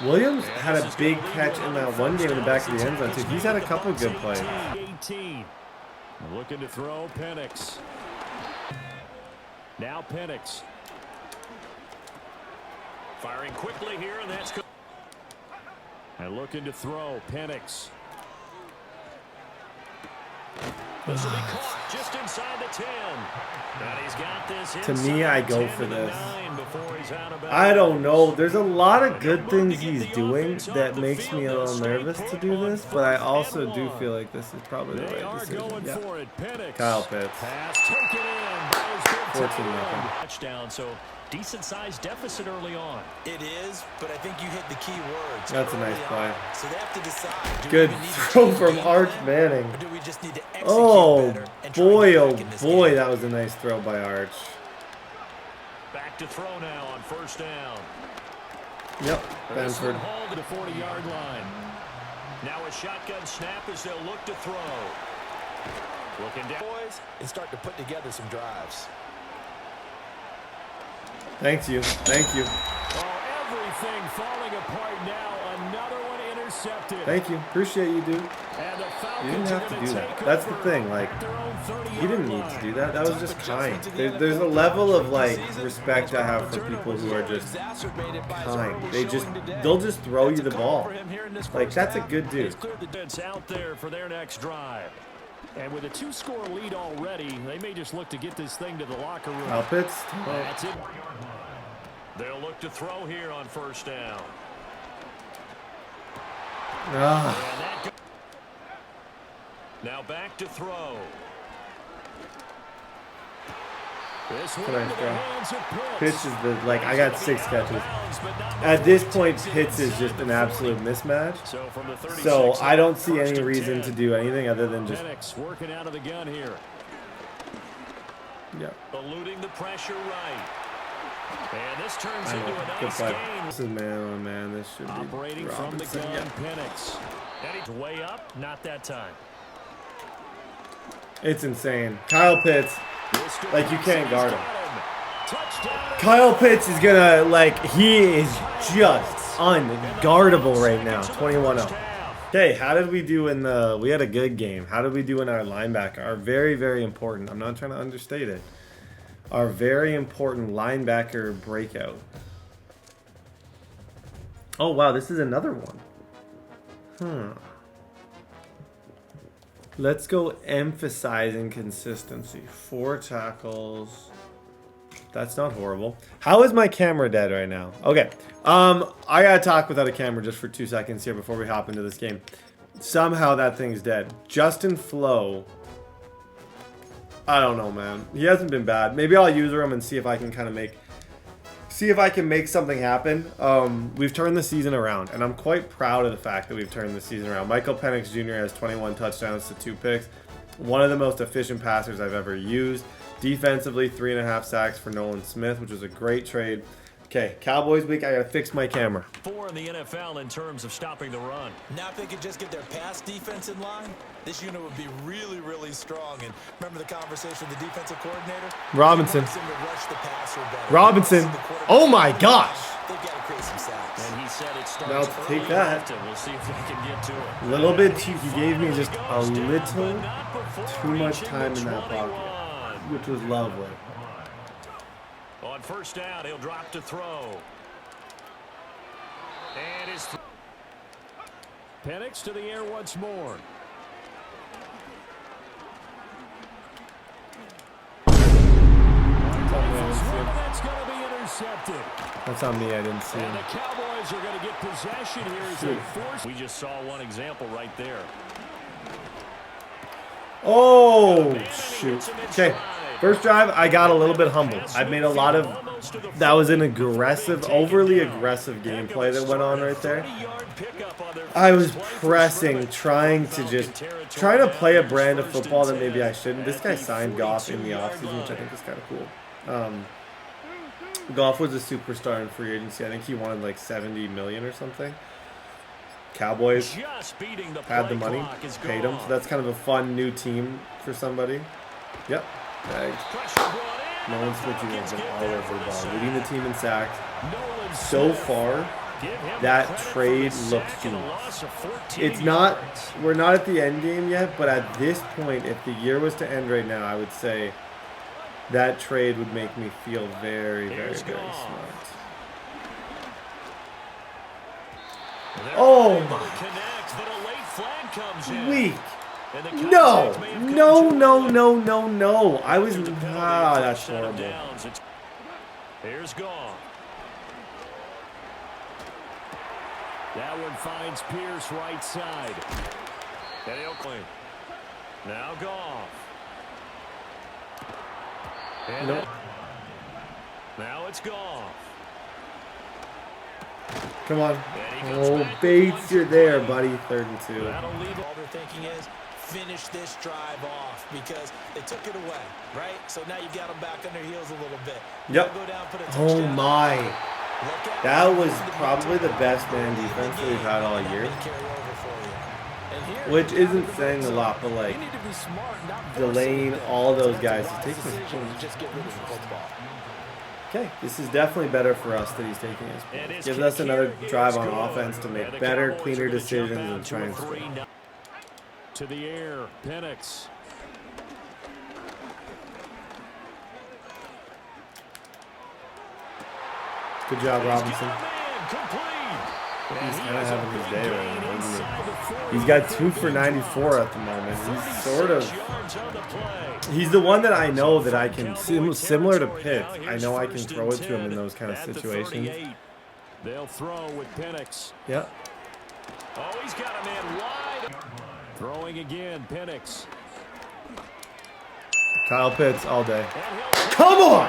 Williams had a big catch in that one game in the back of the end zone too. He's had a couple good plays. 18. Looking to throw, Penix. Now Penix. Firing quickly here, and that's good. And looking to throw, Penix. This will be caught just inside the 10. And he's got this to me, I go for this. I don't know. There's a lot of good things he's doing that makes me a little nervous to do this, but I also do feel like this is probably the right decision. Yeah. Kyle Pitts. 14-0. Touchdown, so decent-sized deficit early on. It is, but I think you hit the key words. That's a nice play. So they have to decide. Good throw from Arch Manning. Or do we just need to execute oh better and boy, that was a nice throw by Arch. Back to throw now on 1st down. Yep, Benford. To the 40-yard line. Now a shotgun snap as they'll look to throw. Looking down, boys, and start to put together some drives. Thank you. Oh, everything falling apart now. Another one intercepted. Thank you. Appreciate you, dude. And the Falcons You didn't have to do that. That's the thing. Like, you didn't need to do that. That was just kind. There's a level of like respect I have for people who are just kind. They'll just throw you the ball. Like, that's a good dude. It's out there for their next drive. And with a 2-score lead already, they may just look to get this thing to the locker room. Pitts. That's it. They'll look to throw here on first down. Now back to throw. This one into the hands of Pitts is the, like, I got 6 catches. At this point, Pitts is just an absolute mismatch. So I don't see any reason to do anything other than just Penix working out of the gun here. Yeah. Eluding the pressure right. And this turns into a Good nice play. game. This is man on man. This should be Operating from the Robinson. gun, Yeah. Penix. And he's way up, not that time. It's insane. Kyle Pitts, like, you can't guard him. Kyle Pitts is gonna, like, he is just unguardable right now. 21-0. Okay, how did we do in the, we had a good game. How did we do in our linebacker? Our very, very important, I'm not trying to understate it, our very important linebacker breakout. Oh, wow, this is another one. Let's go emphasizing consistency. 4 tackles. That's not horrible. How is my camera dead right now? Okay. I gotta talk without a camera just for 2 seconds here before we hop into this game. Somehow that thing's dead. Justin Flo. I don't know, man. He hasn't been bad. Maybe I'll use him and see if I can kind of make something happen. We've turned the season around, and I'm quite proud of the fact that we've turned the season around. Michael Penix Jr. has 21 touchdowns to 2 picks. One of the most efficient passers I've ever used. Defensively, 3.5 sacks for Nolan Smith, which was a great trade. Okay, Cowboys week, I gotta fix my camera. 4 in the NFL in terms of stopping the run. Now if they could just get their pass defense in line, this unit would be really, really strong. And remember the conversation with the defensive coordinator? Robinson. He wants them to rush the passer better. Robinson. Oh my gosh. They've got to create some sacks. And he said it starts Now take that. We'll see if they can get to it. A little bit too, he gave me just a little too much time in that pocket, which was lovely. On first down, he'll drop to throw. And his Penix to the air once more. That's going to be intercepted. That's on me, I didn't see And him. the Cowboys are going to get possession here as they force. We just saw one example right there. Oh, shoot. Okay, first drive, I got a little bit humbled. I made a lot of, that was an aggressive, overly aggressive gameplay that went on right there. I was pressing, trying to play a brand of football that maybe I shouldn't. This guy signed Goff in the offseason, which I think is kind of cool. Goff was a superstar in free agency. I think he wanted like $70 million or something. Cowboys had the money, paid him, so that's kind of a fun new team for somebody. Yep, bagged. Nolan Smith Jr. has been all over the ball, leading the team in sacks. So far, that trade looks good. It's not, we're not at the end game yet, but at this point, if the year was to end right now, I would say that trade would make me feel very, very, very smart. Oh my. Weak. No. I was, that's horrible. Here's Goff. That one finds Pierce right side. And he'll clean. Now Goff. And nope. Now it's Goff. Come on. Oh, Bates, you're there, buddy. 3rd and 2. That'll leave all they're thinking is finish this drive off because they took it away, right? So now you've got them back on their heels a little bit. Yep. Go down, put a Oh touchdown. my. That was probably the best man defense that we've had all year. Which isn't saying a lot, but like delaying all those guys to take this. Okay, this is definitely better for us that he's taking his points. Gives us another drive on offense to make better, cleaner decisions and try and score. To the air, Penix. Good job, Robinson. He's kind of having his day right now, isn't he? He's got 2 for 94 at the moment. He's sort of... He's the one that I know that I can... Similar to Pitts, I know I can throw it to him in those kind of situations. They'll throw with Penix. Yep. Oh, he's got a man wide. Throwing again, Penix. Kyle Pitts all day. Come on!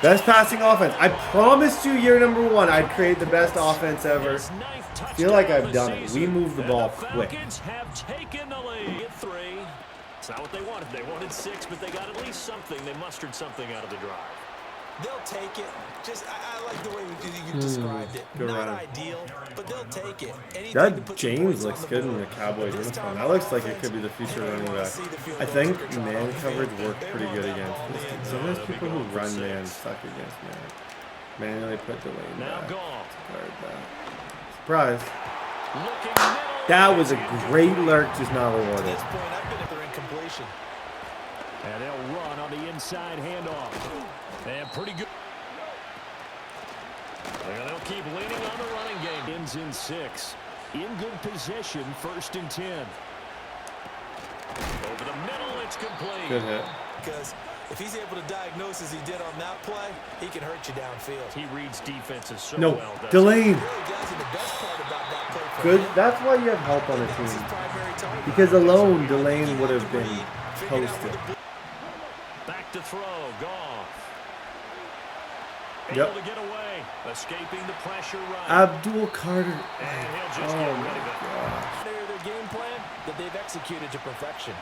Best passing offense. I promised you year number 1 I'd create the best offense ever. I feel like I've done it. We move the ball quick. Falcons have taken the lead. 3. It's not what they wanted. They wanted 6, but they got at least something. They mustered something out of the drive. They'll take it. Just, I like the way you described it. Not ideal, but they'll take it. That James looks good in the Cowboys uniform. That looks like it could be the future running back. I think man coverage worked pretty good against this team. Sometimes people who run man suck against man. Manually put the lane back. Surprise. That was a great lurk, just not rewarded. At this point, I've been at their incompletion. And they'll run on the inside handoff. And pretty good. And they'll keep leaning on the running game. Ends in 6. In good position, 1st and 10. Over the middle, it's complete. Good hit. Because if he's able to diagnose as he did on that play, he can hurt you downfield. He reads defenses so no, well. Delane. Good. That's why you have help on the team. Because alone, Delane would have been toasted. Back to throw. Goff. Yep. Able to get away. Escaping the pressure right. Abdul Carter. And he'll just Oh get my rid of it. gosh. Their game plan that they've executed to perfection.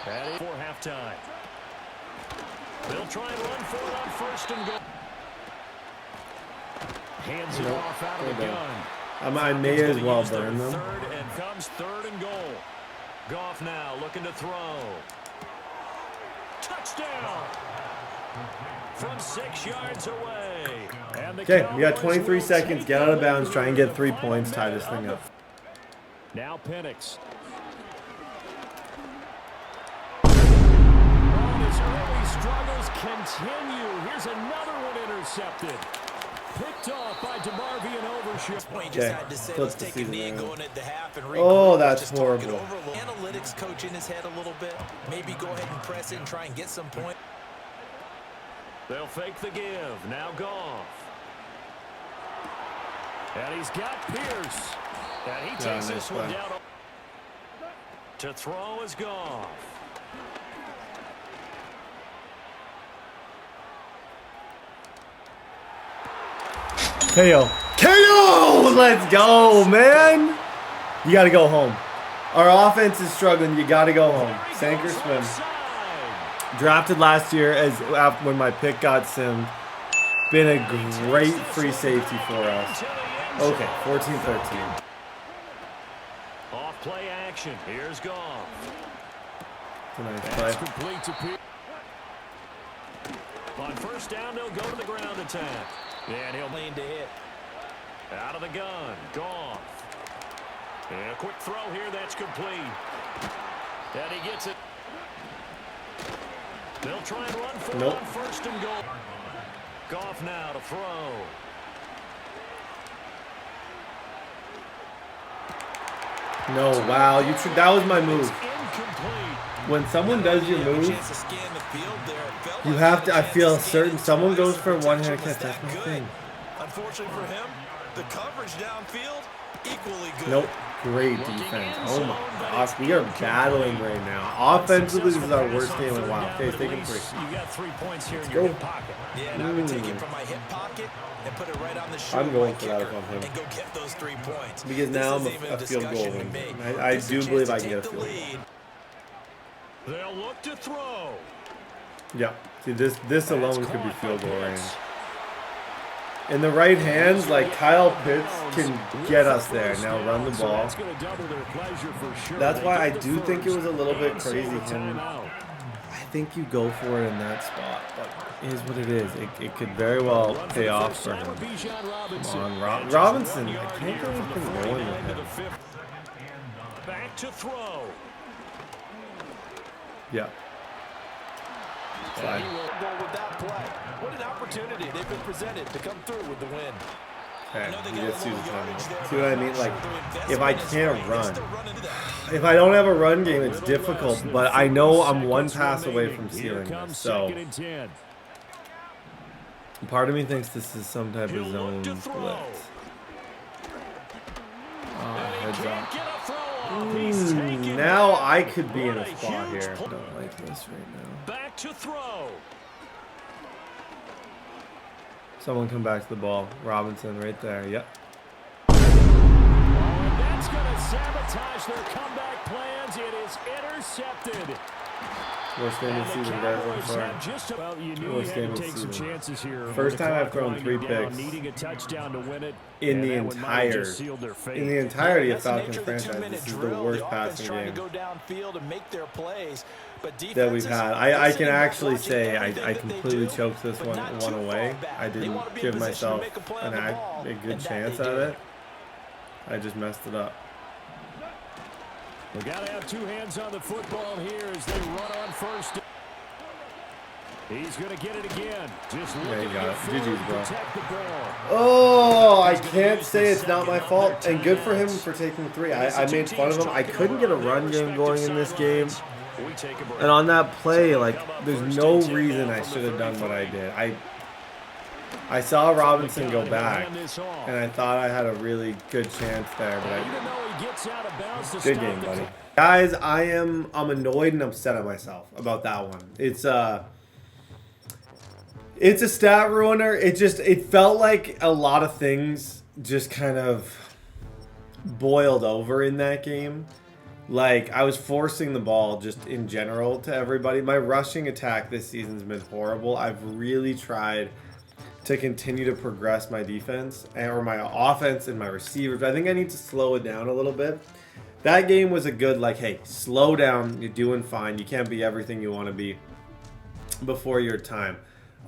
Ready for halftime. They'll try and run for it on 1st and goal. Hands it off out of the gun. I may as well burn them. 3rd and comes 3rd and goal. Goff now looking to throw. Touchdown. From 6 yards away. Okay, we got 23 seconds. Get out of bounds. Try and get 3 points. Tie this thing up. Now Penix. His early struggles continue. Here's another one intercepted. Picked off by DeMarvian Overshield. Point just had to say, let's take a knee and go in at the half and oh, that's horrible. Analytics coach in his head a little bit. Maybe go ahead and press it and try and get some points. They'll fake the give. Now Goff. And he's got Pierce. And he takes this one down. To throw is Goff. KO. KO! Let's go, man. You got to go home. Our offense is struggling. You got to go home. Sink or swim. Drafted last year when my pick got simmed. Been a great free safety for us. Okay, 14-13. Off play action. Here's Goff. It's a nice play. Complete to Pierce. On 1st down, they'll go to the ground attack. And he'll lean to hit. Out of the gun. Goff. And a quick throw here. That's complete. And he gets it. They'll try and run for it on 1st and goal. Goff now to throw. No, wow. That was my move. When someone does your move, you have to, I feel certain, someone goes for a one-hand catch. That's my thing. Unfortunately for him, the coverage downfield, equally good. Nope. Great defense. Oh my gosh. We are battling right now. Offensively, this is our worst game in a while. Okay, take him 3. You got 3 points here in your hip pocket. Yeah, and I would take it from my hip pocket and put it right on the shoulder. I'm going for that if I'm him. And go get those 3 points. Because now I'm a field goal win. I do believe I can get a field goal. They'll look to throw. Yeah. See, this alone could be field goal range. In the right hands, like Kyle Pitts can get us there. Now run the ball. That's why I do think it was a little bit crazy. I think you go for it in that spot, but it is what it is. It could very well pay off for him. Come on, Robinson. I can't get anything going with him. Back to throw. Yeah. And he will go with that play. What an opportunity they've been presented to come through with the win. Okay, you just see what I mean? Like, if I can't run, if I don't have a run game, it's difficult, but I know I'm one pass away from sealing this, so part of me thinks this is some type of zone blitz. Heads up. Now I could be in a spot here. I don't like this right now. Back to throw. Someone come back to the ball. Robinson right there. Yep. And that's going to sabotage their comeback plans. It is intercepted. Worst game of the season, guys. Well, you knew you had to take some chances here. First time I've thrown 3 picks needing a touchdown to win it, in the entirety of Falcons franchise. This is the worst passing game that we've had. I can actually say I completely choked this one away. I didn't give myself a good chance at it. I just messed it up. We got to have 2 hands on the football here as they run on first. He's going to get it again. Just yeah, you got it. GG's, bro. The ball. Oh, I can't say it's not my fault. And good for him for taking 3. I made fun of him. I couldn't get a run game going in this game. And on that play, like, there's no reason I should have done what I did. I saw Robinson go back, and I thought I had a really good chance there, but good game, buddy. Guys, I'm annoyed and upset at myself about that one. It's a stat ruiner. It felt like a lot of things just kind of boiled over in that game. Like, I was forcing the ball just in general to everybody. My rushing attack this season's been horrible. I've really tried to continue to progress my defense or my offense and my receivers. I think I need to slow it down a little bit. That game was a good, like, hey, slow down. You're doing fine. You can't be everything you want to be before your time.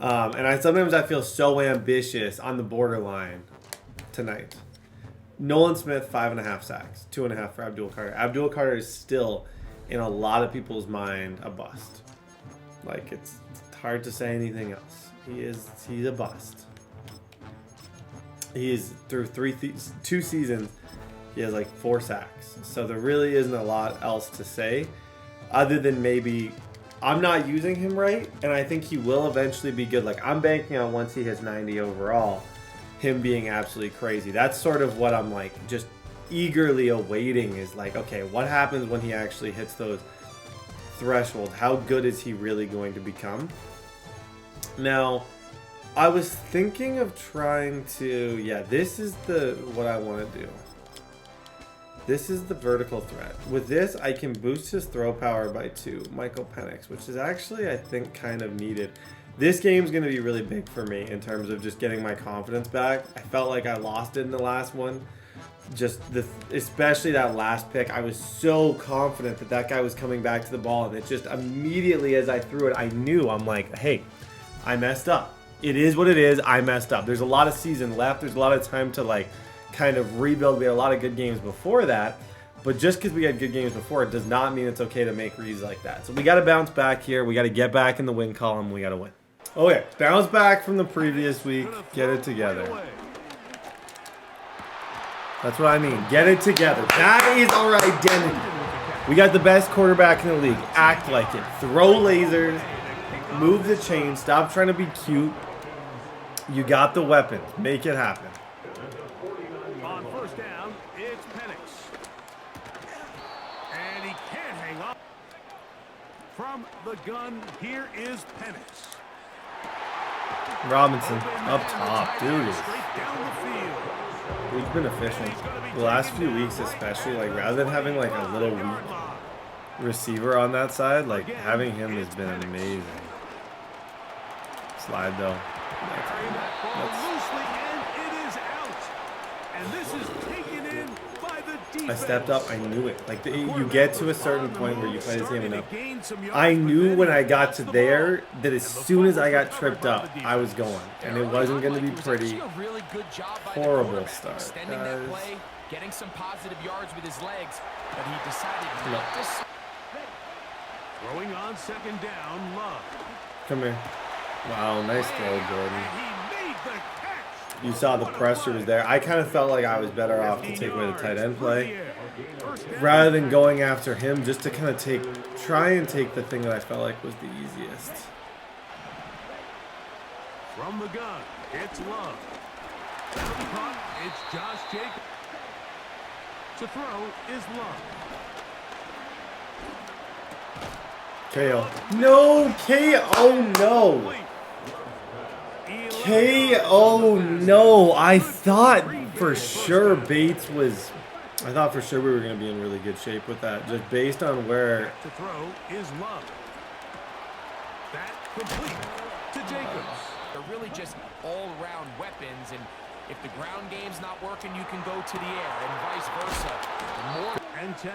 And sometimes I feel so ambitious on the borderline tonight. Nolan Smith, 5.5 sacks, 2.5 for Abdul Carter. Abdul Carter is still, in a lot of people's mind, a bust. Like, it's hard to say anything else. He's a bust. He is through 2 seasons. He has like 4 sacks. So there really isn't a lot else to say, other than maybe I'm not using him right, and I think he will eventually be good. Like, I'm banking on once he hits 90 overall, him being absolutely crazy. That's sort of what I'm like just eagerly awaiting. Is like, okay, what happens when he actually hits those thresholds? How good is he really going to become? Now, I was thinking of trying to, this is what I want to do. This is the vertical threat. With this, I can boost his throw power by 2, Michael Penix, which is actually, I think, kind of needed. This game's going to be really big for me in terms of just getting my confidence back. I felt like I lost it in the last one. Especially that last pick. I was so confident that guy was coming back to the ball, and it just immediately as I threw it, I knew, I'm like, hey, I messed up. It is what it is. I messed up. There's a lot of season left. There's a lot of time to like kind of rebuild. We had a lot of good games before that, but just because we had good games before, it does not mean it's okay to make reads like that. So we got to bounce back here. We got to get back in the win column. We got to win. Okay, bounce back from the previous week. Get it together. That's what I mean. Get it together. That is our identity. We got the best quarterback in the league. Act like it. Throw lasers. Move the chain. Stop trying to be cute. You got the weapons. Make it happen. On first down, it's Penix. And he can't hang up. From the gun, here is Penix. Robinson up top. Dude, he's been efficient. The last few weeks especially, like rather than having like a little weak receiver on that side, like having him has been amazing. Slide though. Loosely, and it is out. And this is taken in by the I stepped up. I knew it. Like you get to a certain point where you play this game enough. I knew when I got to there that as soon as I got tripped up, I was going, and it wasn't going to be pretty. Horrible start. Extending that play, getting some positive yards with his legs, but he decided not to. Throwing on second down, Love. Come here. Wow, nice throw, Jordan. You saw the pressure was there. I kind of felt like I was better off to take away the tight end play rather than going after him, just to kind of try and take the thing that I felt like was the easiest. From the gun, it's Love. It's Josh Jacobs. To throw is Love. KO. No, KO, no. KO, no. I thought for sure Bates was... I thought for sure we were going to be in really good shape with that, just based on where... To throw is Love. That complete to Jacobs. They're really just all-around weapons, and if the ground game's not working, you can go to the air, and vice versa. More and 10.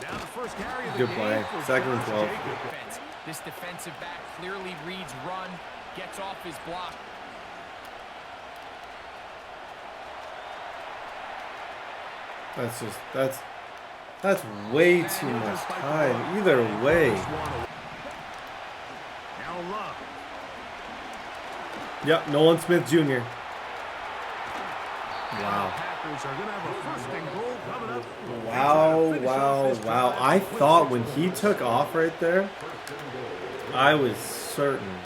Now the first carry of the good play. Second and 12. This defensive back clearly reads run, gets off his block. That's way too much time. Either way. Now Love. Yep, Nolan Smith Jr. Wow. Wow. I thought when he took off right there, I was certain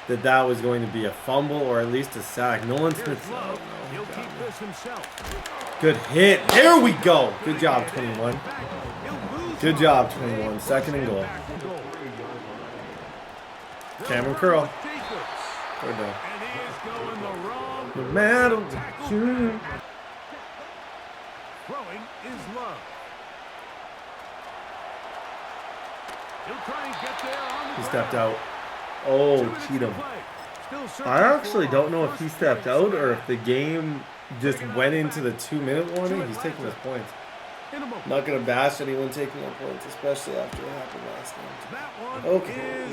that that was going to be a fumble or at least a sack. Nolan Smith. Oh, no, good hit. There we go. Good job, 21. Good job, 21. Second and goal. Cameron Curl. We're done. No matter what you... Throwing is Love. He'll try and get there on the He stepped out. Oh, cheat him. I actually don't know if he stepped out or if the game just went into the 2-minute warning. He's taking his points. I'm not going to bash anyone taking their points, especially after what happened last night. Okay.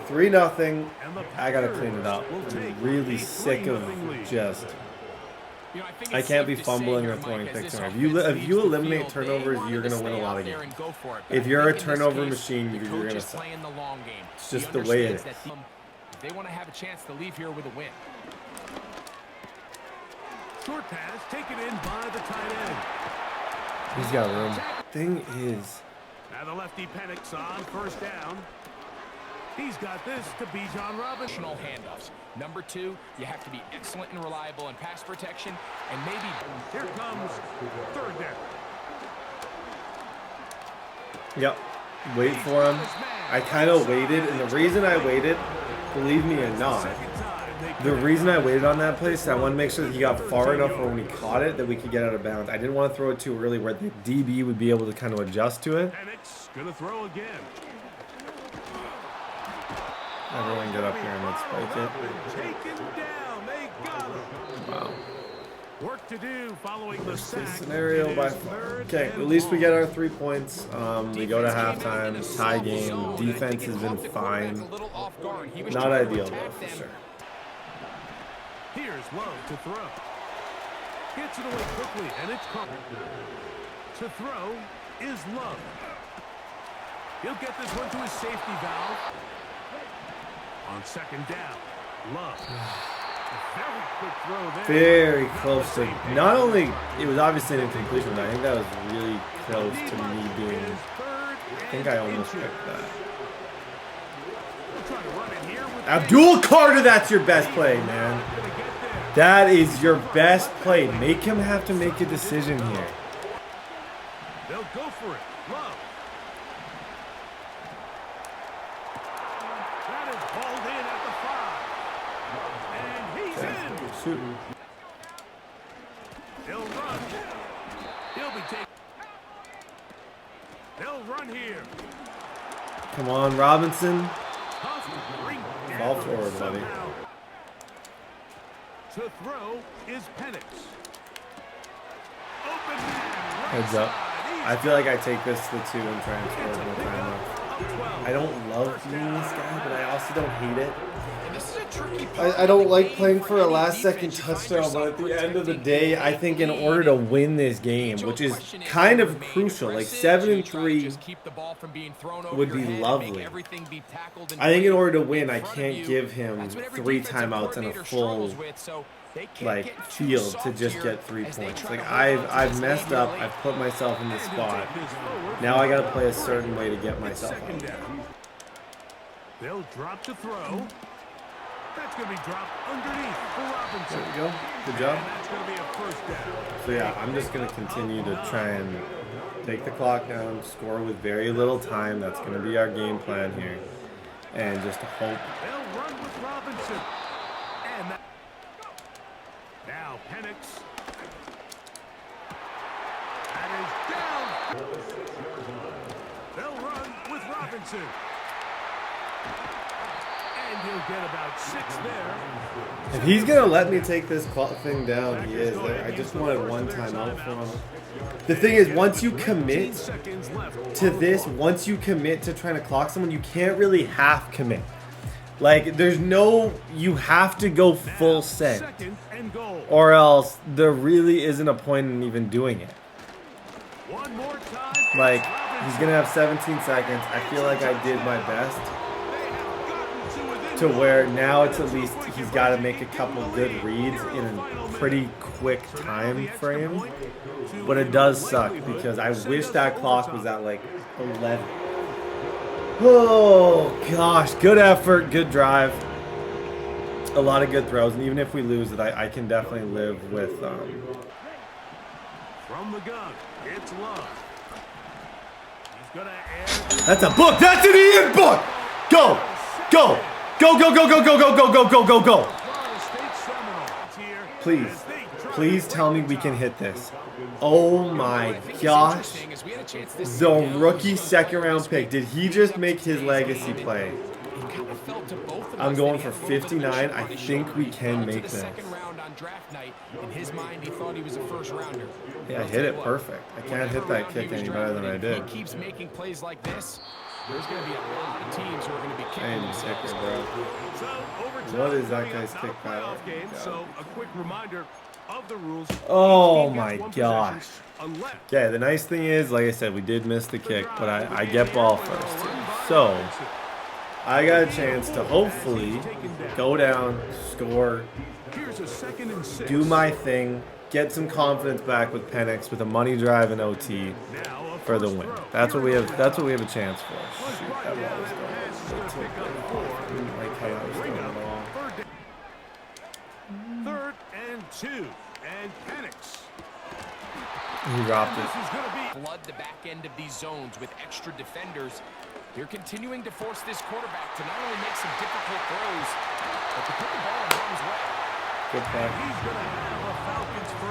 3-0. I got to clean it up. I'm really sick of just... I can't be fumbling or throwing picks. If you eliminate turnovers, you're going to win a lot of games. If you're a turnover machine, you're going to suck. It's just the way it is. They want to have a chance to leave here with a win. Short pass taken in by the tight end. He's got room. Thing is... Now the lefty Penix on first down. He's got this to Bijan Robinson. Handoffs. Number 2, you have to be excellent and reliable in pass protection, and maybe... Here comes third down. Yep. Wait for him. I kind of waited, and the reason I waited, believe me or not, the reason I waited on that place, I wanted to make sure that he got far enough where when he caught it that we could get out of bounds. I didn't want to throw it too early where the DB would be able to kind of adjust to it. Penix gonna throw again. Everyone get up here and let's spike it. Taken down. They got him. Wow. Work to do following the sack. Scenario by far. Okay, at least we get our 3 points. We go to halftime, tie game. Defense has been fine. Not ideal though, for sure. Here's Love to throw. Gets it away quickly, and it's caught. To throw is Love. He'll get this one to his safety valve. On second down, Love. Very quick throw there. Very close to, not only, it was obviously an incompletion, but I think that was really close to me being, I think I almost picked that. Abdul Carter, that's your best play, man. That is your best play. Make him have to make a decision here. They'll go for it. Love. That is hauled in at the 5. And he's in. Shooting. He'll run. He'll be taken. They'll run here. Come on, Robinson. Ball forward, buddy. To throw is Penix. Heads up. I feel like I take this to the 2 and try and score more time up. I don't love being this guy, but I also don't hate it. I don't like playing for a last-second touchdown, but at the end of the day, I think in order to win this game, which is kind of crucial, like 7-3 would be lovely. I think in order to win, I can't give him 3 timeouts and a full field to just get 3 points. Like I've messed up. I've put myself in this spot. Now I got to play a certain way to get myself out. They'll drop the throw. That's going to be dropped underneath for Robinson. There we go. Good job. That's going to be a first down. So yeah, I'm just going to continue to try and take the clock down, score with very little time. That's going to be our game plan here. And just hope. They'll run with Robinson. And that. Now Penix. That is down. They'll run with Robinson. And he'll get about 6 there. If he's going to let me take this thing down, he is. I just wanted 1 timeout from him. The thing is, once you commit to this, once you commit to trying to clock someone, you can't really half commit. Like, there's no, you have to go full send. Or else there really isn't a point in even doing it. Like, he's going to have 17 seconds. I feel like I did my best. To where now it's at least he's got to make a couple good reads in a pretty quick time frame. But it does suck because I wish that clock was at like 11. Oh gosh, good effort, good drive. A lot of good throws, and even if we lose it, I can definitely live with From the gun, it's Love. He's gonna air. That's a book. That's an Ian book. Go. Go. Go, go, go, go, go, go, go, go, go, go, go. Please, please tell me we can hit this. Oh my gosh. The rookie 2nd round pick. Did he just make his legacy play? I'm going for 59. I think we can make this. Yeah, I hit it perfect. I can't hit that kick any better than I did. He keeps making plays like this. There's going to be a lot of teams who are going to be kicking this kicker, bro. What is that guy's kick power? So a quick reminder of the rules. Oh my gosh. Yeah, the nice thing is, like I said, we did miss the kick, but I get ball first. So I got a chance to hopefully go down, score, do my thing, get some confidence back with Penix with a money drive and OT for the win. That's what we have. That's what we have a chance for. Shoot, that ball was going. I didn't like how that was going at all. 3rd and 2, and Penix. He dropped it. Flood the back end of these zones with extra defenders. They're continuing to force this quarterback to not only make some difficult throws, but to put the ball in harm's way. Good play.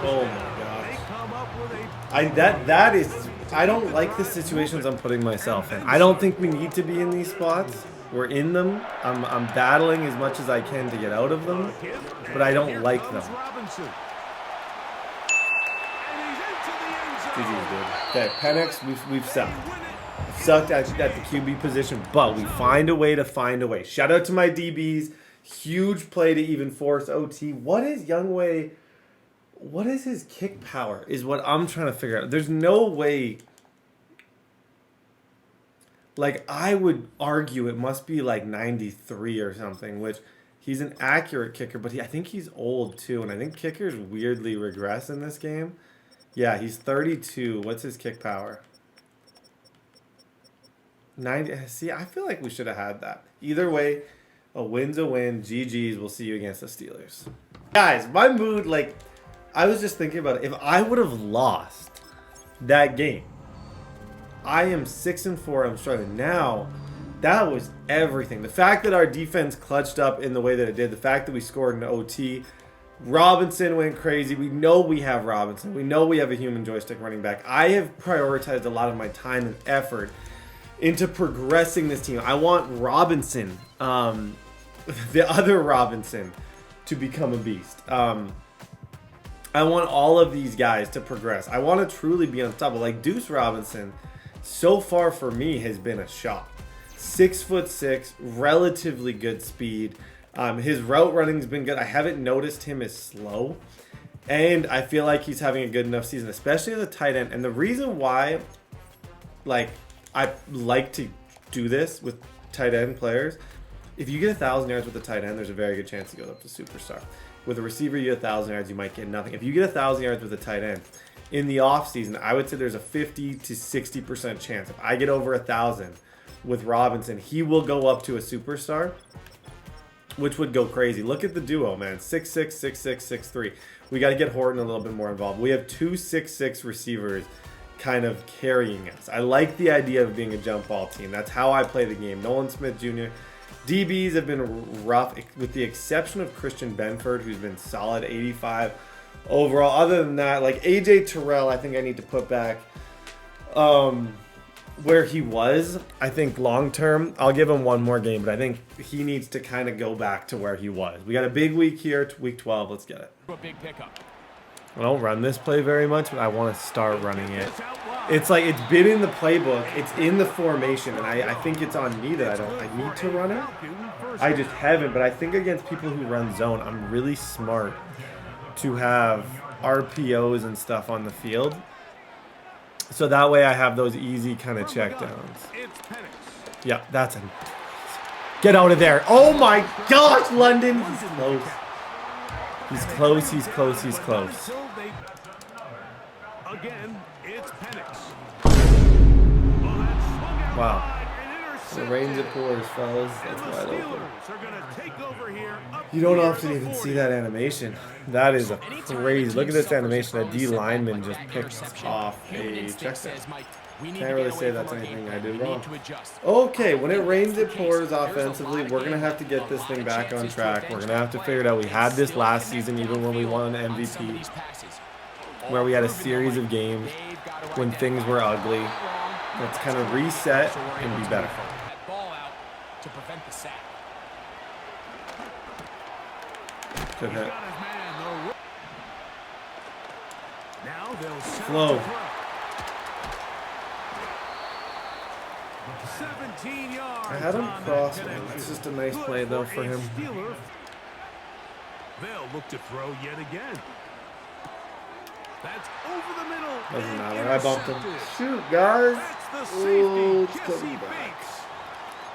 Oh my gosh. That is. I don't like the situations I'm putting myself in. I don't think we need to be in these spots. We're in them. I'm battling as much as I can to get out of them, but I don't like them. GG's, dude. Okay, Penix, we've sucked. We've sucked at the QB position, but we find a way to find a way. Shout out to my DBs. Huge play to even force OT. What is Youngway? What is his kick power is what I'm trying to figure out. There's no way. Like, I would argue it must be like 93 or something, which he's an accurate kicker, but I think he's old too, and I think kickers weirdly regress in this game. Yeah, he's 32. What's his kick power? 90. See, I feel like we should have had that. Either way, a win's a win. GG's. We'll see you against the Steelers. Guys, my mood, like, I was just thinking about it. If I would have lost that game, I am 6-4. I'm struggling. Now, that was everything. The fact that our defense clutched up in the way that it did, the fact that we scored an OT, Robinson went crazy. We know we have Robinson. We know we have a human joystick running back. I have prioritized a lot of my time and effort into progressing this team. I want Robinson, the other Robinson, to become a beast. I I want all of these guys to progress. I want to truly be unstoppable. Like Deuce Robinson, so far for me, has been a shot. 6'6", relatively good speed. His route running's been good. I haven't noticed him as slow. And I feel like he's having a good enough season, especially as a tight end. And the reason why, like, I like to do this with tight end players, if you get 1,000 yards with a tight end, there's a very good chance he goes up to superstar. With a receiver, you get 1,000 yards, you might get nothing. If you get 1,000 yards with a tight end, in the offseason, I would say there's a 50 to 60% chance. If I get over 1,000 with Robinson, he will go up to a superstar, which would go crazy. Look at the duo, man. 6'6", 6'6", 6'3". We got to get Horton a little bit more involved. We have 2 6'6" receivers kind of carrying us. I like the idea of being a jump ball team. That's how I play the game. Nolan Smith Jr. DBs have been rough, with the exception of Christian Benford, who's been solid, 85 overall. Other than that, like AJ Terrell, I think I need to put back where he was. I think long term, I'll give him one more game, but I think he needs to kind of go back to where he was. We got a big week here, week 12. Let's get it. A big pickup. I don't run this play very much, but I want to start running it. It's like it's been in the playbook, it's in the formation, and I think it's on me that I need to run it. I just haven't, but I think against people who run zone, I'm really smart to have RPOs and stuff on the field. So that way I have those easy kind of checkdowns. Yeah, that's a... Get out of there. Oh my gosh, London. He's close. He's close, he's close, he's close. Again, it's Penix. Wow. The range of pours, fellas. That's wide open. You don't often even see that animation. That is a crazy. Look at this animation. A D lineman just picks off a checkdown. Can't really say that's anything I did wrong. Okay, when it rains, it pours offensively. We're going to have to get this thing back on track. We're going to have to figure it out. We had this last season, even when we won MVP, where we had a series of games when things were ugly. Let's kind of reset and be better. To prevent the sack. Good hit. Now they'll Flow. 17 yards. I had him cross. It's just a nice play though for him. They'll look to throw yet again. That's over the middle. Doesn't matter. I bumped him. Shoot, guys. Oh, it's coming back.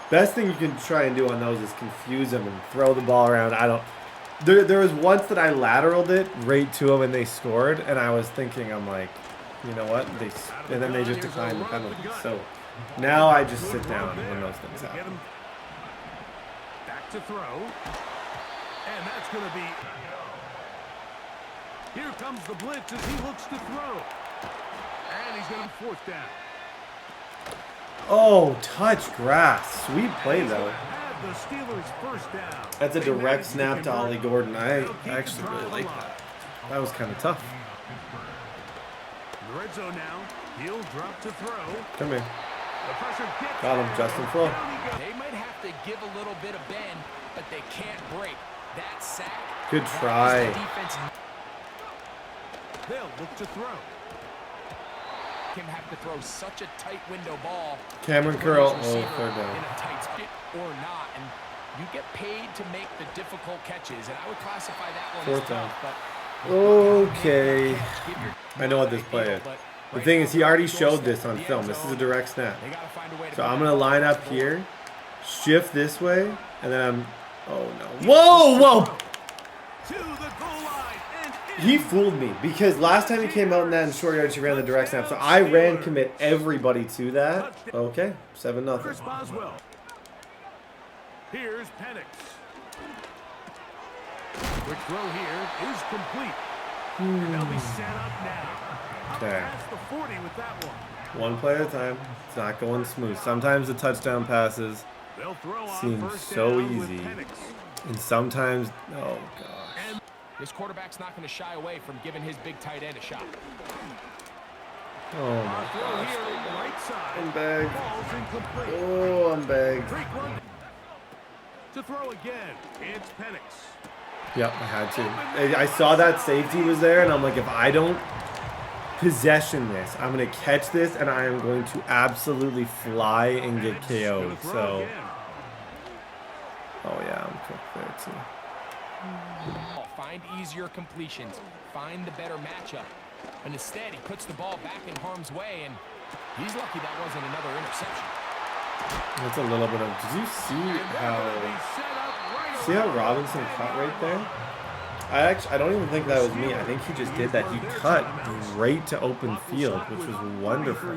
Best thing you can try and do on those is confuse them and throw the ball around. I don't. There was once that I lateraled it right to them and they scored, and I was thinking, I'm like, you know what? And then they just declined the penalty. So now I just sit down when those things happen. Back to throw, and that's going to be. Here comes the blitz as he looks to throw, and he's going to fourth down. Oh, touch grass. Sweet play, though. That's a direct snap to Ollie Gordon. I actually really like that. That was kind of tough. Red zone now. He'll drop to throw. Come here. Got him, Justin Flo. They might have to give a little bit of bend, but they can't break. That sack. Good try. They'll look to throw. Him have to throw such a tight window ball. Cameron Curl. Oh, third down. In a tight spot or not, and you get paid to make the difficult catches, and I would classify that one fourth as down. tough, but okay. I know what this play is. The thing is, he already showed this on film. This is a direct snap. So I'm gonna line up here, shift this way, and then I'm. Oh no! Whoa! Whoa! He fooled me because last time he came out in that in short yardage, he ran the direct snap. So I ran commit everybody to that. Okay, 7-0. Here's Penix. Quick throw here is complete. They'll be set up now. Okay. Past the 40 with that one. One play at a time. It's not going smooth. Sometimes the touchdown passes seem so easy, and sometimes, oh gosh. This quarterback's not going to shy away from giving his big tight end a shot. Oh my gosh. I'm bagged. Oh, I'm bagged. To throw again, it's Penix. Yep, I had to. I saw that safety was there, and I'm like, if I don't possession this, I'm going to catch this, and I am going to absolutely fly and get KO'd. So, oh yeah, I'm cooked there too. Find easier completions. Find the better matchup. And instead, he puts the ball back in harm's way, and he's lucky that wasn't another interception. That's a little bit of. Did you see how Robinson cut right there? I don't even think that was me. I think he just did that. He cut right to open field, which was wonderful.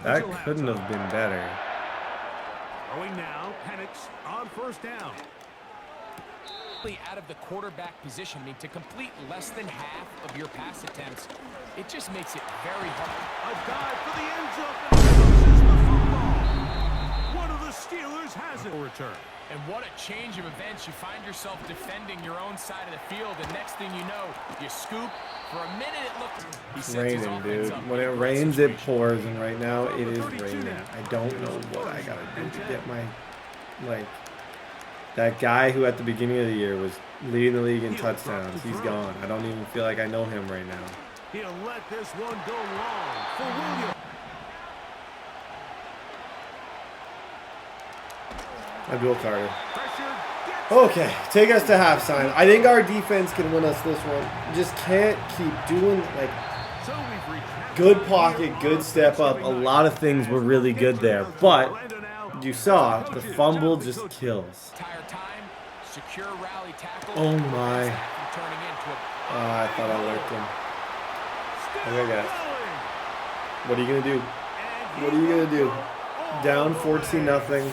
That couldn't have been better. Throwing now, Penix on first down. Out of the quarterback position, I mean, to complete less than half of your pass attempts, it just makes it very hard. A dive for the end zone and the football. One of the Steelers has it. Return. And what a change of events. You find yourself defending your own side of the field, and next thing you know, you scoop. For a minute, it looked. It's raining, dude. When it rains, it pours, and right now it is raining. I don't know what I gotta do to get my that guy who at the beginning of the year was leading the league in touchdowns. He's gone. I don't even feel like I know him right now. He'll let this one go long for Williams. Abdul Carter. Okay, take us to halftime. I think our defense can win us this one. Just can't keep doing like good pocket, good step up. A lot of things were really good there, but you saw the fumble just kills. Oh my! I thought I lurked him. Okay, guys. What are you gonna do? What are you gonna do? Down 14-0.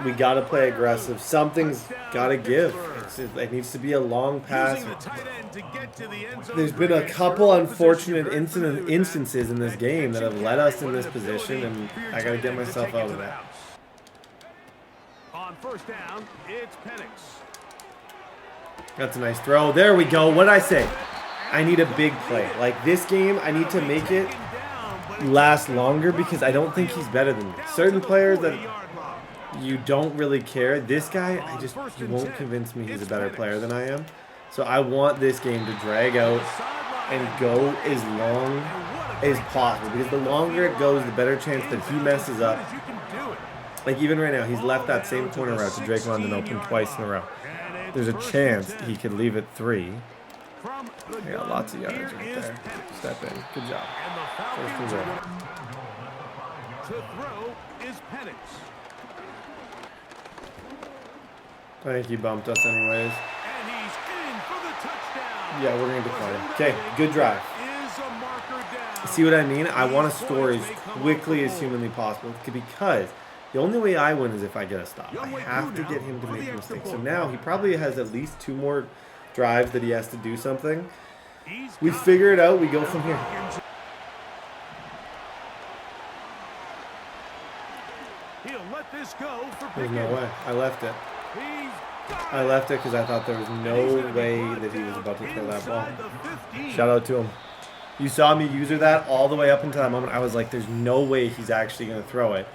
We got to play aggressive. Something's got to give. It needs to be a long pass. There's been a couple unfortunate instances in this game that have led us in this position, and I got to get myself out of that. On first down, it's Penix. That's a nice throw. There we go. What did I say? I need a big play. Like this game, I need to make it last longer because I don't think he's better than me. Certain players that you don't really care. This guy, he won't convince me he's a better player than I am. So I want this game to drag out and go as long as possible because the longer it goes, the better chance that he messes up. Like even right now, he's left that same corner route to Drake London open twice in a row. There's a chance he could leave it 3. I got lots of yards right there. Step in. Good job. First and goal. To throw is Penix. I think he bumped us anyways. And he's in for the touchdown. Yeah, we're going to decline. Okay, good drive. See what I mean? I want to score as quickly as humanly possible because the only way I win is if I get a stop. I have to get him to make a mistake. So now he probably has at least 2 more drives that he has to do something. We figure it out. We go from here. There's no way. I left it. I left it because I thought there was no way that he was about to throw that ball. Shout out to him. You saw me user that all the way up until that moment. I was like, there's no way he's actually going to throw it.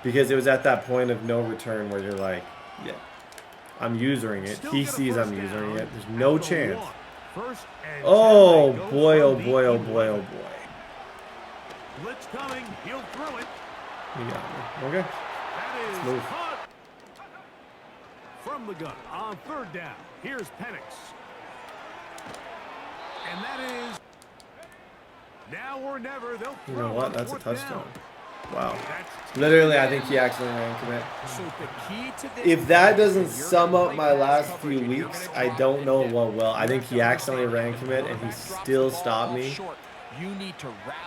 Because it was at that point of no return where you're like, yeah, I'm using it. He sees I'm using it. There's no chance. Oh, boy, oh, boy, oh, boy, oh, boy. Blitz coming. He'll throw it. You got me. Okay. Let's move. From the gun on third down. Here's Penix. And that is now or never. They'll throw. You know what? That's a touchdown. Wow. Literally, I think he actually ran commit. If that doesn't sum up my last few weeks, I don't know what will. I think he accidentally ran commit and he still stopped me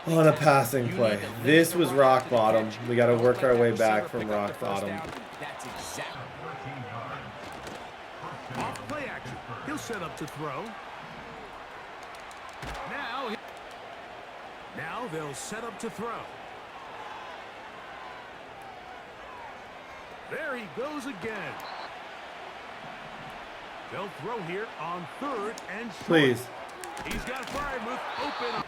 on a passing play. This was rock bottom. We got to work our way back from rock bottom. Off play action. He'll set up to throw. Now they'll set up to throw. There he goes again. They'll throw here on third and short. Please. He's got Frymouth open.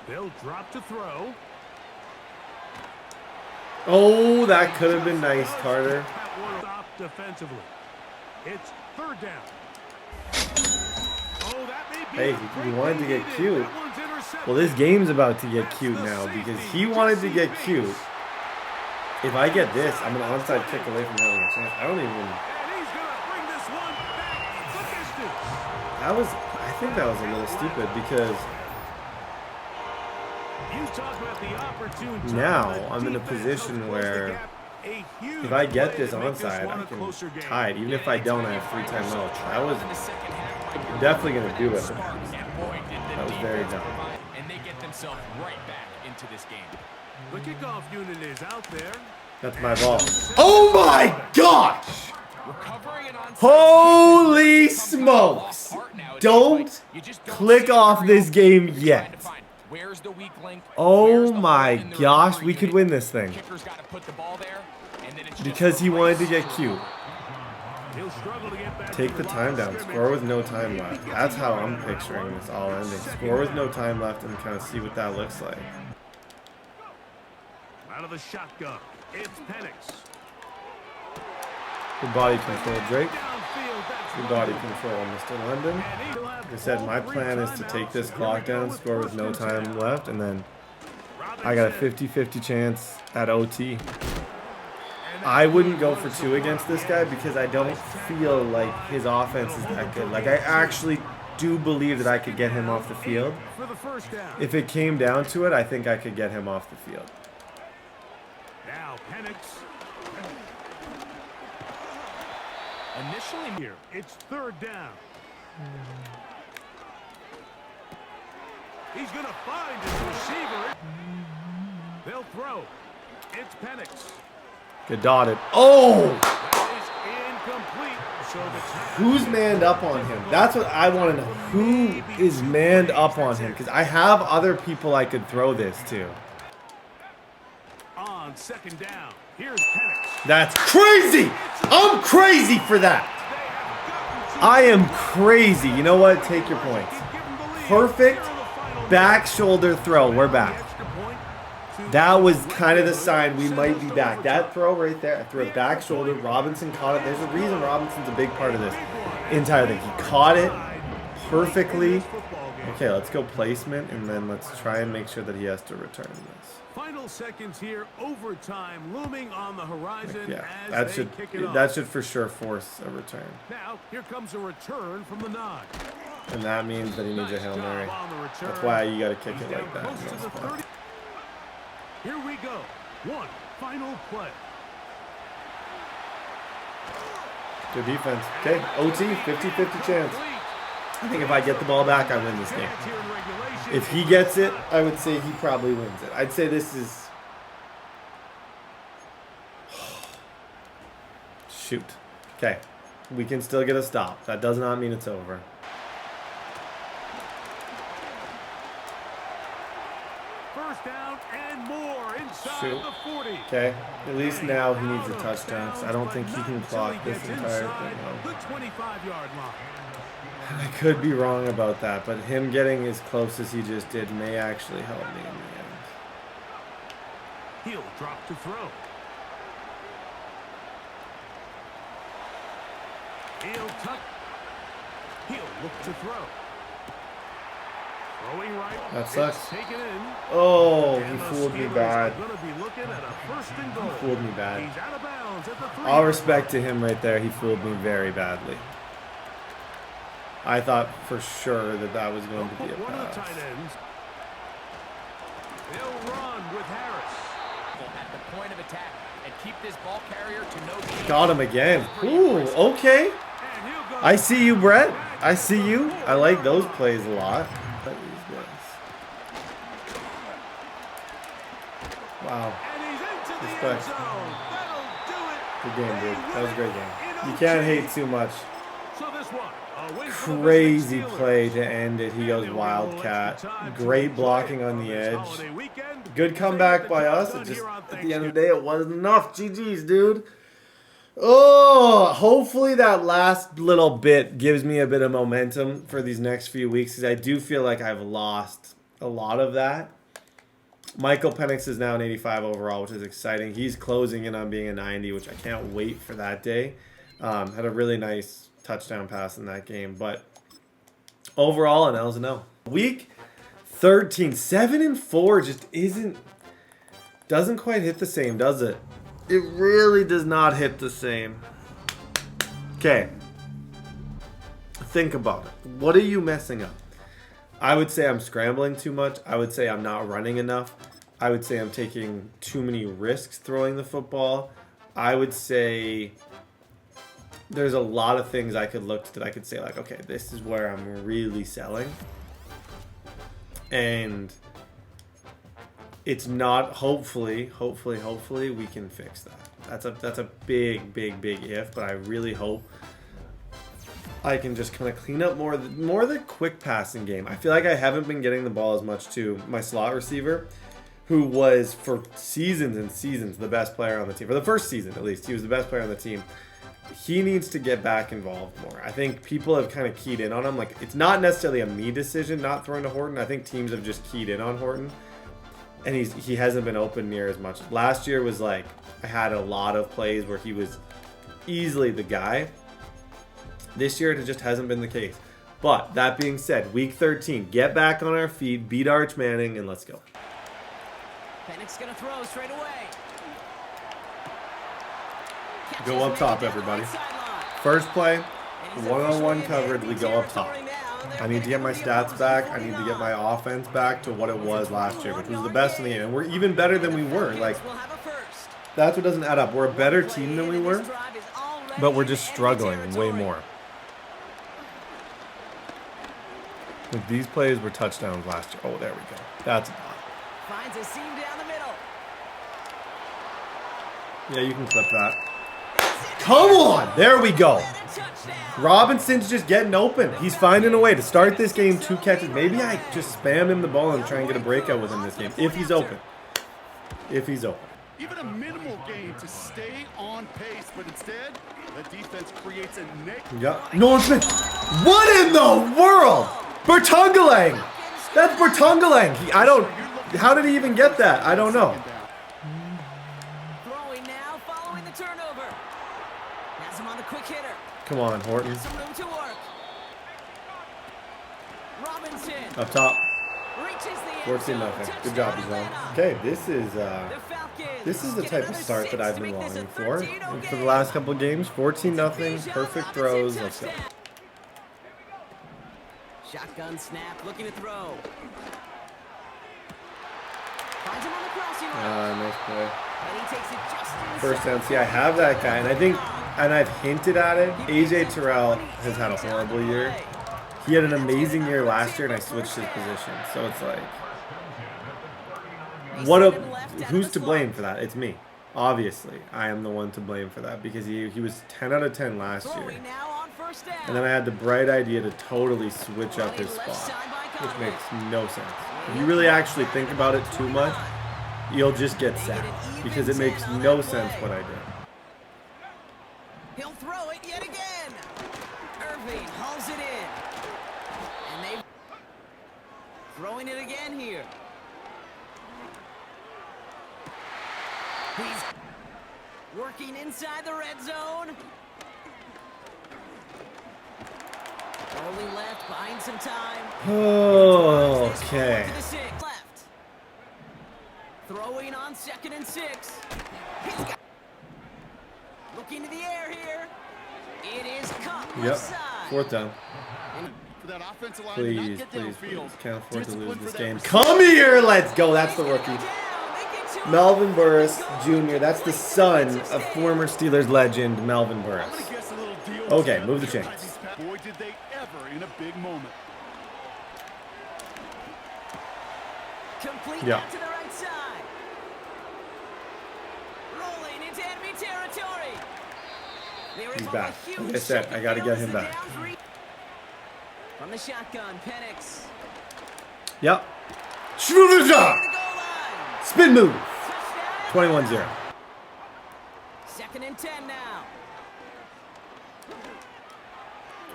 They'll drop to throw. Oh, that could have been nice, Carter. Stop defensively. It's third down. Oh, that may be Hey, he wanted to get cute. Well, this game's about to get cute now because he wanted to get cute. If I get this, I'm an onside kick away from having a chance. I don't even. That was. I think that was a little stupid because now I'm in a position where if I get this onside, I can tie it. Even if I don't, I have 3 timeouts. That was definitely going to do it. That was very dumb. And they get themselves right back into this game. The kickoff unit is out there. That's my ball. Oh my gosh! Holy smokes! Don't click off this game yet. Oh my gosh, we could win this thing. Because he wanted to get cute. Take the time down. Score with no time left. That's how I'm picturing this all ending. Score with no time left and kind of see what that looks like. Out of the shotgun, it's Penix. Good body control, Drake. Good body control, Mr. London. Like I said, my plan is to take this clock down, score with no time left, and then I got a 50-50 chance at OT. I wouldn't go for 2 against this guy because I don't feel like his offense is that good. Like, I actually do believe that I could get him off the field. If it came down to it, I think I could get him off the field. Now Penix. Initially here, it's third down. He's going to find his receiver. They'll throw. It's Penix. Good dotted. Oh! That is incomplete. So who's manned up on him? That's what I want to know. Who is manned up on him? Because I have other people I could throw this to. On second down, here's Penix. That's crazy! I'm crazy for that! I am crazy. You know what? Take your points. Perfect back shoulder throw. We're back. That was kind of the sign we might be back. That throw right there, I threw it back shoulder. Robinson caught it. There's a reason Robinson's a big part of this entire thing. He caught it perfectly. Okay, let's go placement, and then let's try and make sure that he has to return this. Final seconds here, overtime looming on the horizon. Yeah, as that should for sure force a return. Now here comes a return from the 9. And that means that he needs a Hail Mary. That's why you got to kick it like that. Here we go. One final play. Good defense. Okay, OT, 50-50 chance. I think if I get the ball back, I win this game. If he gets it, I would say he probably wins it. I'd say this is... Shoot. Okay. We can still get a stop. That does not mean it's over. First down and more inside Shoot. the 40. Okay. At least now he needs a touchdown. So I don't think he can clock this entire thing. The 25-yard line. I could be wrong about that, but him getting as close as he just did may actually help me in the end. He'll drop to throw. He'll tuck. He'll look to throw. Throwing right. That sucks. Taken in. Oh, he And the fooled me Steelers bad. are gonna be looking at a first and goal. He fooled me bad. He's out of bounds at the 3. All respect to him right there. He fooled me very badly. I thought for sure that that was going to be a One of the pass. tight ends. They'll run with Harris. At the point of attack and keep this ball carrier to no gain. Got him again. Ooh, okay. And he'll go. I see you, Brett. I see you. I like those plays a lot. Wow. And he's into the Respect. end zone. That'll do it. Good game, dude. That was a great game. You can't hate too much. So this one, a win for the Crazy Steelers. play to end it. He goes Wildcat. Great blocking on the edge. Holiday weekend. Good comeback by us. It just at the end of the day, it wasn't enough. GG's, dude. Oh, hopefully that last little bit gives me a bit of momentum for these next few weeks because I do feel like I've lost a lot of that. Michael Penix is now an 85 overall, which is exciting. He's closing in on being a 90, which I can't wait for that day. Had a really nice touchdown pass in that game. But overall, an L's a no. Week 13, 7-4 just doesn't quite hit the same, does it? It really does not hit the same. Okay. Think about it. What are you messing up? I would say I'm scrambling too much. I would say I'm not running enough. I would say I'm taking too many risks throwing the football. I would say there's a lot of things I could look to that I could say like, okay, this is where I'm really selling. And it's not, hopefully we can fix that. That's a big if, but I really hope I can just kind of clean up more of the quick passing game. I feel like I haven't been getting the ball as much to my slot receiver, who was for seasons and seasons the best player on the team. For the first season, at least, he was the best player on the team. He needs to get back involved more. I think people have kind of keyed in on him. Like, it's not necessarily a me decision not throwing to Horton. I think teams have just keyed in on Horton, and he hasn't been open near as much. Last year was like, I had a lot of plays where he was easily the guy. This year, it just hasn't been the case. But that being said, week 13, get back on our feet, beat Arch Manning, and let's go. Penix gonna throw straight away. Go up top, everybody. First play, one-on-one coverage, we go up top. I need to get my stats back. I need to get my offense back to what it was last year, which was the best in the game. And we're even better than we were. Like, that's what doesn't add up. We're a better team than we were, but we're just struggling way more. Like, these plays were touchdowns last year. Oh, there we go. That's a lot. Finds a seam down the middle. Yeah, you can clip that. Come on! There we go. Robinson's just getting open. He's finding a way to start this game, 2 catches. Maybe I just spam him the ball and try and get a breakout with him this game. If he's open. If he's open. Even a minimal gain to stay on pace, but instead, the defense creates a negative. Yeah. Nolan Smith. What in the world? Bertungalang. That's Bertungalang. How did he even get that? I don't know. Throwing now, following the turnover. Has him on the quick hitter. Come on, Horton. Some room to work. Robinson. Up top. Reaches the end 14-0. Good job, Bijan. Okay, this is the type of start that I've been longing for the last couple of games. 14-0. Perfect throws. Let's go. Shotgun snap, looking to throw. Finds him on the crossing line. Nice play. And he takes it just inside. First down. See, I have that guy, and I've hinted at it. AJ Terrell has had a horrible year. He had an amazing year last year, and I switched his position. So it's like, who's to blame for that? It's me. Obviously, I am the one to blame for that because he was 10 out of 10 last year. And then I had the bright idea to totally switch up his spot, which makes no sense. If you really actually think about it too much, you'll just get sacked because it makes no sense what I did. He'll throw it yet again. Irving hauls it in. And they throwing it again here. He's working inside the red zone. Rolling left, buying some time. Oh, okay. Left. Throwing on 2nd and 6. Looking to the air here. It is caught. Yep. 4th down. For that offensive line Please. Can't afford to lose this game. Come here. Let's go. That's the rookie. Melvin Burris Jr. That's the son of former Steelers legend Melvin Burris. Okay, move the chains. Boy, did they ever in a big moment. Complete Yeah. to the right side. Rolling into enemy territory. He's back. Like I said, I got to get him back. From the shotgun, Penix. Yep. Spin move. 21-0. 2nd and 10 now.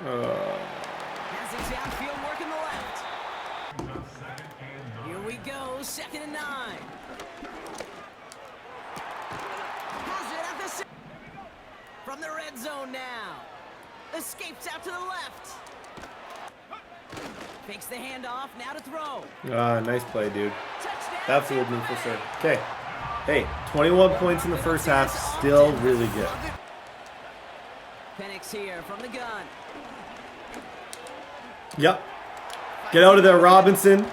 Has it downfield working the left. Here we go. goes 2nd and 9. Has it at the from the red zone now. Escapes out to the left. Fakes the handoff, now to throw. Ah, nice play, dude. That fooled me for sure. Okay. Hey, 21 points in the first half, still really good. Penix here from the gun. Yep. Get out of there, Robinson.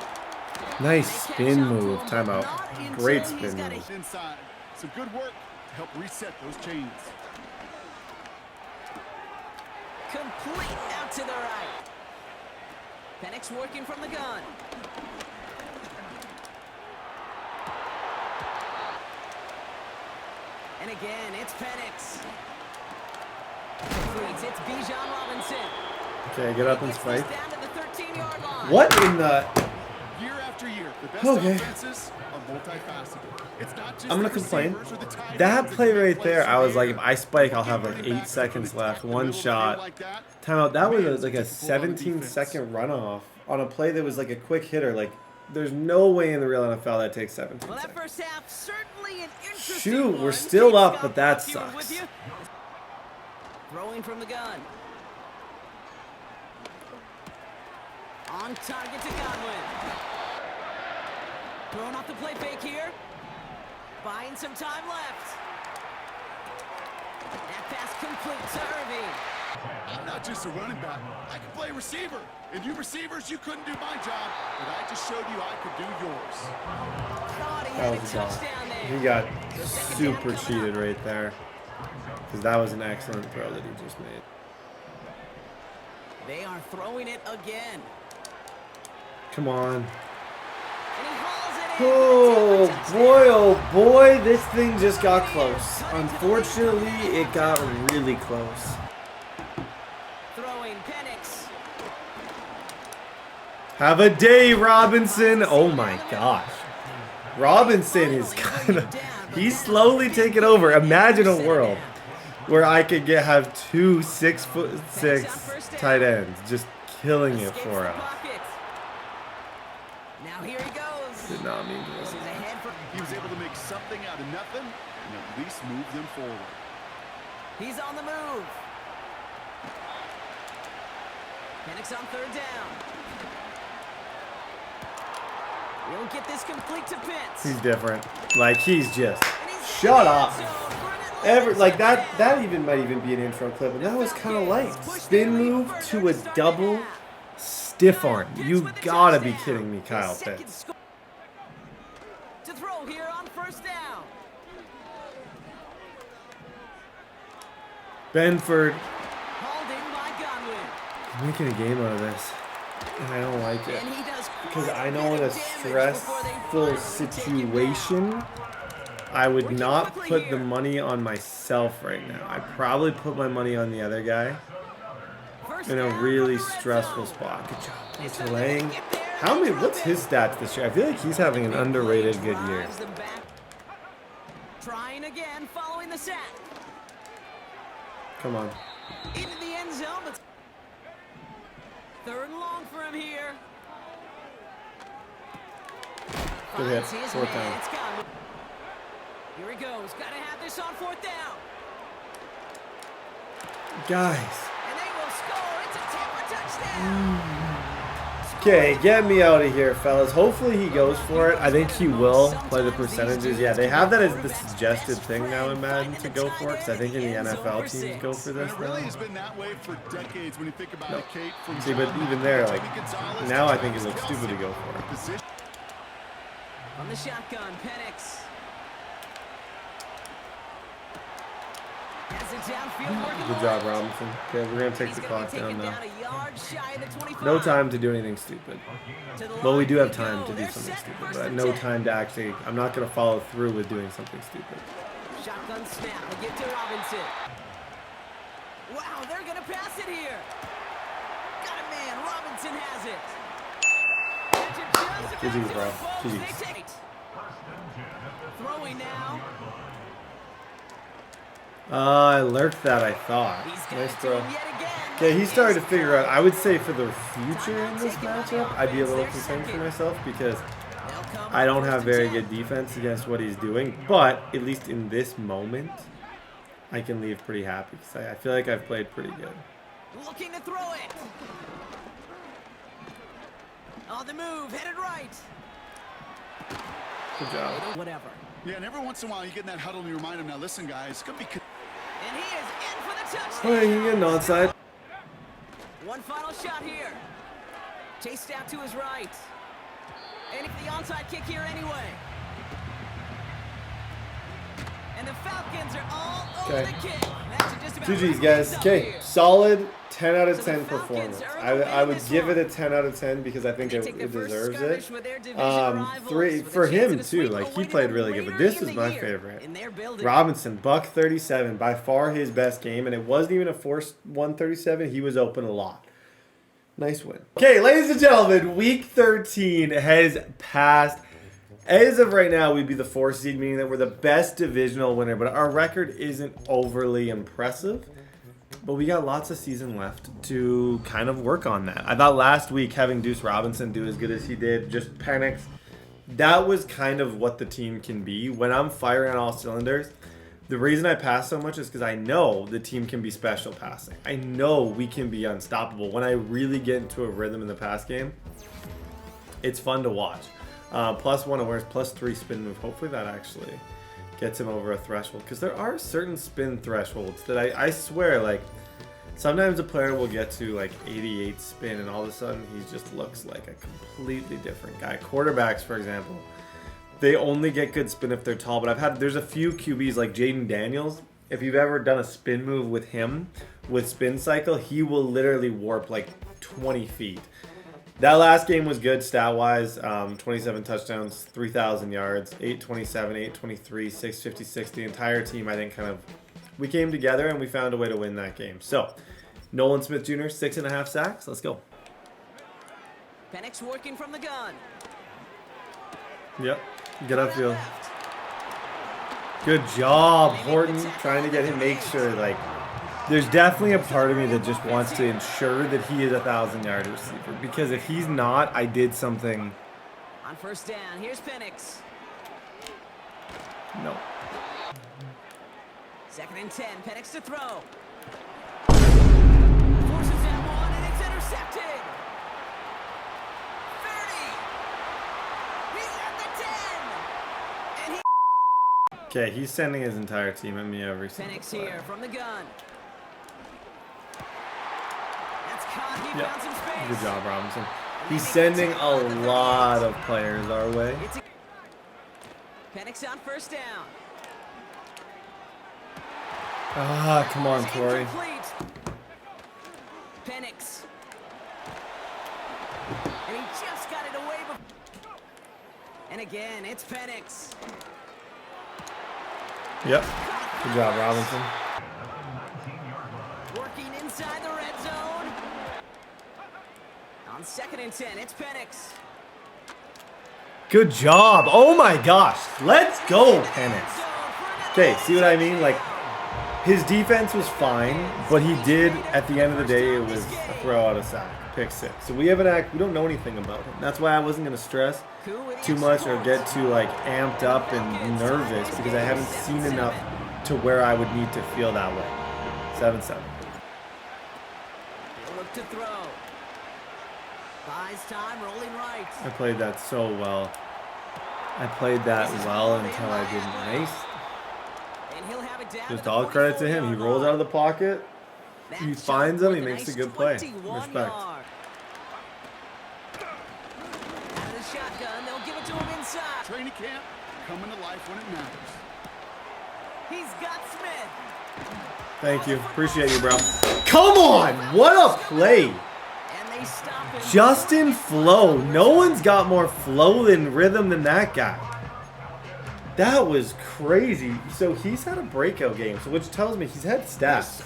Nice spin move. Timeout. Great spin move. Inside. Some good work to help reset those chains. Complete out to the right. Penix working from the gun. And again, it's Penix. It's Bijan Robinson. Okay, get up and spike. Down to the 13-yard line. What in the... Year after year, the best Okay. offenses are multifaceted. It's not just I'm going the to complain. receivers or the tight That ends play that right play there, I was severe. like, if I spike, I'll have like Running 8 back seconds coming left. back One middle of the shot. field like that. Timeout. That was Man, like a it's difficult on 17-second runoff on a play that was like a quick hitter. Like, there's no way in the real NFL that takes 17 Well, that seconds. first half certainly an interesting Shoot, we're one. still Kate up, Scott but that Buck, you were sucks. with you. Throwing from the gun. On target to Godwin. Throwing off the play fake here. Buying some time left. That pass complete to Irving. I'm not just a running back. I can play receiver. And you receivers, you couldn't do my job, but I just showed you I could do yours. Thought he That had a was a ball. touchdown there. He got So second super down coming cheated up. right there. Because that was an excellent throw that he just made. They are throwing it again. Come on. And he hauls it in. Oh Touchdown. boy, oh boy, this thing just got close. Unfortunately, it got really close. Throwing Penix. Have a day, Robinson. Oh my gosh. Robinson is kind of, he's slowly taking over. Imagine a world where I could have 2 6'6" tight ends just killing it Escapes for the us. pocket. Now here he goes. Did not mean to. This is ahead for. He was able to make something out of nothing and at least move them forward. He's on the move. Penix on 3rd down. He'll get this complete to Pitts. He's different. Like, he's just, And he's shut in the up. end zone for an Atlanta Like that touchdown. even might even be an intro clip, and that was kind of light. Spin move to a double stiff arm. You gotta be kidding me, Kyle Pitts. To throw here on 1st down. Benford Hauled in by Godwin. making a game out of this, and I don't like it. And he does Because quite I a know bit in a of damage before they stressful finally take him down. situation, I would not put the money on myself right now. I'd probably put my money on the other guy First in a down really from the red stressful zone. spot. Good job. They Coach said they Lang. can get there. How many? They What's drop his it. stats this year? I feel like he's having an underrated good year. Drives them back. Trying again, following the sack. Come on. Into the end zone, but 3rd and long for him here. Good hit. Finds his 4th man. down. It's Godwin. Here he goes. Got to have this on 4th down. Guys. And they will score. It's a Tampa touchdown. Okay, get me out of here, fellas. Hopefully he goes for it. I think he will play the percentages. Yeah, they have that as the suggested thing now in Madden to go for it, because I think in the NFL teams go for this And it really now. has been that way for decades when you think about it, Kate. From See, but John even there, like, Tony Gonzalez now to I think it looks Travis stupid to Kelce. go for it. Position- On the shotgun, Penix. Has it downfield working Good the job, left. Robinson. Okay, we're going to take He's the gonna clock be down taken now. down a yard shy of the 25. No time to do anything stupid. To the Well, we line do have they time go. to do They're something set, stupid, 1st but and no 10. time to actually, I'm not going to follow through with doing something stupid. Shotgun snap. They give to Robinson. Wow, they're going to pass it here. Got a man. Robinson has it. Catch it just about GG, to bro. it, folks. GG. They take it. Throwing now. I lurked that, I thought. He's got Nice it to throw. him yet again. Okay, he started to figure out. I would say for the future in this matchup, I'd be a little concerned for myself because They'll come I don't have very good defense against what he's doing, but at least in this moment, I can leave pretty happy because I feel like I've played pretty good. Looking to throw it. On the move, headed right. Good job. Whatever. Yeah, and every once in a while you get in that huddle and you remind him, now listen, guys, it's going to be... And he is in for the touchdown. Okay, you get an onside. One final shot here. Chased out to his right. And the onside kick here anyway. And the Falcons are all over the kick. GG's, guys. Okay, solid 10 out of 10 performance. I would give it a 10 out of 10 because I think it deserves it. 3 for him too. Like, he played really good, but this is my favorite. Robinson, $137, by far his best game, and it wasn't even a forced 137. He was open a lot. Nice win. Okay, ladies and gentlemen, week 13 has passed. As of right now, we'd be the 4th seed, meaning that we're the best divisional winner, but our record isn't overly impressive. But we got lots of season left to kind of work on that. I thought last week having Deuce Robinson do as good as he did, just Penix, that was kind of what the team can be. When I'm firing on all cylinders, the reason I pass so much is because I know the team can be special passing. I know we can be unstoppable. When I really get into a rhythm in the pass game, it's fun to watch. +1 awareness, +3 spin move. Hopefully that actually gets him over a threshold, because there are certain spin thresholds that I swear, like, sometimes a player will get to like 88 spin and all of a sudden he just looks like a completely different guy. Quarterbacks, for example, they only get good spin if they're tall, but there's a few QBs like Jaden Daniels. If you've ever done a spin move with him with spin cycle, he will literally warp like 20 feet. That last game was good stat-wise. 27 touchdowns, 3,000 yards, 827, 823, 656. The entire team, I think, we came together and we found a way to win that game. So, Nolan Smith Jr., 6.5 sacks. Let's go. Penix working from the gun. Yep. Get upfield. Good job, Horton. Trying to get him, make sure, like, there's definitely a part of me that just wants to ensure that he is a 1,000-yard receiver. Because if he's not, I did something. On first down, here's Penix. No. 2nd and 10, Penix to throw. Forces that one, and it's intercepted. 30. He's at the 10. And Okay, he's sending his entire team at me every single Penix play. here from the gun. That's caught. He found some space. Good job, Robinson. He's sending a lot of players our way. Penix on first down. Ah, come on, Torrey. Penix. And he just got it away. And again, it's Penix. Yep. Good job, Robinson. Working inside the red zone. On 2nd and 10, it's Penix. Good job. Oh my gosh. Let's go, Penix. Okay, see what I mean? Like, his defense was fine, but he did, at the end of the day, it was a throw out of sack, pick 6. So we don't know anything about him. That's why I wasn't going to stress too much or get too, like, amped up and nervous, because I haven't seen enough to where I would need to feel that way. 7-7. Look to throw. Buys time, rolling right. I played that so well. I played that well until I didn't. Nice. And he'll have it down. Just all credit to him. He rolls out of the pocket. He finds them. He makes a good play. Respect. Shotgun, they'll give it to him inside. Training camp, coming to life when it matters. He's got Smith. Thank you. Appreciate you, bro. Come on! What a play! And they stop him. Justin Flow. No one's got more flow and rhythm than that guy. That was crazy. So he's had a breakout game, so which tells me he's had stats.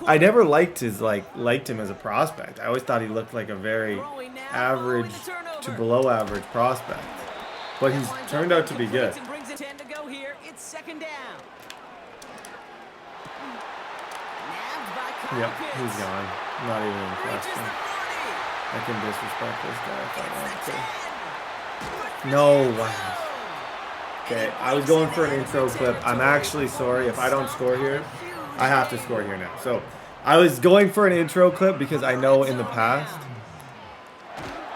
I never liked him as a prospect. I always thought he looked like a very average to below average prospect. But he's turned out to be good. It's 2nd down. Yep, he's gone. Not even in question. I can disrespect this guy if I want to. No, wow. Okay, I was going for an intro clip. I'm actually sorry. If I don't score here, I have to score here now. So, I was going for an intro clip because I know in the past,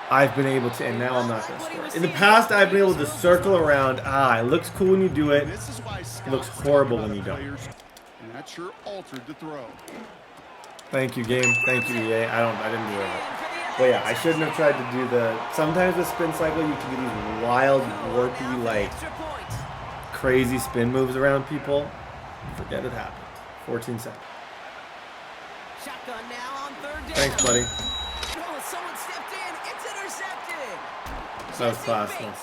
I've been able to, and now I'm not going to score. In the past, I've been able to circle around. It looks cool when you do it. It looks horrible when you don't. And that sure altered the throw. Thank you, game. Thank you, EA. I didn't do it. But yeah, I shouldn't have tried to do the. Sometimes the spin cycle, you can do these wild, warpy, like crazy spin moves around people. Forget it happened. 14 seconds. Shotgun now on third down. Thanks, buddy. Someone stepped in. It's intercepted. That was classless.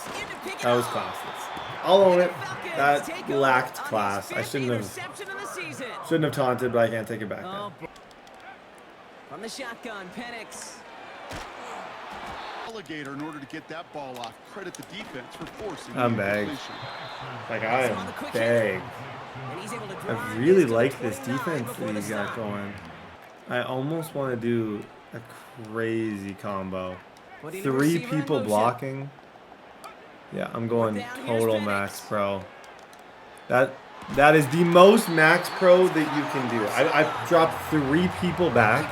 That was classless. I'll own it. That lacked class. I shouldn't have taunted, but I can't take it back now. From the shotgun, Penix. Alligator in order to get that ball off. Credit the defense for forcing. I'm bagged. Like I am bagged. I really like this defense that he's got going. I almost want to do a crazy combo. 3 people blocking. Yeah, I'm going total max pro. That is the most max pro that you can do. I've dropped 3 people back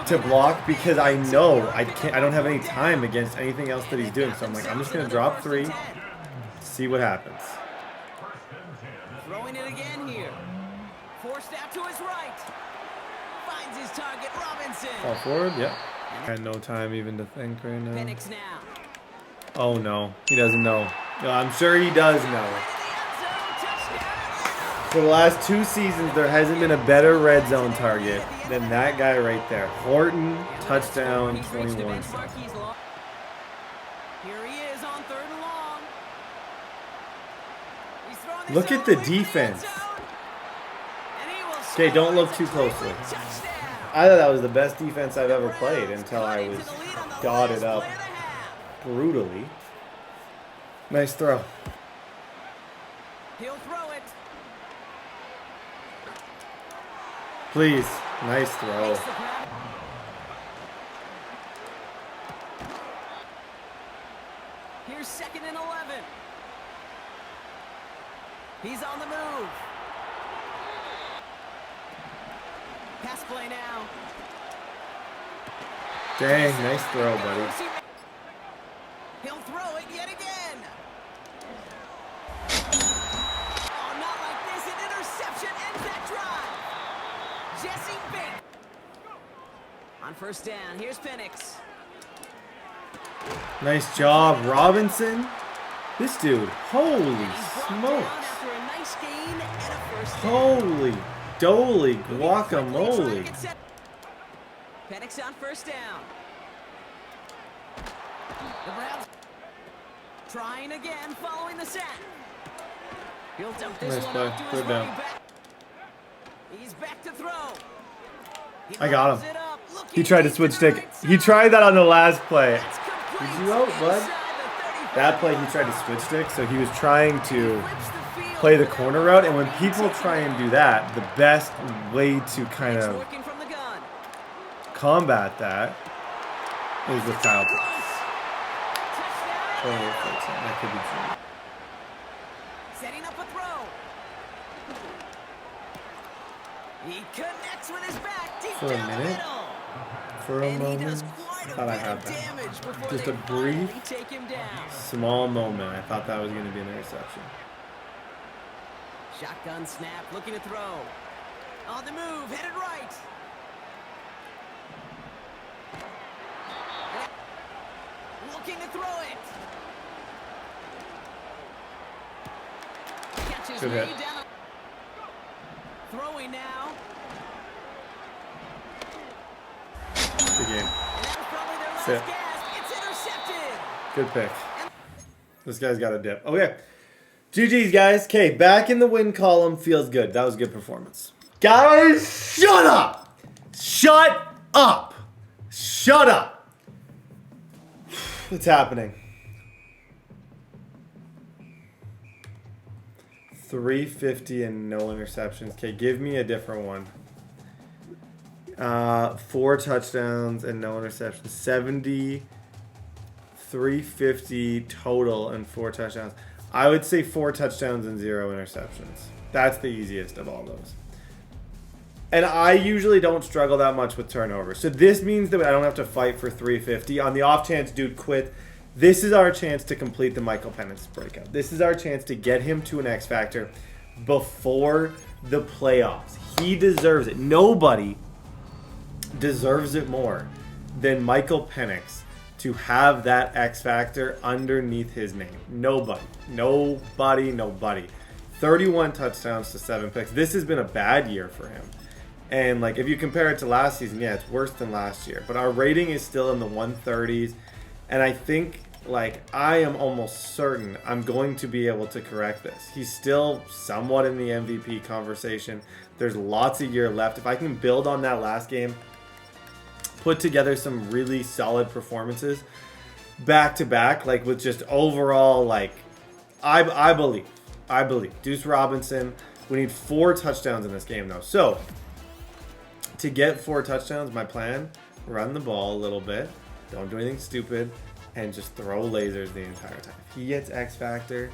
to block because I know I don't have any time against anything else that he's doing. So I'm like, I'm just gonna drop 3, see what happens. Throwing it again here. Forced out to his right. Finds his target, Robinson. Fall forward, yep. I had no time even to think right now. Penix now. Oh no, he doesn't know. No, I'm sure he does know. For the last 2 seasons, there hasn't been a better red zone target than that guy right there. Horton, touchdown, 21. Here he is on third and long. He's throwing this Look at the out defense. and he will Okay, don't score look with too a closely. terrific touchdown. I thought that was the best defense I've ever played until I was dotted up brutally. Nice throw. He'll throw it. Please. Nice throw. Here's 2nd and 11. He's on the move. Pass play now. Dang, nice throw, buddy. He'll throw it yet again. Oh, not like this. An interception ends that drive. Jesse Bates. On first down, here's Penix. Nice job, Robinson. This dude, holy smokes. After a nice gain and a first down. Holy doly guacamole. Penix on first down. The Browns trying again, following the sack. He'll dump this Nice one play. off to his Third down. running back. He's back to throw. He I got lines him. it up, He tried to switch stick. He tried that on the last play. Did you out, bud? That play he tried to switch stick, so he was trying to play the corner route. And when people try and do that, the best way to kind of Working from the gun. combat that is with Kyle Pitts. Touchdown. That could be true. Setting up a throw. He connects with his back deep For a down the minute? middle. For a And he moment, does quite a thought I bit had of that. damage before Just they a brief, finally take him down. small moment. I thought that was going to be an interception. Shotgun snap, looking to throw. On the move, headed right. Looking to throw it. Catches Good way hit. down. Throwing now. Good game. And that was probably their last Sit. gasp. It's intercepted. Good pick. This guy's got a dip. Okay. GG's, guys. Okay, back in the win column. Feels good. That was a good performance. Guys, shut up! Shut up! Shut up! What's happening? 350 and no interceptions. Okay, give me a different one. 4 touchdowns and no interceptions. 70, 350 total and 4 touchdowns. I would say 4 touchdowns and 0 interceptions. That's the easiest of all those. And I usually don't struggle that much with turnovers. So this means that I don't have to fight for 350. On the off chance dude quit, this is our chance to complete the Michael Penix breakout. This is our chance to get him to an X Factor before the playoffs. He deserves it. Nobody deserves it more than Michael Penix to have that X Factor underneath his name. Nobody. 31 touchdowns to 7 picks. This has been a bad year for him. And like if you compare it to last season, yeah, it's worse than last year. But our rating is still in the 130s. And I think, like, I am almost certain I'm going to be able to correct this. He's still somewhat in the MVP conversation. There's lots of year left. If I can build on that last game, put together some really solid performances back to back, like with just overall, like, I believe. Deuce Robinson, we need 4 touchdowns in this game, though. So, to get 4 touchdowns, my plan, run the ball a little bit, don't do anything stupid, and just throw lasers the entire time. If he gets X Factor,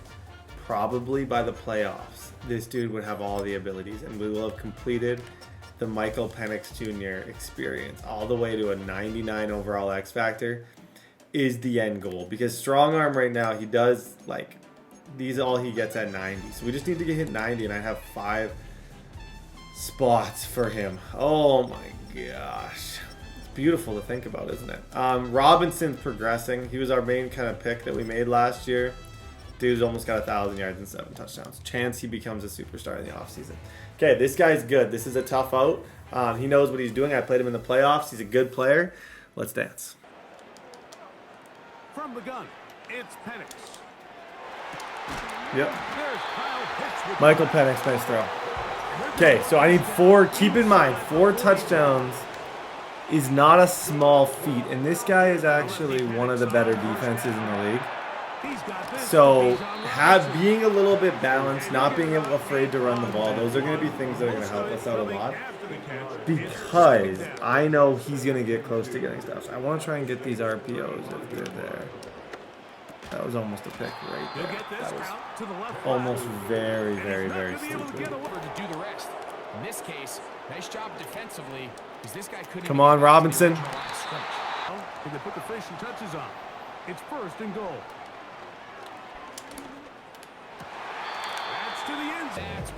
probably by the playoffs, this dude would have all the abilities, and we will have completed the Michael Penix Jr. experience. All the way to a 99 overall X Factor is the end goal. Because strong arm right now, he does, like, these all he gets at 90. So we just need to get hit 90, and I have 5 spots for him. Oh my gosh. It's beautiful to think about, isn't it? Robinson's progressing. He was our main kind of pick that we made last year. Dude's almost got 1,000 yards and 7 touchdowns. Chance he becomes a superstar in the offseason. Okay, this guy's good. This is a tough out. He knows what he's doing. I played him in the playoffs. He's a good player. Let's dance. From the gun, it's Penix. Yep. Michael Penix, nice throw. Okay, so I need 4. Keep in mind, 4 touchdowns is not a small feat. And this guy is actually one of the better defenses in the league. So being a little bit balanced, not being afraid to run the ball, those are going to be things that are going to help us out a lot. Because I know he's going to get close to getting stuff. I want to try and get these RPOs if they're there. That was almost a pick right there. That was almost very, very, very stupid. In this case, nice job defensively. This guy couldn't. Come on, Robinson. Can they put the finishing touches on? It's 1st and goal.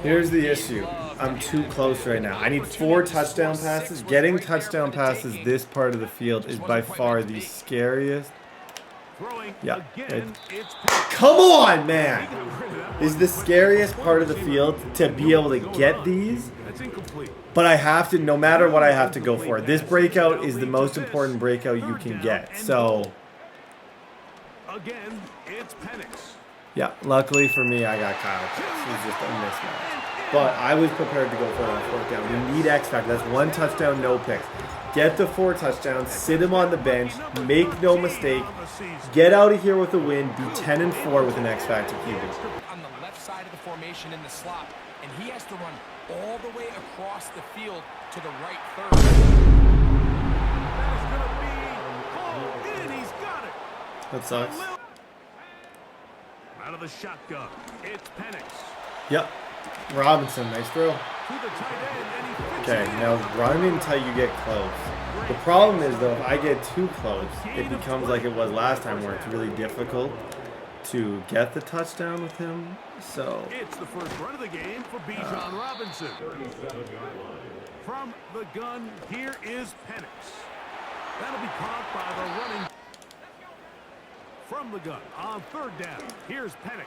Here's the issue. I'm too close right now. I need 4 touchdown passes. Getting touchdown passes this part of the field is by far the scariest. Yeah. Come on, man. Is the scariest part of the field to be able to get these. But I have to, no matter what, I have to go for it. This breakout is the most important breakout you can get. So. Again, it's Penix. Yeah, luckily for me, I got Kyle Pitts. He's just a mismatch. But I was prepared to go for it on 4th down. We need X Factor. That's 1 touchdown, no picks. Get the 4 touchdowns, sit him on the bench, make no mistake, get out of here with a win, be 10-4 with an X Factor QB. On the left side of the formation in the slot, and he has to run all the way across the field to the right third. That is going to be hauled in. He's got it. That sucks. Out of the shotgun, it's Penix. Yep. Robinson, nice throw. Okay, now run until you get close. The problem is, though, if I get too close, it becomes like it was last time where it's really difficult to get the touchdown with him. So it's the first run of the game for Bijan Robinson. From the gun, here is Penix. That'll be caught by the running. From the gun on 3rd down, here's Penix.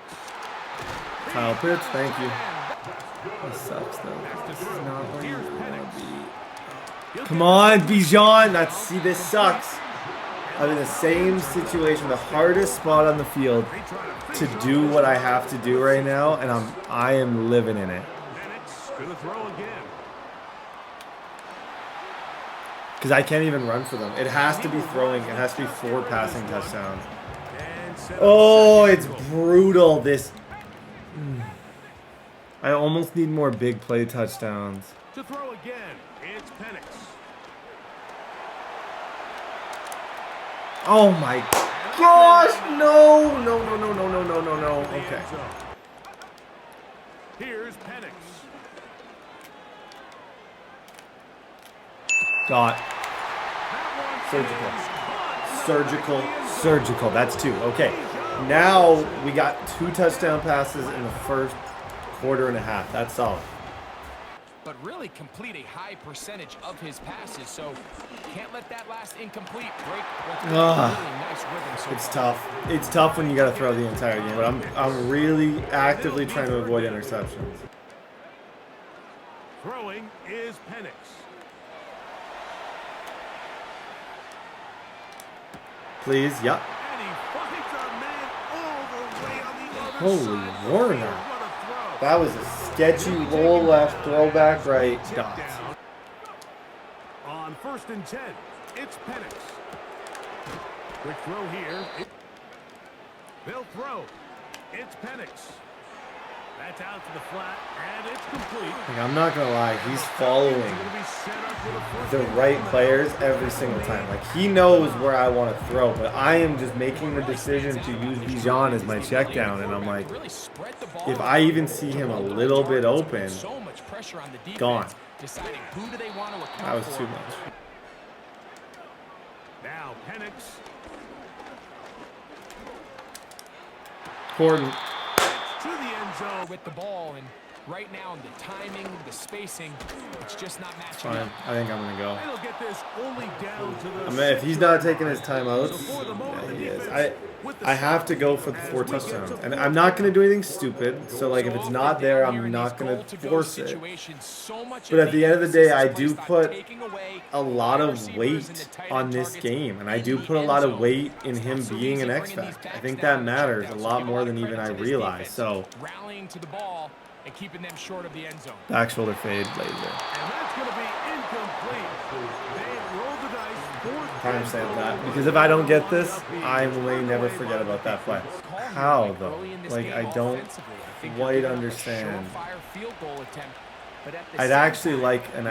Kyle Pitts, thank you. This sucks though. This is not where you want to be. Come on, Bijan. See, this sucks. I'm in the same situation, the hardest spot on the field to do what I have to do right now, and I am living in it. Gonna throw again. Because I can't even run for them. It has to be throwing. It has to be 4 passing touchdowns. Oh, it's brutal. This. I almost need more big play touchdowns. To throw again, it's Penix. Oh my. gosh! No! No, no, no, no, no, no, no, no. Okay. Here's Penix. Got. Surgical. That's 2. Okay. Now we got 2 touchdown passes in the first quarter and a half. That's solid. But really complete a high percentage of his passes, so can't let that last incomplete break what's really nice rhythm so It's far. tough. It's tough when you got to throw the entire game, but I'm really actively trying to avoid interceptions. Throwing is Penix. Please, yep. And he finds a man all the way on the other Holy side. Warner. What a throw. That was a sketchy roll left, throwback right. Dots. Down. On 1st and 10, it's Penix. Quick throw here. They'll throw. It's Penix. That's out to the flat, and it's complete. Like, I'm not gonna lie, he's following Gonna be set up with a first the and right 10. players every single time. Like, he knows where I want to throw, but I am just making the decision to use Bijan as my check down, and I'm like, Really spread the ball if I even see him a little bit open, so much pressure on the defense, gone. deciding who do they want to account That was for. too much. Now Penix. Gordon. To the end zone. With the ball, and right now the timing, the spacing, it's just not matching Fine. up. I think I'm gonna go. They'll get this only down to the I mean, if he's not taking his timeouts, yeah, he is. I have to go for the 4 touchdowns, and I'm not gonna do anything stupid. So like, if it's not there, I'm not gonna force it. But at the end of the day, I do put a lot of weight on this game, and I do put a lot of weight in him being an X factor. I think that matters a lot more than even I realize. So Rallying to the ball and keeping them short of the end zone. back shoulder fade, laser. And that's going to be incomplete. They roll the dice. Time stamp that, because if I don't get this, I may never forget about that play. How though? Like, I don't quite understand. I'd actually like an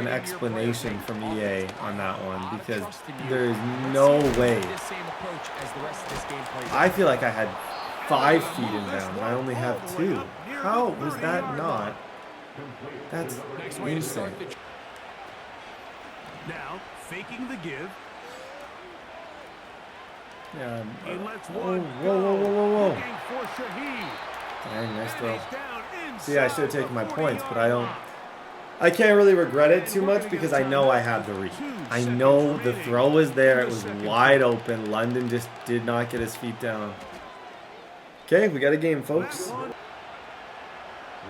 explanation from EA on that one, because there is no way. I feel like I had 5 feet in bounds, and I only have 2. How was that not? That's insane. Now, faking the give. Yeah. He lets Whoa, one whoa, whoa, whoa, whoa, whoa. looking for Shaheed. Dang, nice throw. He's down See, I should have inside taken my the points, but 40-yard I don't. line. I can't really regret it too much because I know I had the read. I know the throw was there. It was wide open. London just did not get his feet down. Okay, we got a game, folks.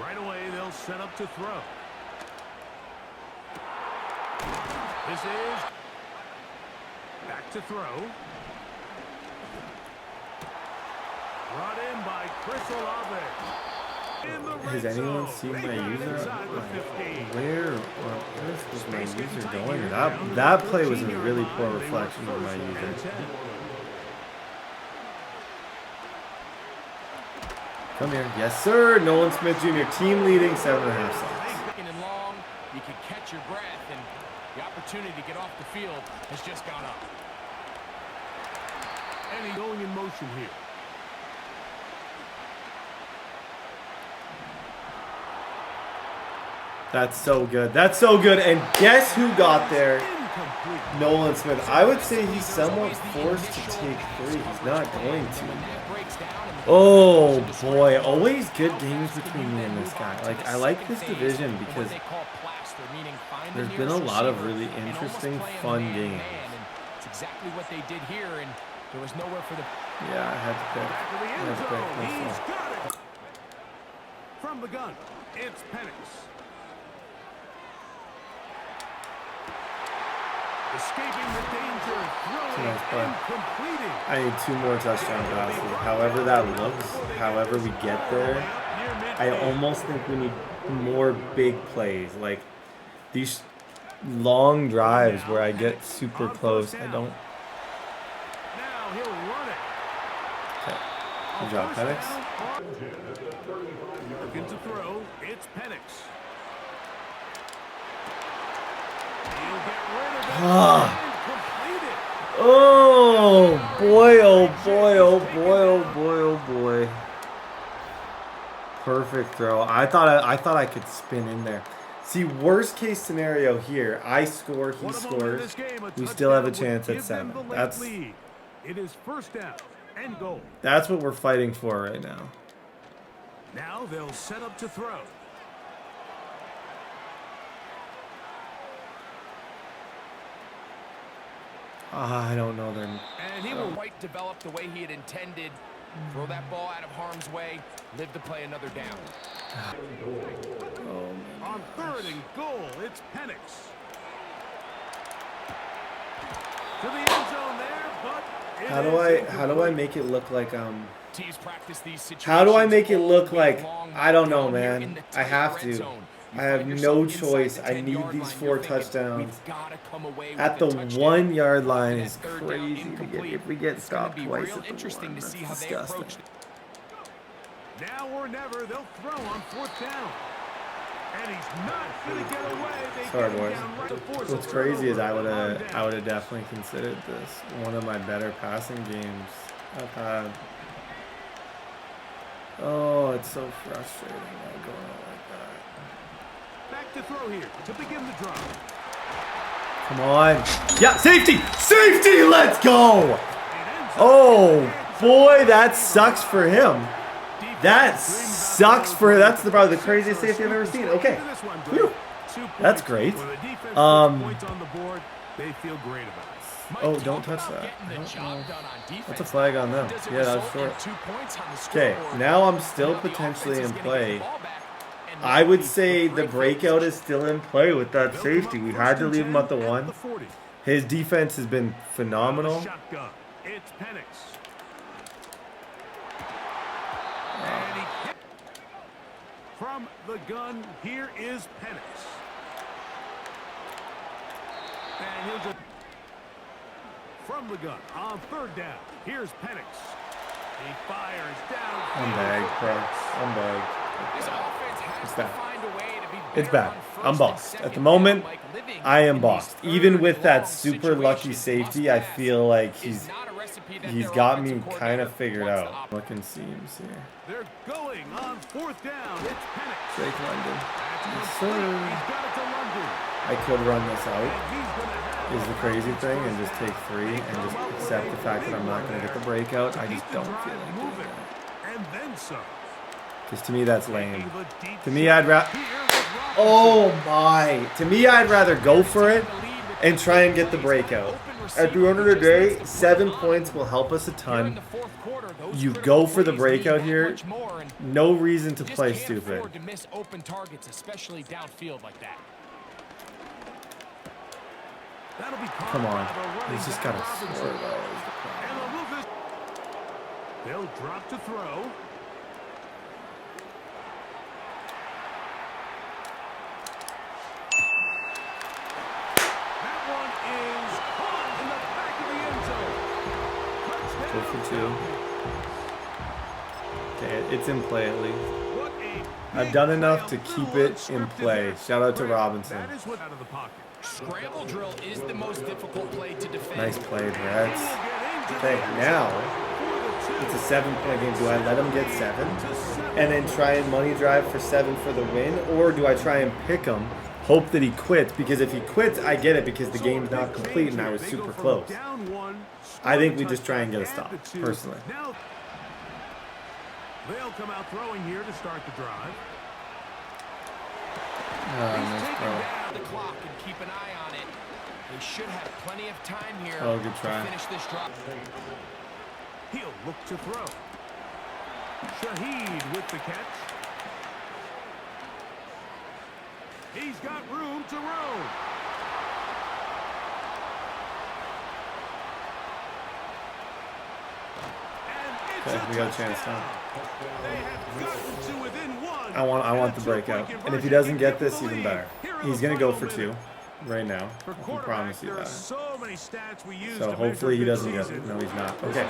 Right away, they'll set up to throw. This is back to throw. Brought in by Chris Olave. In the Has red anyone zone. seen They my got it user? inside the 15. Where on earth was my user going? That play was a really poor reflection of my user. Come here. Yes, sir. Nolan Smith Jr. Team leading 7.5 sacks. And long, you can catch your breath, and the opportunity to get off the field has just gone up. And he's going in motion here. That's so good. That's so good. And guess who got there? Incomplete. Nolan Smith. I would say he's somewhat forced to take 3. He's not going to. Oh boy, always good games between me and this guy. Like, I like this division because there's been a lot of really interesting, fun games. It's exactly what they did here, and there was nowhere for the. Yeah, I had to pick. Back to the I end had to pick zone. this He's one. got it. From the gun, it's Penix. Escaping the danger, throwing Nice play. and completing. I need 2 more touchdown passes. However that looks, however we get there, I almost think we need more big plays. Like these long drives where I get super close. I don't. Now he'll run it. Okay. Good job, Penix. Looking to throw, it's Penix. He'll get rid of it and complete it. Oh! Oh boy, oh boy, oh boy, oh boy, oh boy. Perfect throw. I thought I could spin in there. See, worst case scenario here, I score, he scores. We still have a chance at 7. It is first down and goal. That's what we're fighting for right now. Now they'll set up to throw. I don't know then. And he will quite develop the way he had intended. Throw that ball out of harm's way. Live to play another down. On 3rd and goal, it's Penix. To the end zone there, but how do I make it look like Teams practice these situations. how do I make it look like I don't know, man. I have to. I have no choice. I need these 4 touchdowns. At the 1 yard line is crazy to get. If we get stopped twice at the 1, that's disgusting. Now or never, they'll throw on 4th down. And he's not going to get away. Sorry, boys. What's crazy is I would have definitely considered this one of my better passing games I've had. Oh, it's so frustrating not going out like that. Back to throw here to begin the drive. Come on. Yeah, safety! Safety! Let's go! Oh, boy, that sucks for him. That sucks for him. That's probably the craziest safety I've ever seen. Okay. Whew. That's great. Oh, don't touch that. That's a flag on them. Yeah, that's short. Okay, now I'm still potentially in play. I would say the breakout is still in play with that safety. We had to leave him at the 1. His defense has been phenomenal. It's Penix. From the gun, here is Penix. And he'll just from the gun on 3rd down. Here's Penix. He fires down. I'm bagged, bro. I'm bagged. It's bad. It's bad. I'm bossed. At the moment, I am bossed. Even with that super lucky safety, I feel like he's got me kind of figured out. Looking seams here. They're going on 4th down. It's Penix. Drake London. Yes, sir. I could run this out, is the crazy thing, and just take 3 and just accept the fact that I'm not going to get the breakout. I just don't feel like doing that. And then some. Because to me, that's lame. To me, I'd rather... Oh, my. To me, I'd rather go for it and try and get the breakout. At the end of the day, 7 points will help us a ton. You go for the breakout here. No reason to play stupid. Come on. He's just got to score, though. They'll drop to throw. That one is caught in the back of the end zone. Go for 2. Okay, it's in play at least. I've done enough to keep it in play. Shout out to Robinson. Scramble drill is the most difficult play to defend. Nice play, Brett. Okay, now it's a 7-point game. Do I let him get 7 and then try and money drive for 7 for the win, or do I try and pick him, hope that he quits? Because if he quits, I get it because the game's not complete and I was super close. I think we just try and get a stop, personally. They'll come out throwing here to start the drive. Nice throw. The clock and keep an eye on it. They should have plenty of time here good try. to finish this drive. He'll look to throw. Shaheed with the catch. He's got room to roam. Okay, we got a chance now. I want the breakout. And if he doesn't get this, even better. He's going to go for 2 right now. I can promise you that. So hopefully he doesn't get it. No, he's not. Okay.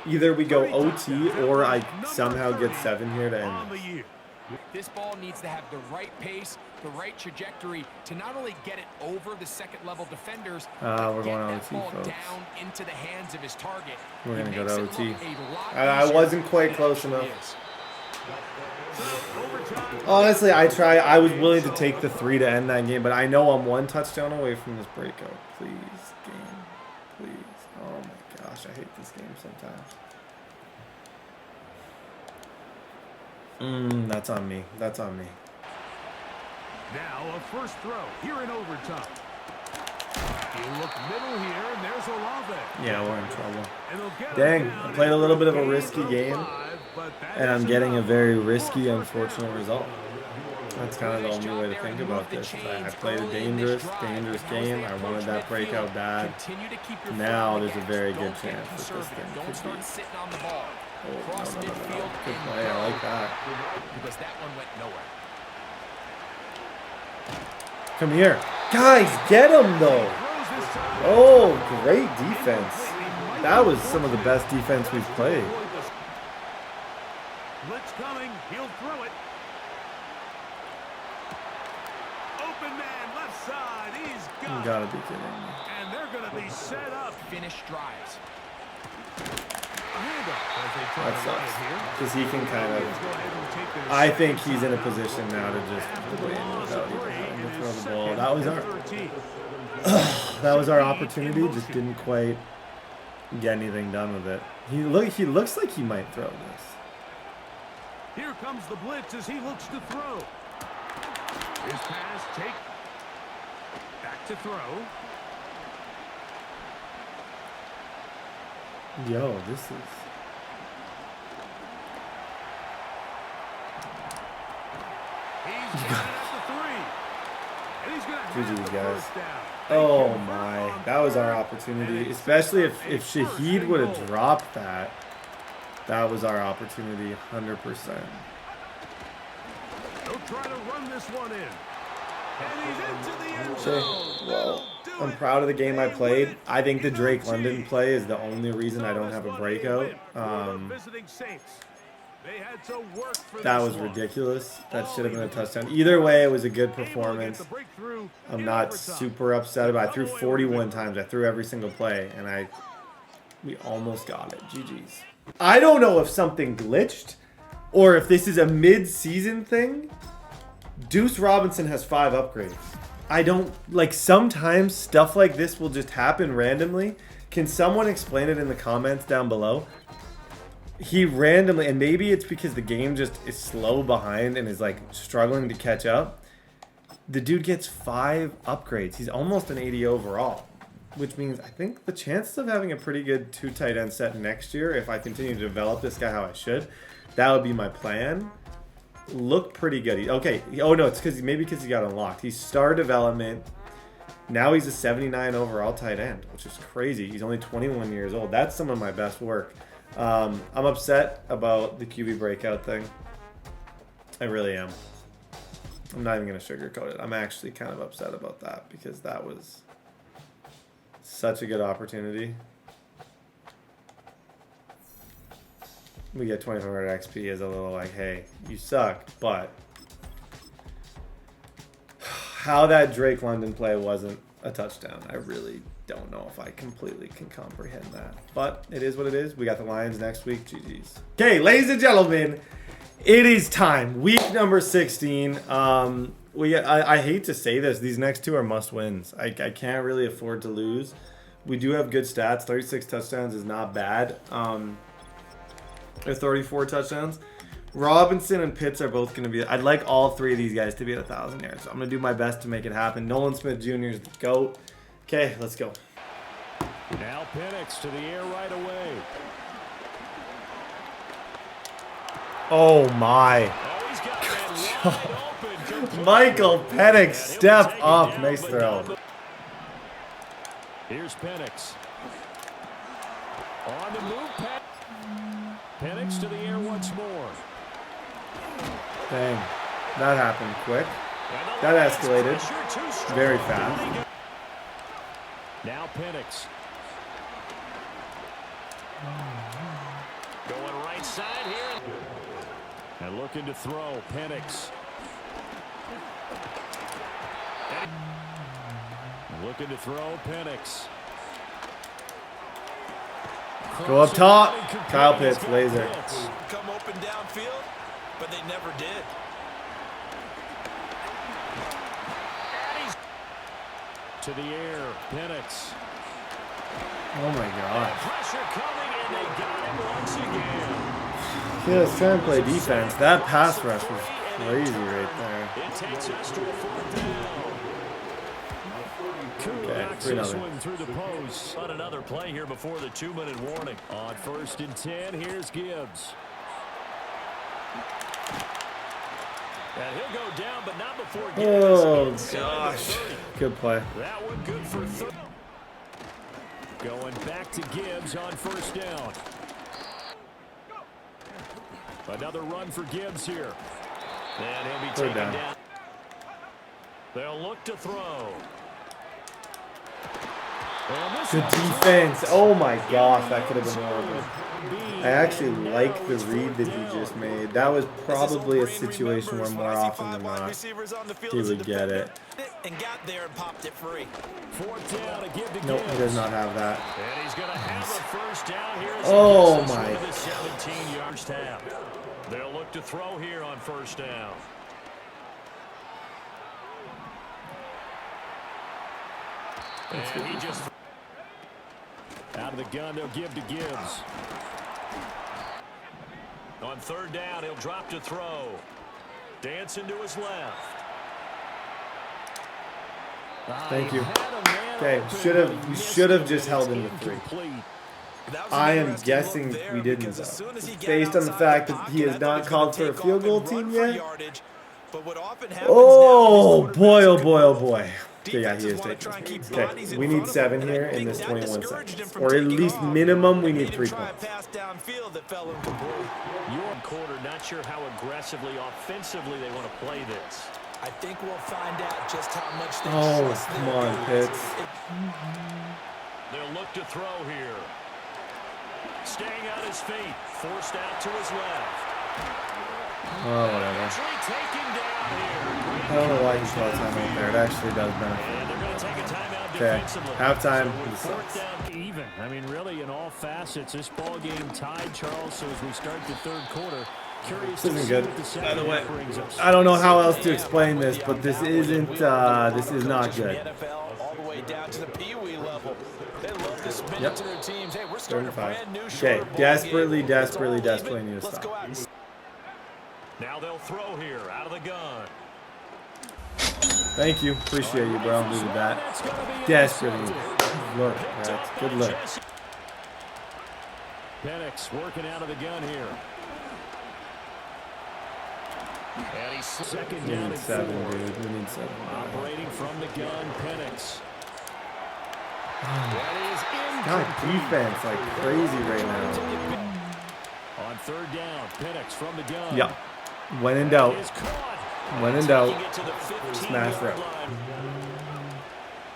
Either we go OT or I somehow get 7 here to end this. This ball needs to have the right pace, the right trajectory to not only get it over the second-level defenders, but we're get going that OT, ball folks. down into the hands of his target. We're going to go to OT. I wasn't quite close enough. Honestly, I was willing to take the 3 to end that game, but I know I'm 1 touchdown away from this breakout. Please, game. Please. Oh my gosh, I hate this game sometimes. That's on me. That's on me. Now a first throw here in overtime. You look middle here, and there's Olave. Yeah, we're in trouble. Dang, I played a little bit of a risky game, and I'm getting a very risky, unfortunate result. That's kind of the only way to think about this. I played a dangerous game. I wanted that breakout bad. Now there's a very good chance that this thing could be. Oh, no. Good play. I like that. Because that one went nowhere. Come here. Guys, get him, though. Oh, great defense. That was some of the best defense we've played. Blitz coming. He'll throw it. Open man, left side. He's got it. You gotta be kidding me. And they're going to be set up. Finish drives. That sucks. Because he can kind of... I think he's in a position now to just win without even having to throw the ball. That was our opportunity. Just didn't quite get anything done with it. He looks like he might throw this. Here comes the blitz as he looks to throw. His pass take. Back to throw. Yo, this is... He's got it at the 3. And he's going to GG, guys. Oh my, that was our opportunity. Especially if Shaheed would have dropped that. That was our opportunity, 100%. They'll try to run this one in. And he's into the end zone. Well, I'm proud of the game I played. I think the Drake London play is the only reason I don't have a breakout. That was ridiculous. That should have been a touchdown. Either way, it was a good performance. I'm not super upset about it. I threw 41 times. I threw every single play, and we almost got it. GG's. I don't know if something glitched or if this is a mid-season thing. Deuce Robinson has 5 upgrades. I don't, like, sometimes stuff like this will just happen randomly. Can someone explain it in the comments down below? He randomly, and maybe it's because the game just is slow behind and is like struggling to catch up. The dude gets 5 upgrades. He's almost an 80 overall, which means I think the chances of having a pretty good 2 tight end set next year, if I continue to develop this guy how I should, that would be my plan. Look pretty good. Okay. Oh no, it's because he got unlocked. He's star development. Now he's a 79 overall tight end, which is crazy. He's only 21 years old. That's some of my best work. I'm upset about the QB breakout thing. I really am. I'm not even going to sugarcoat it. I'm actually kind of upset about that because that was such a good opportunity. We get 2500 XP as a little like, hey, you suck, but how that Drake London play wasn't a touchdown, I really don't know if I completely can comprehend that. But it is what it is. We got the Lions next week. GG's. Okay, ladies and gentlemen, it is time. Week number 16. I hate to say this. These next 2 are must-wins. I can't really afford to lose. We do have good stats. 36 touchdowns is not bad. Or 34 touchdowns. Robinson and Pitts are both going to be... I'd like all 3 of these guys to be at 1,000 yards. So I'm going to do my best to make it happen. Nolan Smith Jr. is the GOAT. Okay, let's go. Now Penix to the air right away. Oh my. Michael Penix, step up. Nice throw. Here's Penix. On the move, Penix to the air once more. Dang, that happened quick. That escalated very fast. Now Penix. Going right side here. And looking to throw, Penix. Looking to throw, Penix. Go up top. Kyle Pitts, laser. Come open downfield, but they never did. To the air, Penix. Oh my God. Pressure coming, and they got him once again. Yeah, let's try and play defense. That pass rush was crazy right there. It takes us to a 4th down. Okay, Swing through the post. On another play here before the 2-minute warning. On 1st and 10, here's Gibbs. And he'll go down, but not before Gibbs. Oh gosh, good play. That one good for 3. Going back to Gibbs on 1st down. Another run for Gibbs here. And he'll be taken down. They'll look to throw. Good defense. Oh my gosh, that could have been horrible. I actually like the read that he just made. That was probably a situation where more often than not he would get it. And got there and popped it free. 4th down to give to Nope, Gibbs. he does not have that. And he's going to have a 1st down here. Oh my. 17-yard half. They'll look to throw here on 1st down. And he just out of the gun, they'll give to Gibbs. On 3rd down, he'll drop to throw. Dancing to his left. Thank you. Okay, we should have just held him to 3. I am guessing we didn't, though. Based on the fact that he has not called for a field goal team yet. Oh boy, oh boy, oh boy. Okay, yeah, he is taking. Okay, we need 7 here in this 21 seconds. Or at least minimum, we need 3 points. Your quarter, not sure how aggressively, offensively they want to play this. I think we'll find out just how much they Oh, come on, Pitts. They'll look to throw here. Staying on his feet, forced out to his left. Oh, whatever. I don't know why he called timeout there. It actually does benefit. Okay, halftime. Even. I mean, really, in all facets, this ball game tied, Charles. So as we start the 3rd quarter, curious. This isn't good. By the way, I don't know how else to explain this, but this isn't. This is not good. Yep. 35. Okay, desperately need to stop. Now they'll throw here out of the gun. Thank you. Appreciate you, bro. Needed that. Desperately. Look, that's good look. Penix working out of the gun here. And he's 2nd down and 7, dude. We need 7. Operating from the gun, Penix. God, defense like crazy right now. On 3rd down, Penix from the gun. Yeah. When in doubt. When in doubt. Smash route.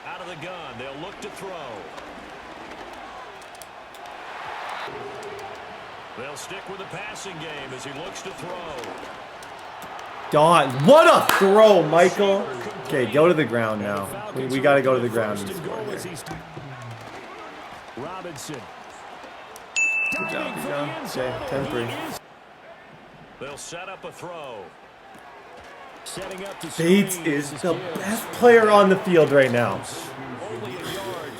Out of the gun, they'll look to throw. They'll stick with the passing game as he looks to throw. God, what a throw, Michael. Okay, go to the ground now. We got to go to the ground and score here. Robinson. Good job, Bijan. Okay, 10-3. They'll set up a throw. Setting up to Bates is the best player on the field right now.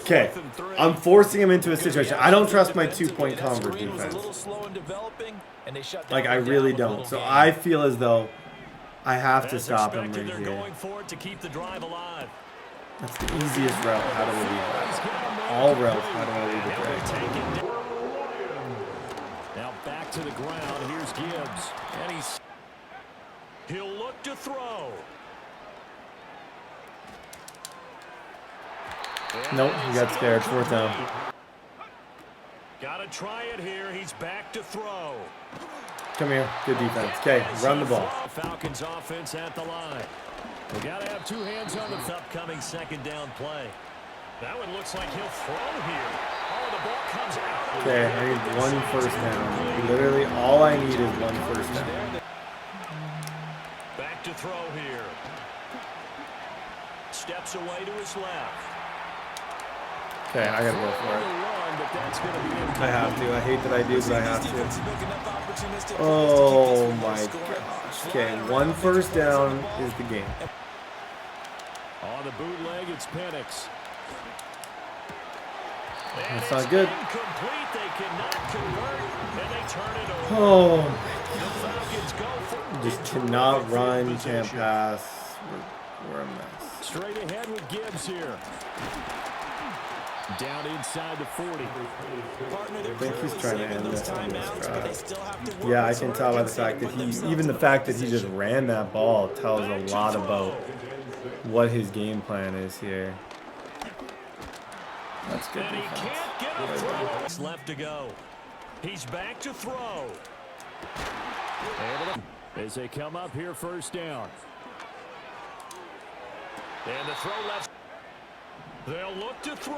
Okay, I'm forcing him into a situation. I don't trust my 2-point convert defense. Like, I really don't. So I feel as though I have to stop him right here. That's the easiest route. How do we leave that? All routes. How do I leave it right? Now back to the ground. Here's Gibbs. And he'll look to throw. Nope, he got scared. 4th down. Gotta try it here. He's back to throw. Come here. Good defense. Okay, run the ball. Falcons offense at the line. We gotta have 2 hands on the upcoming 2nd down play. That one looks like he'll throw here. Oh, the ball comes out. Okay, I need 1 first down. Literally, all I need is 1 first down. to throw here. Steps away to his left. Okay, I gotta go for it. I have to. I hate that I do, but I have to. Oh my gosh. Okay, 1 first down is the game. On the bootleg, it's Penix. That's not good. Oh my God. Just cannot run, can't pass. We're a mess. Straight ahead with Gibbs here. Down inside the 40. I think he's trying to end this on this drive. Yeah, I can tell by the fact that even the fact that he just ran that ball tells a lot about what his game plan is here. That's good defense. It's left to go. He's back to throw. As they come up here, first down. And the throw left. They'll look to throw.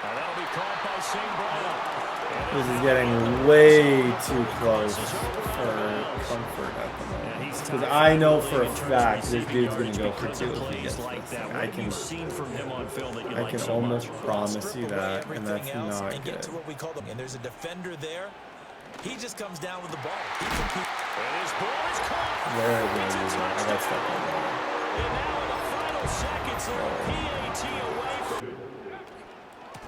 Now that'll be caught by St. Brown. This is getting way too close for comfort at the moment. Because I know for a fact this dude's going to go for 2 if he gets this. I can almost promise you that, and that's not good. And there's a defender there. He just comes down with the ball. Where is he? I got stuck on that. And now in the final seconds, PAT away from.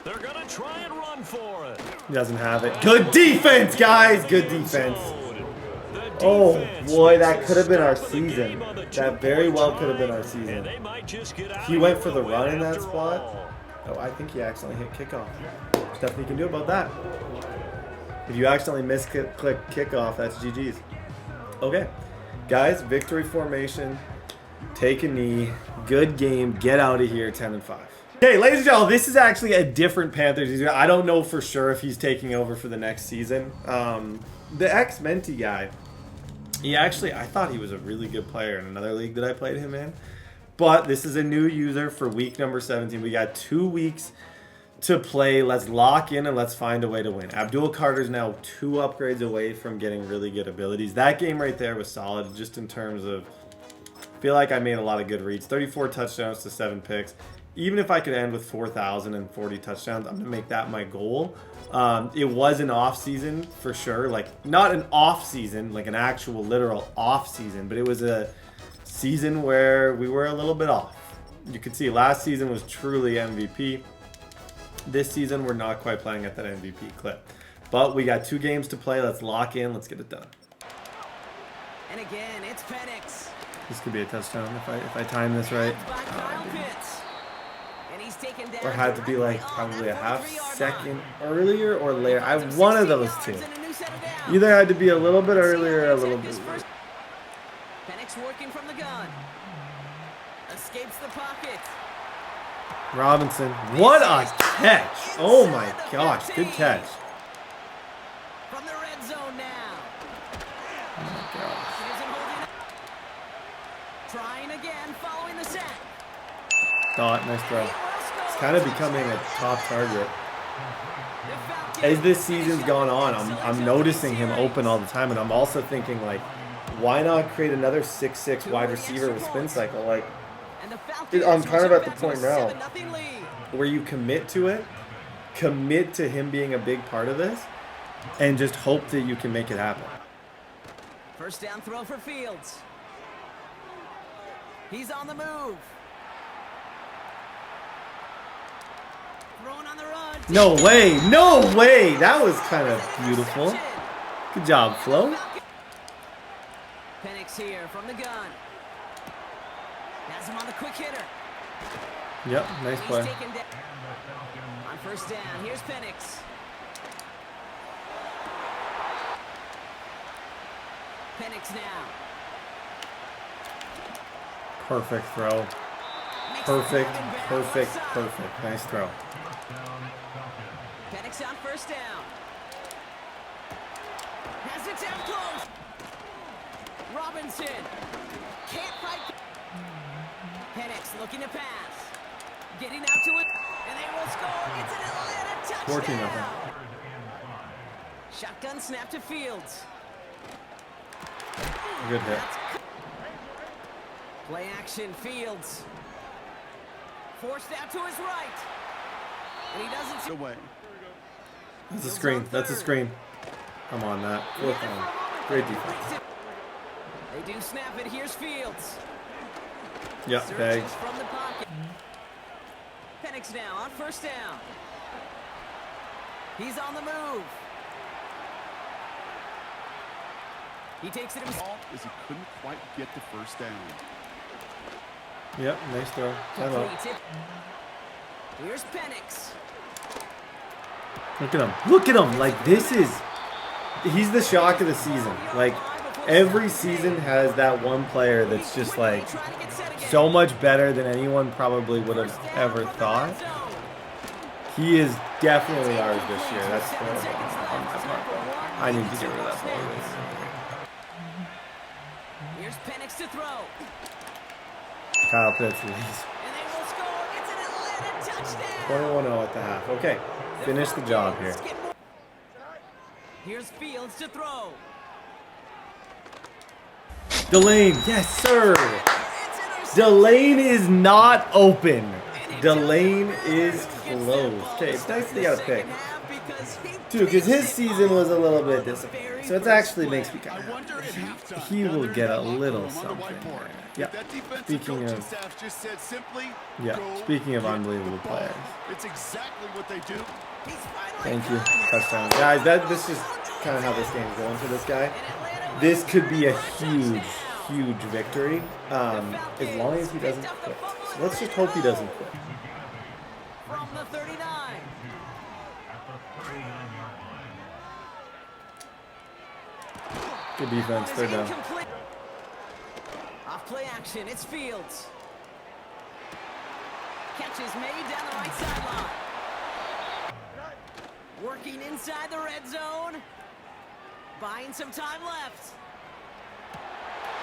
They're going to try and run for it. He doesn't have it. Good defense, guys. Good defense. Oh, boy, that could have been our season. That very well could have been our season. He went for the run in that spot. Oh, I think he accidentally hit kickoff. There's nothing you can do about that. If you accidentally misclick kickoff, that's GG's. Okay. Guys, victory formation. Take a knee. Good game. Get out of here. 10-5. Okay, ladies and gentlemen, this is actually a different Panthers season. I don't know for sure if he's taking over for the next season. The ex-Menti guy, I thought he was a really good player in another league that I played him in. But this is a new user for week number 17. We got 2 weeks to play. Let's lock in and let's find a way to win. Abdul Carter's now 2 upgrades away from getting really good abilities. That game right there was solid just in terms of, I feel like I made a lot of good reads. 34 touchdowns to 7 picks. Even if I could end with 4,040 touchdowns, I'm going to make that my goal. It was an off season for sure. Like, not an off season, like an actual literal off season, but it was a season where we were a little bit off. You can see last season was truly MVP. This season, we're not quite playing at that MVP clip. But we got 2 games to play. Let's lock in. Let's get it done. And again, it's Penix. This could be a touchdown if I time this right. Or had to be like probably a half second earlier or later. I have one of those 2. Either had to be a little bit earlier or a little bit later. Penix working from the gun. Escapes the pocket. Robinson. What a catch. Oh my gosh. Good catch. From the red zone now. Oh my gosh. Trying again, following the sack. Dot, nice throw. It's kind of becoming a top target. As this season's gone on, I'm noticing him open all the time, and I'm also thinking, like, why not create another 6'6" wide receiver with spin cycle? Like, I'm kind of at the point now where you commit to it, commit to him being a big part of this, and just hope that you can make it happen. First down throw for Fields. He's on the move. Throwing on the run. No way. No way. That was kind of beautiful. Good job, Flo. Penix here from the gun. Has him on the quick hitter. Yep, nice play. On first down, here's Penix. Penix now. Perfect throw. Perfect, perfect, perfect. Nice throw. Penix on first down. Has it down close. Robinson. Can't fight. Penix looking to pass. Getting out to it. And they will score. It's an Atlanta touchdown. Shotgun snap to Fields. Good hit. Play action, Fields. Forced out to his right. And he doesn't Away. That's a screen. That's a screen. Come on, Matt. Fourth down. Great defense. They do snap it. Here's Fields. Yep, bag. Searches from the pocket. Penix now on first down. He's on the move. He takes it himself. As he couldn't quite get the first down. Yep, nice throw. Time out. Here's Penix. Look at him. Look at him. Like, this is... He's the shock of the season. Like, every season has that one player that's just, like, so much better than anyone probably would have ever thought. He is definitely ours this year. That's horrible on my part, though. I need to get rid of that ball. Here's Penix to throw. Kyle Pitts leads. And they will score. It's an Atlanta touchdown. 21-0 at the half. Okay, finish the job here. Here's Fields to throw. Delane, yes, sir. Delane is not open. Delane is closed. Okay, it's nice that he got a pick. Dude, because his season was a little bit disappointing. So it actually makes me kind of happy. He will get a little something there. Yeah. Speaking of unbelievable players. It's exactly what they do. Thank you. Touchdown. Guys, this is kind of how this game is going for this guy. This could be a huge victory as long as he doesn't quit. So let's just hope he doesn't quit. From the 39. Good defense. Third down. Off play action. It's Fields. Catch is made down the right sideline. Working inside the red zone. Buying some time left.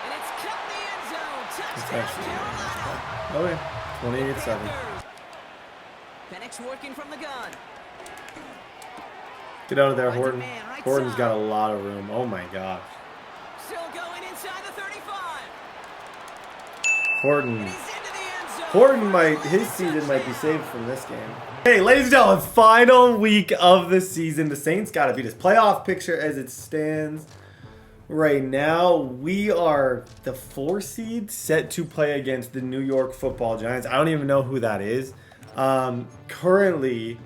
And it's cut in the end zone. Touchdown, Carolina. Okay. 28-7. Penix working from the gun. Get out of there, Horton. Horton's got a lot of room. Oh my gosh. Still going inside the 35. Horton. His season might be saved from this game. Hey, ladies and gentlemen, final week of the season. The Saints got to beat us. Playoff picture as it stands right now. We are the 4 seed set to play against the New York Football Giants. I don't even know who that is. Currently,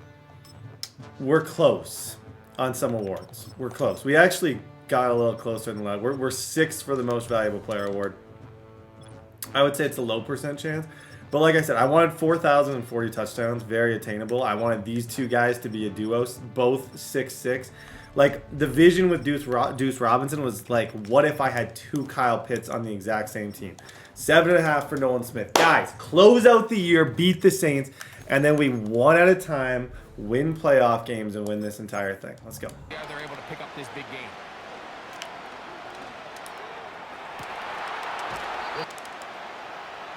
we're close on some awards. We're close. We actually got a little closer than that. We're 6th for the most valuable player award. I would say it's a low percent chance. But like I said, I wanted 4,040 touchdowns, very attainable. I wanted these two guys to be a duo, both 6'6". Like, the vision with Deuce Robinson was like, what if I had 2 Kyle Pitts on the exact same team? 7.5 for Nolan Smith. Guys, close out the year, beat the Saints, and then we one at a time win playoff games and win this entire thing. Let's go. Yeah, they're able to pick up this big game.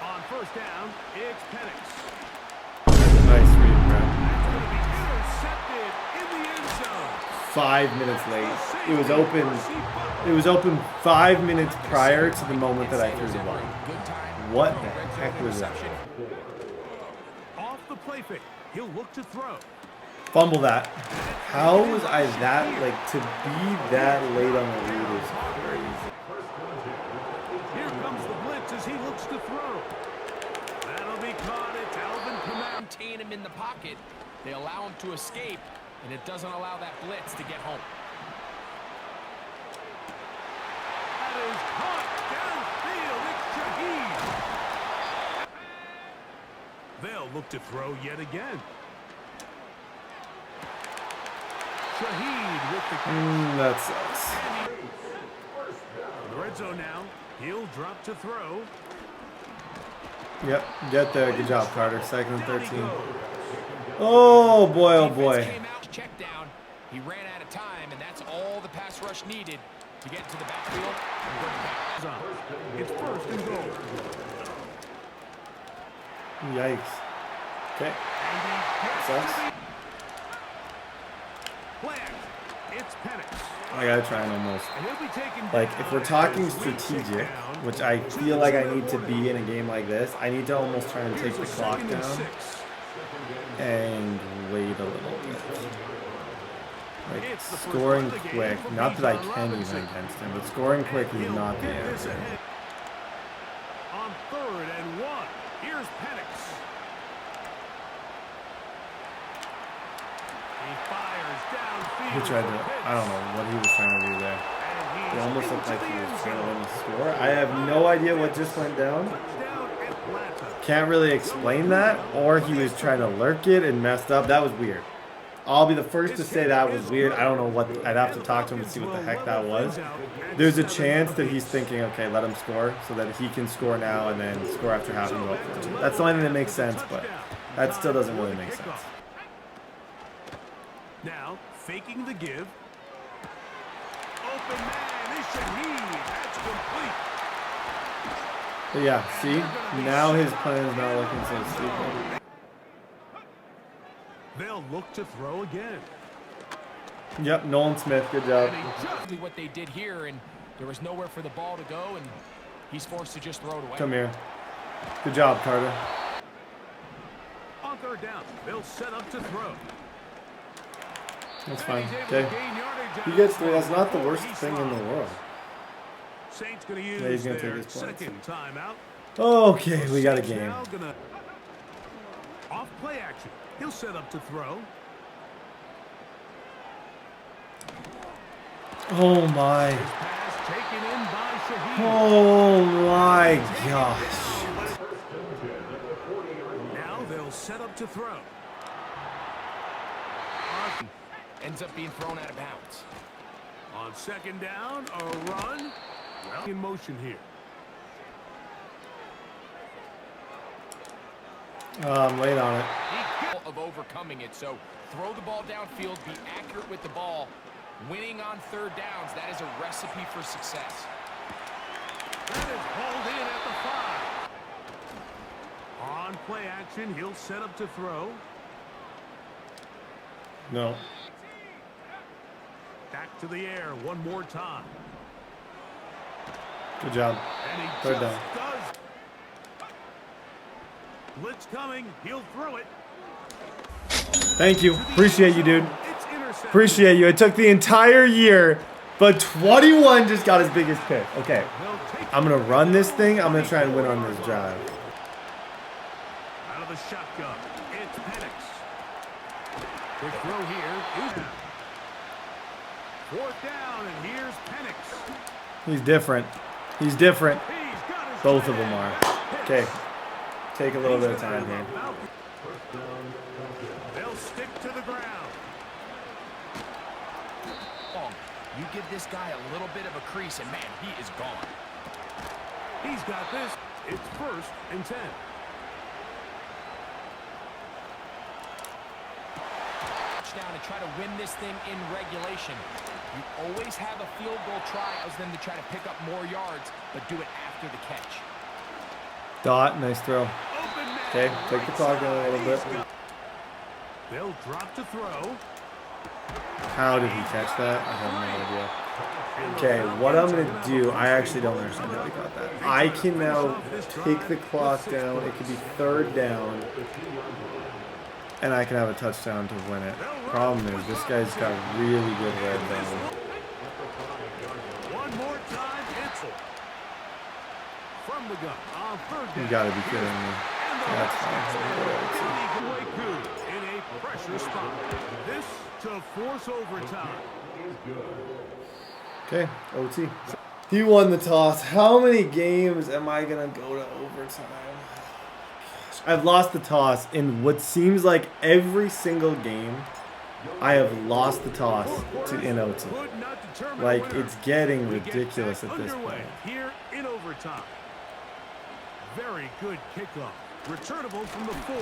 On first down, it's Penix. Nice read, bro. That's going to be intercepted in the end zone. 5 minutes late. It was open. It was open 5 minutes prior to the moment that I threw the ball. What the heck was that? Off the play fake, he'll look to throw. Fumble that. How was I that, like, to be that late on the read is crazy. Here comes the blitz as he looks to throw. That'll be caught. It's Alvin Kamara. Maintain him in the pocket. They allow him to escape, and it doesn't allow that blitz to get home. That is caught downfield. It's Shaheed. They'll look to throw yet again. Shaheed with the catch. That sucks. The red zone now. He'll drop to throw. Yep, get there. Good job, Carter. 2nd and 13. Oh boy, oh boy. Came out, check down. He ran out of time, and that's all the pass rush needed to get to the backfield and bring it back. It's 1st and goal. Yikes. Okay. Sucks. Plant. It's Penix. I gotta try and almost, like, if we're talking strategic, which I feel like I need to be in a game like this, I need to almost try and take the clock down and wait a little bit. Like, scoring quick, not that I can even against him, but scoring quick is not the answer. On 3rd and 1, here's Penix. He fires downfield. He tried to, I don't know what he was trying to do there. It almost looked like he was trying to win the score. I have no idea what just went down. Can't really explain that, or he was trying to lurk it and messed up. That was weird. I'll be the first to say that was weird. I don't know what, I'd have to talk to him and see what the heck that was. There's a chance that he's thinking, okay, let him score so that he can score now and then score after half and go up for it. That's the only thing that makes sense, but that still doesn't really make sense. Now, faking the give. Open man, is Shaheed. That's complete. But yeah, see? Now his plan is not looking so stupid. They'll look to throw again. Yep, Nolan Smith, good job. Exactly what they did here, and there was nowhere for the ball to go, and he's forced to just throw it away. Come here. Good job, Carter. On 3rd down, they'll set up to throw. That's fine. Okay. He gets 3. That's not the worst thing in the world. Saints gonna use Yeah, he's going to take their his points. second timeout. Okay, we got a game. Off play action. He'll set up to throw. Oh my. Pass taken in by Shaheed. Oh my gosh. Now they'll set up to throw. Ends up being thrown out of bounds. On 2nd down, a run. Well, in motion here. I'm late on it. Of overcoming it, so throw the ball downfield, be accurate with the ball. Winning on 3rd downs, that is a recipe for success. That is hauled in at the 5. On play action, he'll set up to throw. No. Back to the air one more time. Good job. And he 3rd just down. does. Blitz coming. He'll throw it. Thank you. Appreciate you, dude. It's intercepted. Appreciate you. It took the entire year, but 21 just got his biggest pick. Okay. I'm going to run this thing. I'm going to try and win on this drive. Out of the shotgun. It's Penix. Quick throw here. 4th down, and here's Penix. He's different. He's different. He's got his Both of them are. Okay. Take a little bit of time here. They'll stick to the ground. You give this guy a little bit of a crease, and man, he is gone. He's got this. It's 1st and 10. Touchdown and try to win this thing in regulation. You always have a field goal try as them to try to pick up more yards, but do it after the catch. Dot, nice throw. Okay, take the clock down a little bit. They'll drop to throw. How did he catch that? I have no idea. Okay, what I'm going to do, I actually don't understand how he got that. I can now take the clock down. It could be 3rd down. And I can have a touchdown to win it. Problem is, this guy's got really good red zone. One more time, Itzel. From the gun on 3rd down. You gotta be kidding me. That's fine. In a pressure spot. This to force overtime. Okay, OT. He won the toss. How many games am I gonna go to overtime? I've lost the toss in what seems like every single game. I have lost the toss in OT. Like, it's getting ridiculous at this point. Here in overtime. Very good kickoff. Returnable from the 4.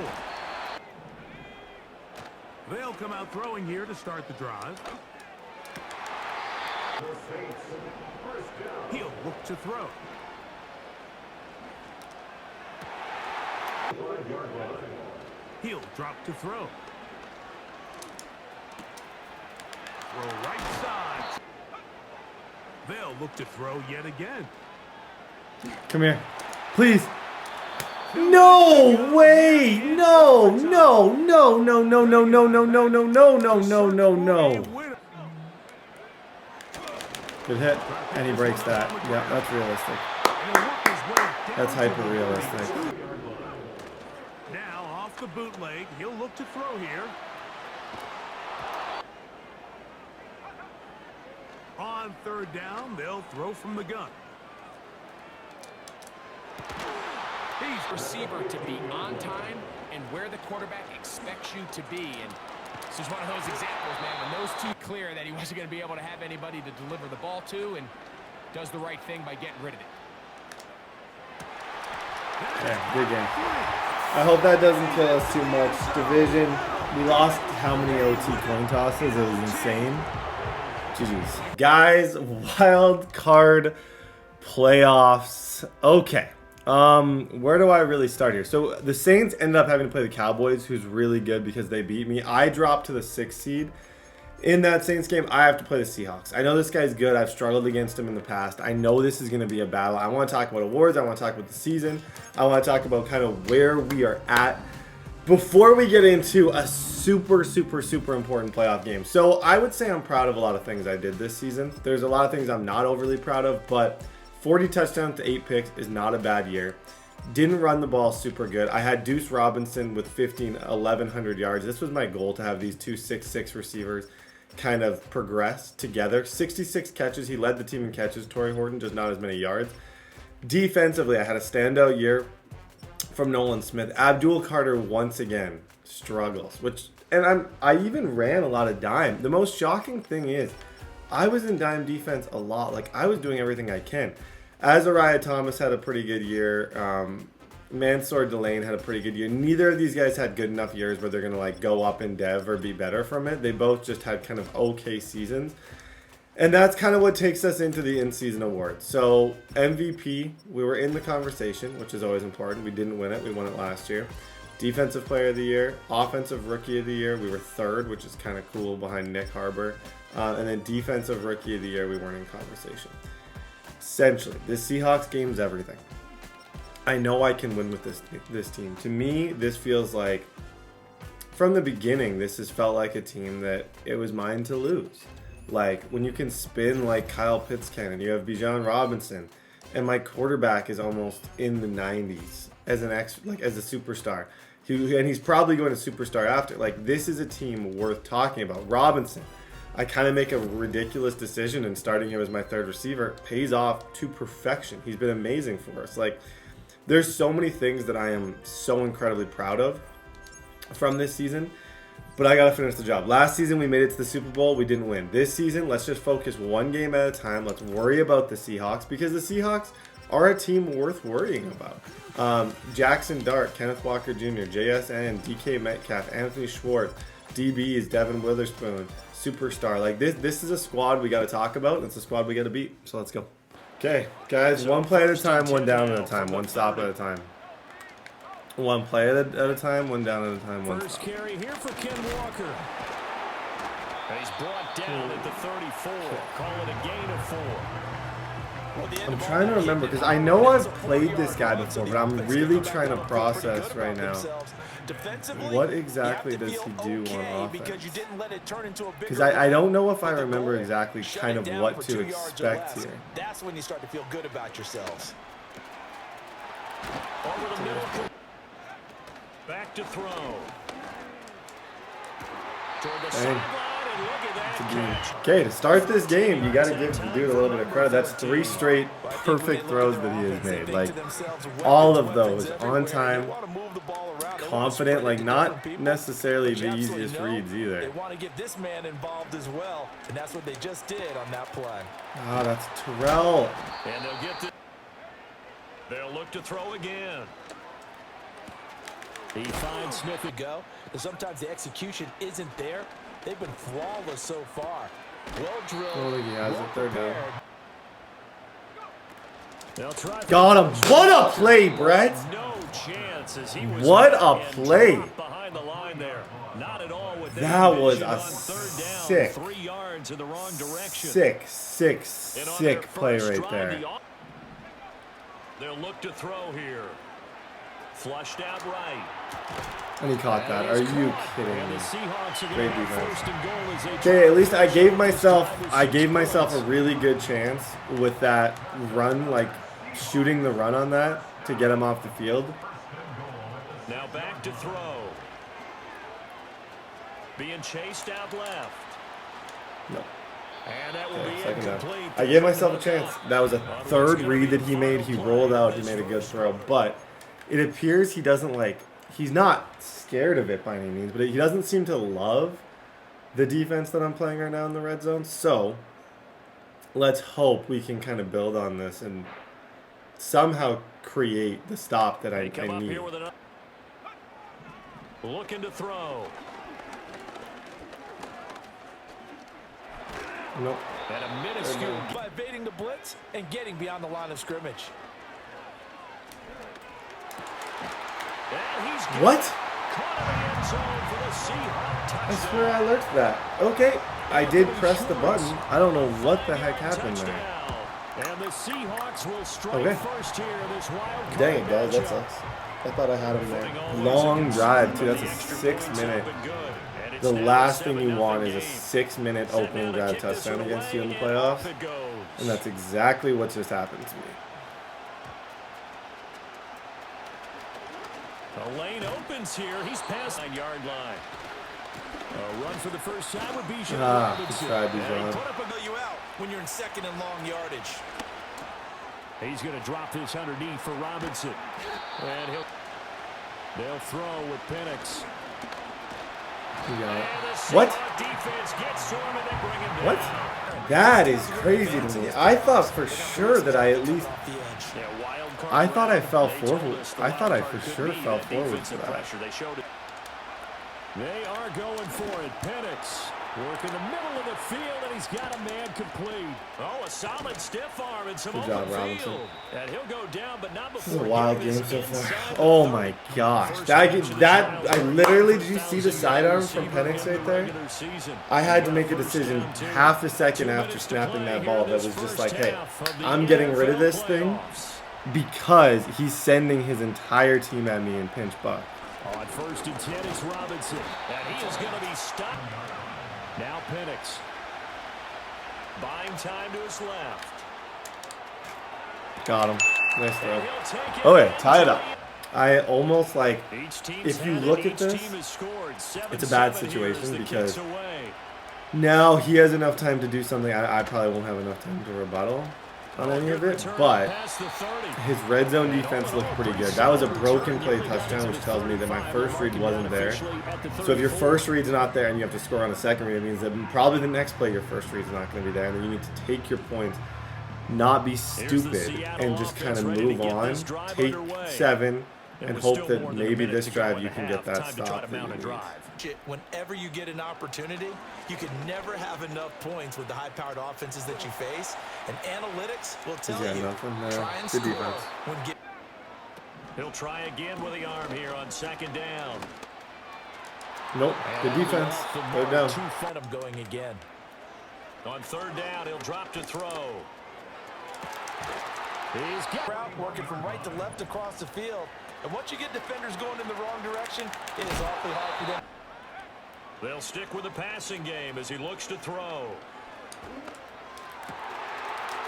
They'll come out throwing here to start the drive. He'll look to throw. He'll drop to throw. Throw right side. They'll look to throw yet again. Come here. Please. No way. No, no, no, no, no, no, no, no, no, no, no, no, no, no, no. Good hit. And he breaks that. Yeah, that's realistic. That's hyper-realistic. Now off the bootleg, he'll look to throw here. On third down, they'll throw from the gun. He's receiver to be on time and where the quarterback expects you to be. And this is one of those examples, man, when those two clear that he wasn't going to be able to have anybody to deliver the ball to, and does the right thing by getting rid of it. Okay, good game. I hope that doesn't kill us too much. Division, we lost how many OT coin tosses? It was insane. GG's. Guys, wild card playoffs. Okay. Where do I really start here? So the Saints ended up having to play the Cowboys, who's really good because they beat me. I dropped to the 6th seed. In that Saints game, I have to play the Seahawks. I know this guy's good. I've struggled against him in the past. I know this is going to be a battle. I want to talk about awards. I want to talk about the season. I want to talk about kind of where we are at before we get into a super, super, super important playoff game. So I would say I'm proud of a lot of things I did this season. There's a lot of things I'm not overly proud of, but 40 touchdowns to 8 picks is not a bad year. Didn't run the ball super good. I had Deuce Robinson with 1,100 yards. This was my goal, to have these two 6'6" receivers kind of progress together. 66 catches. He led the team in catches. Torrey Horton, just not as many yards. Defensively, I had a standout year from Nolan Smith. Abdul Carter once again struggles, I even ran a lot of dime. The most shocking thing is I was in dime defense a lot. Like, I was doing everything I can. Azariah Thomas had a pretty good year. Mansour Delane had a pretty good year. Neither of these guys had good enough years where they're going to like go up in dev or be better from it. They both just had kind of okay seasons. And that's kind of what takes us into the in-season awards. So MVP, we were in the conversation, which is always important. We didn't win it. We won it last year. Defensive Player of the Year, Offensive Rookie of the Year, we were 3rd, which is kind of cool, behind Nick Harbor. And then Defensive Rookie of the Year, we weren't in conversation. Essentially, this Seahawks game's everything. I know I can win with this team. To me, this feels like, from the beginning, this has felt like a team that it was mine to lose. Like, when you can spin like Kyle Pitts can, and you have Bijan Robinson, and my quarterback is almost in the 90s as as a superstar. And he's probably going to superstar after. Like, this is a team worth talking about. Robinson, I kind of make a ridiculous decision, and starting him as my 3rd receiver pays off to perfection. He's been amazing for us. Like, there's so many things that I am so incredibly proud of from this season, but I got to finish the job. Last season, we made it to the Super Bowl. We didn't win. This season, let's just focus one game at a time. Let's worry about the Seahawks, because the Seahawks are a team worth worrying about. Jackson Dart, Kenneth Walker Jr., JSN, DK Metcalf, Anthony Schwartz, DBs, Devin Witherspoon, superstar. Like, this is a squad we got to talk about. It's a squad we got to beat. So let's go. Okay, guys, one play at a time, one down at a time, one stop at a time. One play at a time, one down at a time, one First stop. carry here for Ken Walker. And he's brought down at the 34. Call it a gain of 4. I'm trying to remember, because I know I've played this guy before, but I'm really trying to process right now. What exactly does he do on offense? Because I don't know if I remember exactly kind of what to expect here. That's when you start to feel good about yourselves. Over the middle. Back to throw. Toward the sideline, and look at that catch. Okay, to start this game, you got to give the dude a little bit of credit. That's 3 straight perfect throws that he has made. Like, all of those on time, confident, like, not necessarily the easiest reads either. They want to get this man involved as well, and that's what they just did on that play. Ah, that's Terrell. And they'll look to throw again. He finds Smith to go. And sometimes the execution isn't there. They've been flawless so far. Well drilled. Oh, he has it. 3rd down. They'll try. Got him. What a play, Brett. No chance as he was What a play. behind the line there. Not at all what That was a sick, 3 yards in the wrong direction. sick play right there. They'll look to throw here. Flushed out right. And he caught that. Are you kidding And me? the Seahawks are Great going to defense. first and goal as they Okay, at least I gave myself a really good chance with that run, like shooting the run on that to get him off the field. Now back to throw. Being chased out left. No. And that will Okay, be second down. incomplete. I gave myself a chance. That was a third read that he made. He rolled out. He made a good throw. But it appears he doesn't he's not scared of it by any means, but he doesn't seem to love the defense that I'm playing right now in the red zone. So let's hope we can kind of build on this and somehow create the stop that I Come up need. here with looking to throw. Nope. And a minuscule By evading the blitz and getting beyond the line of scrimmage. And he's What? caught in the end zone for the Seahawks touchdown. I swear I lurked that. Okay, I did press the button. I don't know what the heck happened there. Touchdown. And the Seahawks will strike Okay. first here in this wild card Dang it, guys, that matchup. sucks. I thought I had him there. Long drive, too. That's a 6-minute. The last thing you want is a 6-minute opening drive touchdown against you in the playoffs. And that's exactly what just happened to me. The lane opens here. He's past the 9-yard line. A run for the first time with Bijan Robinson. tried And Bijan. he put up a you out when you're in second and long yardage. He's going to drop this underneath for Robinson. And they'll throw with Penix. You got it. And the What? Seahawks defense gets to him and they bring him down. What? That is crazy to me. I thought for sure that I at least... Off the edge. Yeah, wild card I thought I round. fell They told forward. us the I thought I wild for card sure could be fell that forward defensive for that. pressure. They showed it. They are going for it. Penix working the middle of the field, and he's got a man complete. Oh, a solid stiff arm and some Good open job, Robinson. field. And he'll go down, but not This is a before wild getting game this so far. inside the Oh 30. my gosh. First I touch of the literally, did you see the sidearm from Penix right there? regular season. I had to make a decision half a second after snapping that ball that was just like, hey, I'm getting rid of this thing because he's sending his entire team at me in pinch buck. On first and 10, it's Robinson. And he is going to be stopped. Now Penix. Buying time to his left. Got him. Nice throw. And he'll take it. Okay, tie it up. I almost like, Each team's if you had look it. at Each this, team has scored. it's a bad 7-7 here as situation the because kicks away. now he has enough time to do something I probably won't have enough time to rebuttal on any of it, but Past the 30. his red zone defense looked pretty good. That was a broken play touchdown, which tells me that my first read wasn't there. So if your first read's not there and you have to score on a second read, it means that probably the next play your first read's not going to be there, and then you need to take your points, not be stupid, and just kind of move on. Take 7 and hope that maybe this drive you can get that stop that you need. Whenever you get an opportunity, you can never have enough points with the high-powered offenses that you face. And analytics will tell Yeah, you, nothing there. try and Good score defense. when He'll try again with the arm here on second down. Nope. Good defense. Third down. I'm going again. On third down, he'll drop to throw. He's got Route working from right to left across the field. And once you get defenders going in the wrong direction, it is awfully hard for them. They'll stick with the passing game as he looks to throw.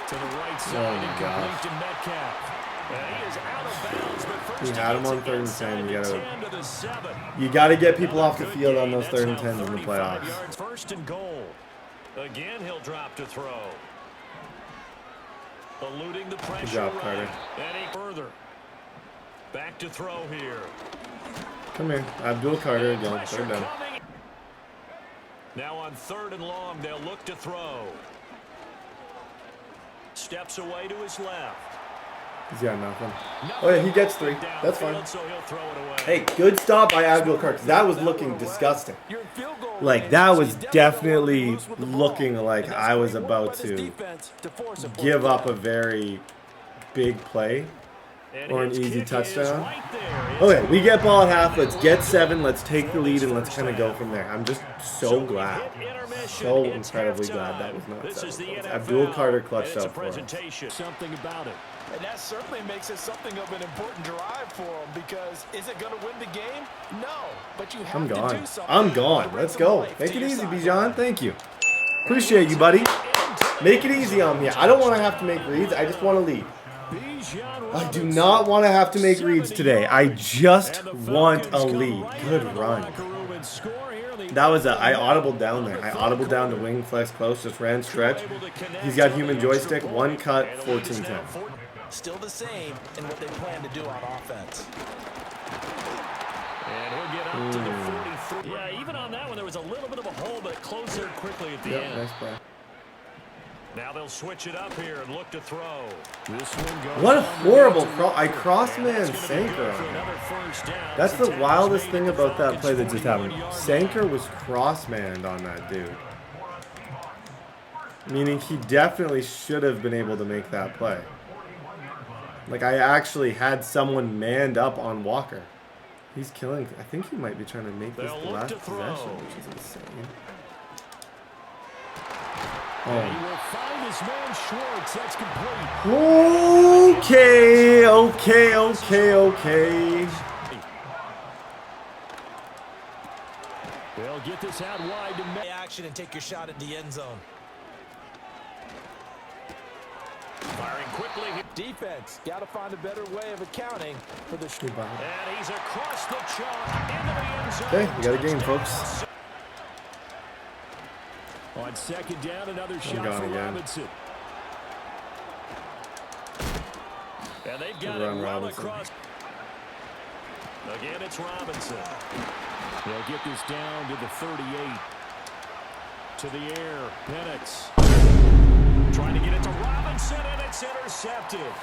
To the right side, incomplete to Metcalf. And he is out of bounds, but first You had him on 3rd and inside 10. the You 10 to the 7. got to get people off the Good field on gain. those That's 3rd and now 10s in the 35 playoffs. yards. First and goal. Again, he'll drop to throw. Eluding the pressure. Good job, right. Carter. And he further. Back to throw here. Come here. Abdul Carter again. Pressure 3rd down. coming. Now on 3rd and long, they'll look to throw. Steps away to his left. He's got nothing. Oh, yeah, he gets 3. That's fine. Downfield, so he'll throw it away. Hey, good stop by Abdul Carter. That was looking disgusting. You're in field goal Like, range, that so was you definitely wanna lose with the ball. looking like And that's I was great work about by this to defense to force a fourth give up down. a very big play or an easy touchdown. Okay, we get ball at half. Let's get 7. Let's take the lead, and let's kind of go from there. I'm just so glad. So incredibly glad that was not 7. Abdul Carter clutched up for us. Something about it. And that certainly makes it something of an important drive for him, because is it going to win the game? No, but you have to do something. I'm gone. Let's go. Make it easy, Bijan. Thank you. Appreciate you, buddy. Make it easy on me. I don't want to have to make reads. I just want to lead. I do not want to have to make reads today. I just want a lead. Good run. That was I audibled down there. I audibled down to wing flex close, just ran stretch. He's got human joystick, 1 cut, 14-10. Still the same in what they plan to do on offense. And he'll get up to the 43. Yeah, even on that one, there was a little bit of a hole, but closer quickly at the end. Nice play. Now they'll switch it up here and look to throw. This one goes. What a horrible cross. I cross-man Sanker on him. That's the wildest thing about that play that just happened. Sanker was cross-manned on that dude. Meaning he definitely should have been able to make that play. Like, I actually had someone manned up on Walker. He's killing. I think he might be trying to make this the last possession, which is insane. He will find his man Schwartz. That's complete. Okay. They'll get this out wide to make action and take your shot at the end zone. Firing quickly. Defense, got to find a better way of accounting for the shoot. And he's across the chalk into the end zone. Okay, we got a game, folks. On second down, another shot for Robinson. And they've got it well across. Again, it's Robinson. They'll get this down to the 38. To the air, Penix. Trying to get it to Robinson, and it's intercepted.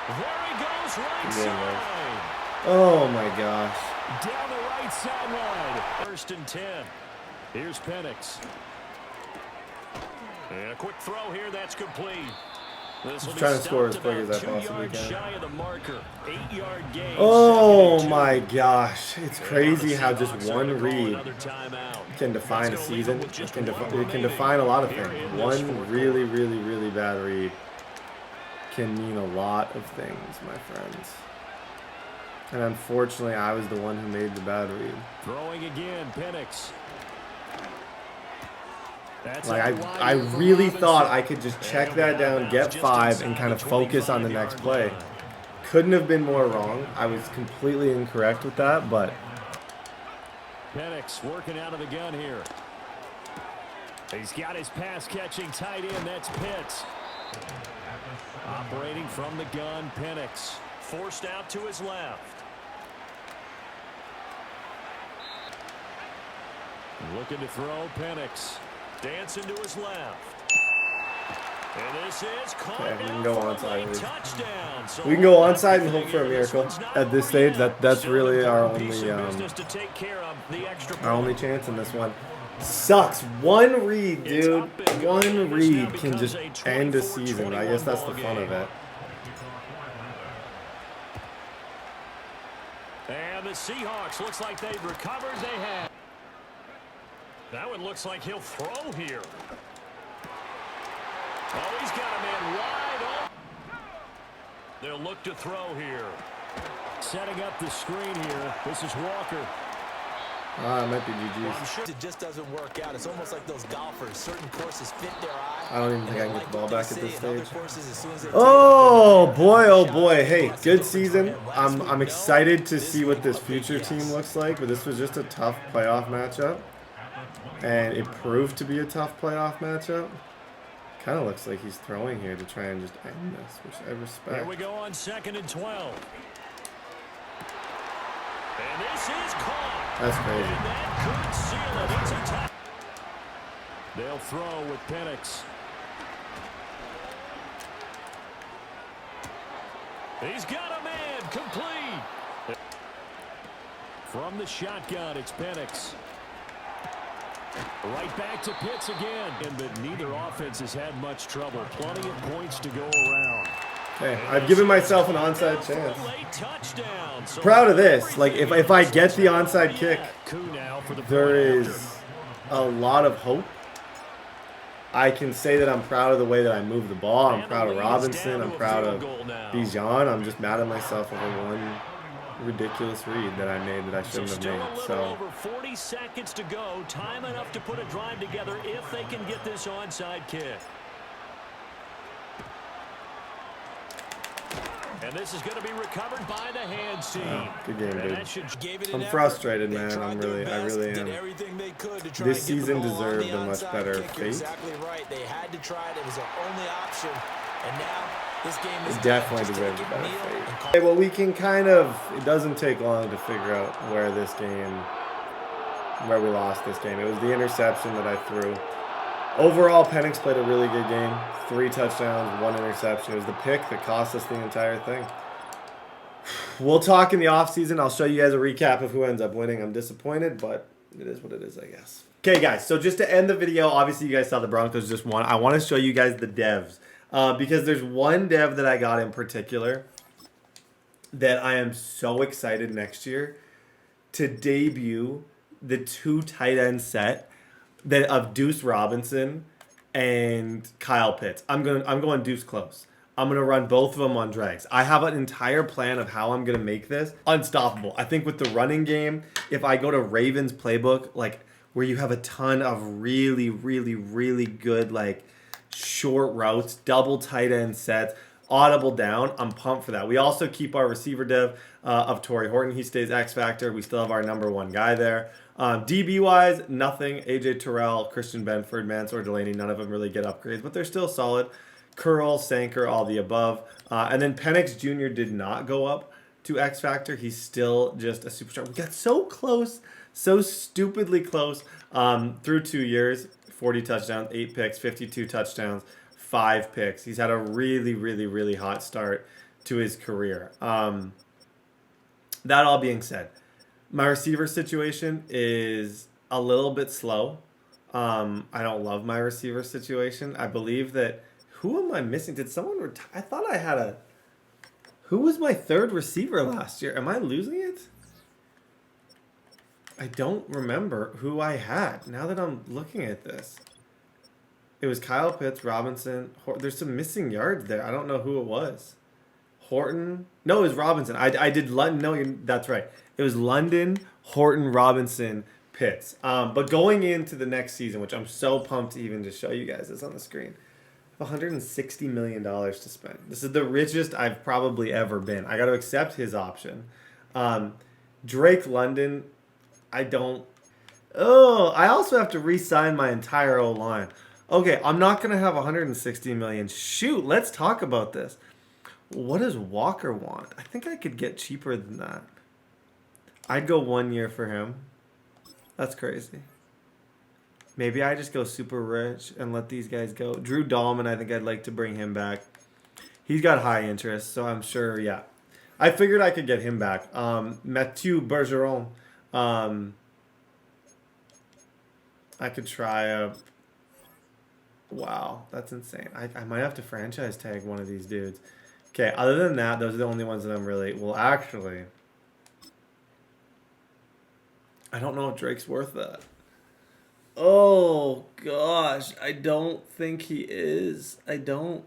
There he goes, right side. Oh, my gosh. Down the right sideline. 1st and 10. Here's Penix. And a quick throw here, that's complete. Just trying to score as quick as I possibly can. Shy of the marker. 8-yard gain. Oh my gosh. It's crazy how just one read can define a season. It can define a lot of things. One really, really, really bad read can mean a lot of things, my friends. And unfortunately, I was the one who made the bad read. Throwing again, Penix. Like, I really thought I could just check that down, get 5, and kind of focus on the next play. Couldn't have been more wrong. I was completely incorrect with that, but... Penix working out of the gun here. He's got his pass-catching tight end. That's Pitts. Operating from the gun, Penix. Forced out to his left. Looking to throw, Penix. Dancing to his left. And this is caught. Okay, we can go onside. So we can go onside and hope for a miracle at this stage. That's really our only chance in this one. Sucks. One read, dude. One read can just end a season. I guess that's the fun of it. And the Seahawks looks like they've recovered. They have. That one looks like he'll throw here. Oh, he's got a man wide open. They'll look to throw here. Setting up the screen here. This is Walker. It might be GG's. Well, I'm sure it just doesn't work out. It's almost like those golfers. Certain courses fit their eye. I don't even think I can get the ball back at this stage. Oh boy. Hey, good season. I'm excited to see what this future team looks like, but this was just a tough playoff matchup. And it proved to be a tough playoff matchup. Kind of looks like he's throwing here to try and just end this, which I respect. Here we go on 2nd and 12. And this is caught. That's crazy. And that could seal it. It's a tie. They'll throw with Penix. He's got a man complete. From the shotgun, it's Penix. Right back to Pitts again. But neither offense has had much trouble. Plenty of points to go around. Okay, I've given myself an onside chance. Proud of this. Like, if I get the onside kick, there is a lot of hope. I can say that I'm proud of the way that I moved the ball. I'm proud of Robinson. I'm proud of Bijan. I'm just mad at myself over one ridiculous read that I made that I shouldn't have made. So over 40 seconds to go. Time enough to put a drive together if they can get this onside kick. And this is going to be recovered by the hands team. Oh, good game, dude. I'm frustrated, man. I really am. This season deserved a much better fate. Exactly right. They had to try it. It was their only option. And now this game is definitely deserves a better fate. Okay, well, we can kind of. It doesn't take long to figure out where we lost this game. It was the interception that I threw. Overall, Penix played a really good game. 3 touchdowns, 1 interception. It was the pick that cost us the entire thing. We'll talk in the offseason. I'll show you guys a recap of who ends up winning. I'm disappointed, but it is what it is, I guess. Okay, guys, so just to end the video, obviously you guys saw the Broncos just won. I want to show you guys the devs because there's one dev that I got in particular that I am so excited next year to debut the 2 tight end set of Deuce Robinson and Kyle Pitts. I'm going Deuce close. I'm going to run both of them on drags. I have an entire plan of how I'm going to make this unstoppable. I think with the running game, if I go to Ravens playbook, like where you have a ton of really, really, really good like short routes, double tight end sets, audible down, I'm pumped for that. We also keep our receiver dev of Torrey Horton. He stays X Factor. We still have our #1 guy there. DB-wise, nothing. AJ Terrell, Christian Benford, Mansour Delaney, none of them really get upgrades, but they're still solid. Curl, Sanker, all the above. And then Penix Jr. did not go up to X Factor. He's still just a superstar. We got so close, so stupidly close through 2 years. 40 touchdowns, 8 picks, 52 touchdowns, 5 picks. He's had a really, really, really hot start to his career. That all being said, my receiver situation is a little bit slow. I don't love my receiver situation. I believe that... Who am I missing? Did someone retire? I thought I had a... Who was my 3rd receiver last year? Am I losing it? I don't remember who I had now that I'm looking at this. It was Kyle Pitts, Robinson. There's some missing yards there. I don't know who it was. Horton. No, it was Robinson. I did London. No, that's right. It was London, Horton, Robinson, Pitts. But going into the next season, which I'm so pumped to even just show you guys this on the screen, $160 million to spend. This is the richest I've probably ever been. I got to accept his option. Drake London, I don't... Oh, I also have to re-sign my entire O-line. Okay, I'm not going to have $160 million. Shoot, let's talk about this. What does Walker want? I think I could get cheaper than that. I'd go 1 year for him. That's crazy. Maybe I just go super rich and let these guys go. Drew Dahlman, I think I'd like to bring him back. He's got high interest, so I'm sure, yeah. I figured I could get him back. Mathieu Bergeron. I could try a... Wow, that's insane. I might have to franchise tag one of these dudes. Okay, other than that, those are the only ones that I'm really... Well, actually... I don't know if Drake's worth that. Oh, gosh. I don't think he is. I don't.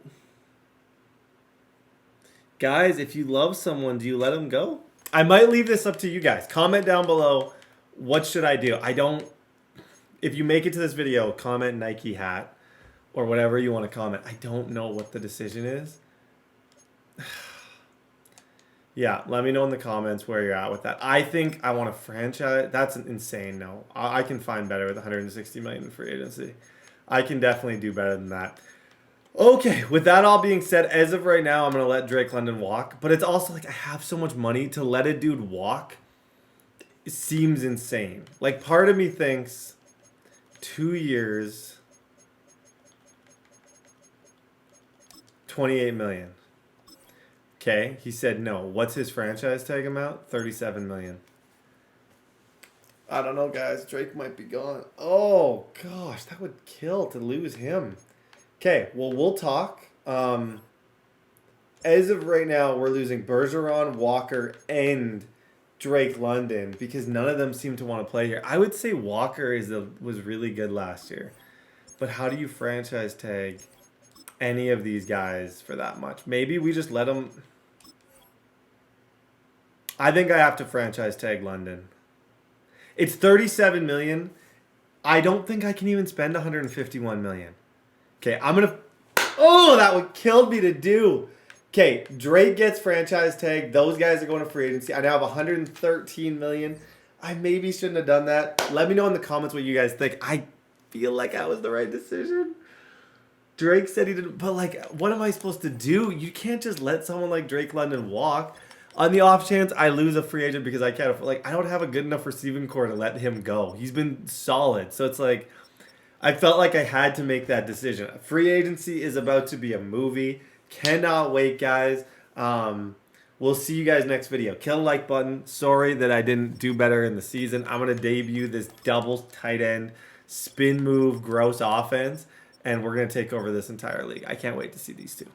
Guys, if you love someone, do you let them go? I might leave this up to you guys. Comment down below. What should I do? I don't... If you make it to this video, comment Nike hat or whatever you want to comment. I don't know what the decision is. Yeah, let me know in the comments where you're at with that. I think I want to franchise. That's insane. No, I can find better with $160 million in free agency. I can definitely do better than that. Okay, with that all being said, as of right now, I'm going to let Drake London walk. But it's also like I have so much money to let a dude walk. It seems insane. Like part of me thinks 2 years, $28 million. Okay, he said no. What's his franchise tag amount? $37 million. I don't know, guys. Drake might be gone. Oh, gosh, that would kill to lose him. Okay, well, we'll talk. as of right now, we're losing Bergeron, Walker, and Drake London because none of them seem to want to play here. I would say Walker was really good last year. But how do you franchise tag any of these guys for that much? Maybe we just let them... I think I have to franchise tag London. It's $37 million. I don't think I can even spend $151 million. Okay, I'm going to... Oh, that would kill me to do. Okay, Drake gets franchise tag. Those guys are going to free agency. I now have $113 million. I maybe shouldn't have done that. Let me know in the comments what you guys think. I feel like that was the right decision. Drake said he didn't, but like, what am I supposed to do? You can't just let someone like Drake London walk. On the off chance I lose a free agent because I can't afford, like, I don't have a good enough receiving core to let him go. He's been solid. So it's like, I felt like I had to make that decision. Free agency is about to be a movie. Cannot wait, guys. We'll see you guys next video. Kill the like button. Sorry that I didn't do better in the season. I'm going to debut this double tight end, spin move, gross offense, and we're going to take over this entire league. I can't wait to see these two.